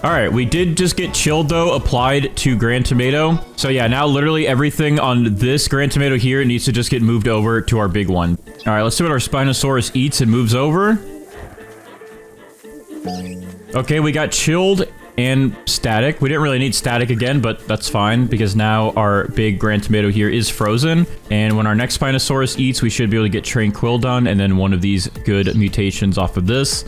All right, we did just get chilled though, applied to grand tomato. So yeah, now literally everything on this grand tomato here needs to just get moved over to our big one. All right, let's see what our Spinosaurus eats and moves over. Okay, we got chilled and static. We didn't really need static again, but that's fine because now our big grand tomato here is frozen. And when our next Spinosaurus eats, we should be able to get tranquil done and then one of these good mutations off of this.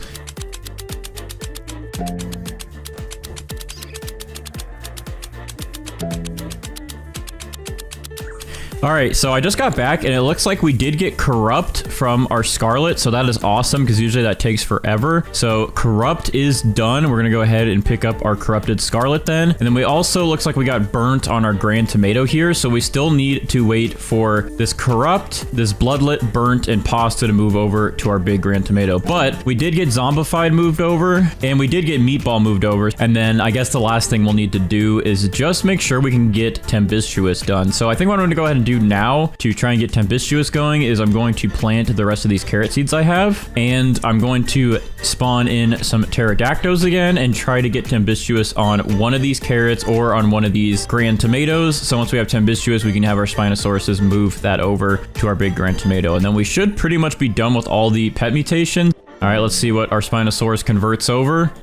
All right, so I just got back and it looks like we did get corrupt from our scarlet. So that is awesome because usually that takes forever. So corrupt is done. We're gonna go ahead and pick up our corrupted scarlet then. And then we also looks like we got burnt on our grand tomato here. So we still need to wait for this corrupt, this bloodlet, burnt, and pasta to move over to our big grand tomato. But we did get zombified moved over and we did get meatball moved over. And then I guess the last thing we'll need to do is just make sure we can get tempestuous done. So I think what I'm gonna go ahead and do now to try and get tempestuous going is I'm going to plant the rest of these carrot seeds I have, and I'm going to spawn in some pterodactyls again and try to get tempestuous on one of these carrots or on one of these grand tomatoes. So once we have tempestuous, we can have our Spinosauruses move that over to our big grand tomato, and then we should pretty much be done with all the pet mutations. All right, let's see what our Spinosaurus converts over.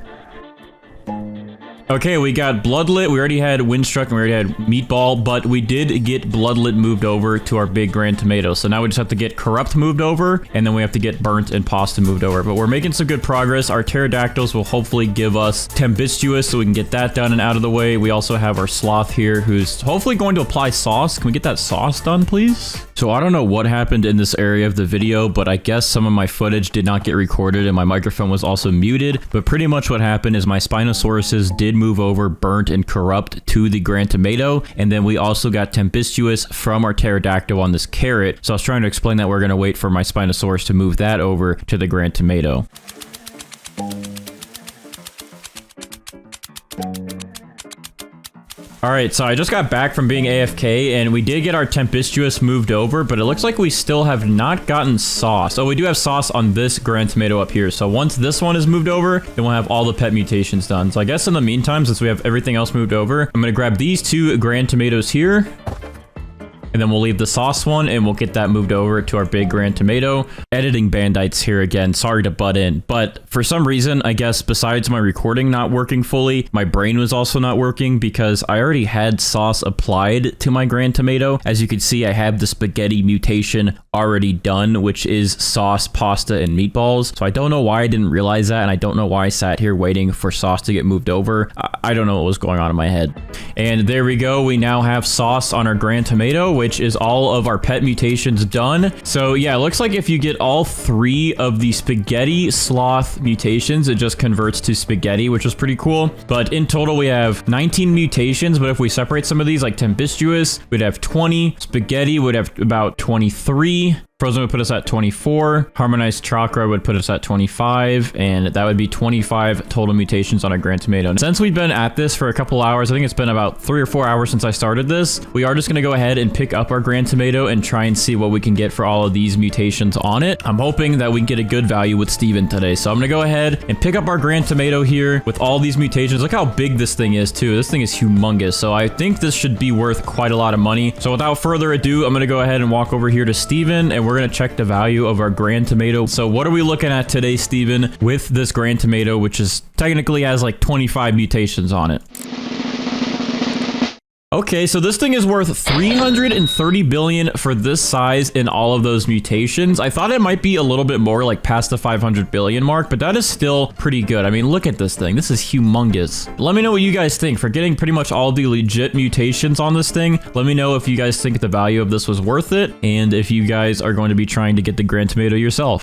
Okay, we got bloodlet. We already had windstruck and we already had meatball, but we did get bloodlet moved over to our big grand tomato. So now we just have to get corrupt moved over, and then we have to get burnt and pasta moved over. But we're making some good progress. Our pterodactyls will hopefully give us tempestuous, so we can get that done and out of the way. We also have our sloth here, who's hopefully going to apply sauce. Can we get that sauce done, please? So I don't know what happened in this area of the video, but I guess some of my footage did not get recorded and my microphone was also muted. But pretty much what happened is my Spinosauruses did move over burnt and corrupt to the grand tomato, and then we also got tempestuous from our pterodactyl on this carrot. So I was trying to explain that we're going to wait for my Spinosaurus to move that over to the grand tomato. All right, so I just got back from being AFK and we did get our tempestuous moved over, but it looks like we still have not gotten sauce. Oh, we do have sauce on this grand tomato up here. So once this one is moved over, then we'll have all the pet mutations done. So I guess in the meantime, since we have everything else moved over, I'm gonna grab these two grand tomatoes here. And then we'll leave the sauce one and we'll get that moved over to our big grand tomato. Editing Bandites here again. Sorry to butt in, but for some reason, I guess besides my recording not working fully, my brain was also not working because I already had sauce applied to my grand tomato. As you can see, I have the spaghetti mutation already done, which is sauce, pasta, and meatballs. So I don't know why I didn't realize that, and I don't know why I sat here waiting for sauce to get moved over. I don't know what was going on in my head. And there we go. We now have sauce on our grand tomato, which is all of our pet mutations done. So yeah, it looks like if you get all three of the spaghetti sloth mutations, it just converts to spaghetti, which is pretty cool. But in total, we have 19 mutations. But if we separate some of these, like tempestuous, we'd have 20. Spaghetti would have about 23. Frozen would put us at 24. Harmonized chakra would put us at 25. And that would be 25 total mutations on a grand tomato. And since we've been at this for a couple hours, I think it's been about 3 or 4 hours since I started this, we are just going to go ahead and pick up our grand tomato and try and see what we can get for all of these mutations on it. I'm hoping that we can get a good value with Steven today. So I'm going to go ahead and pick up our grand tomato here with all these mutations. Look how big this thing is too. This thing is humongous. So I think this should be worth quite a lot of money. So without further ado, I'm going to go ahead and walk over here to Steven and we're going to check the value of our grand tomato. So what are we looking at today, Steven, with this grand tomato, which is technically has like 25 mutations on it? Okay, so this thing is worth 330 billion for this size and all of those mutations. I thought it might be a little bit more, like past the 500 billion mark, but that is still pretty good. I mean, look at this thing. This is humongous. Let me know what you guys think for getting pretty much all the legit mutations on this thing. Let me know if you guys think the value of this was worth it and if you guys are going to be trying to get the grand tomato yourself.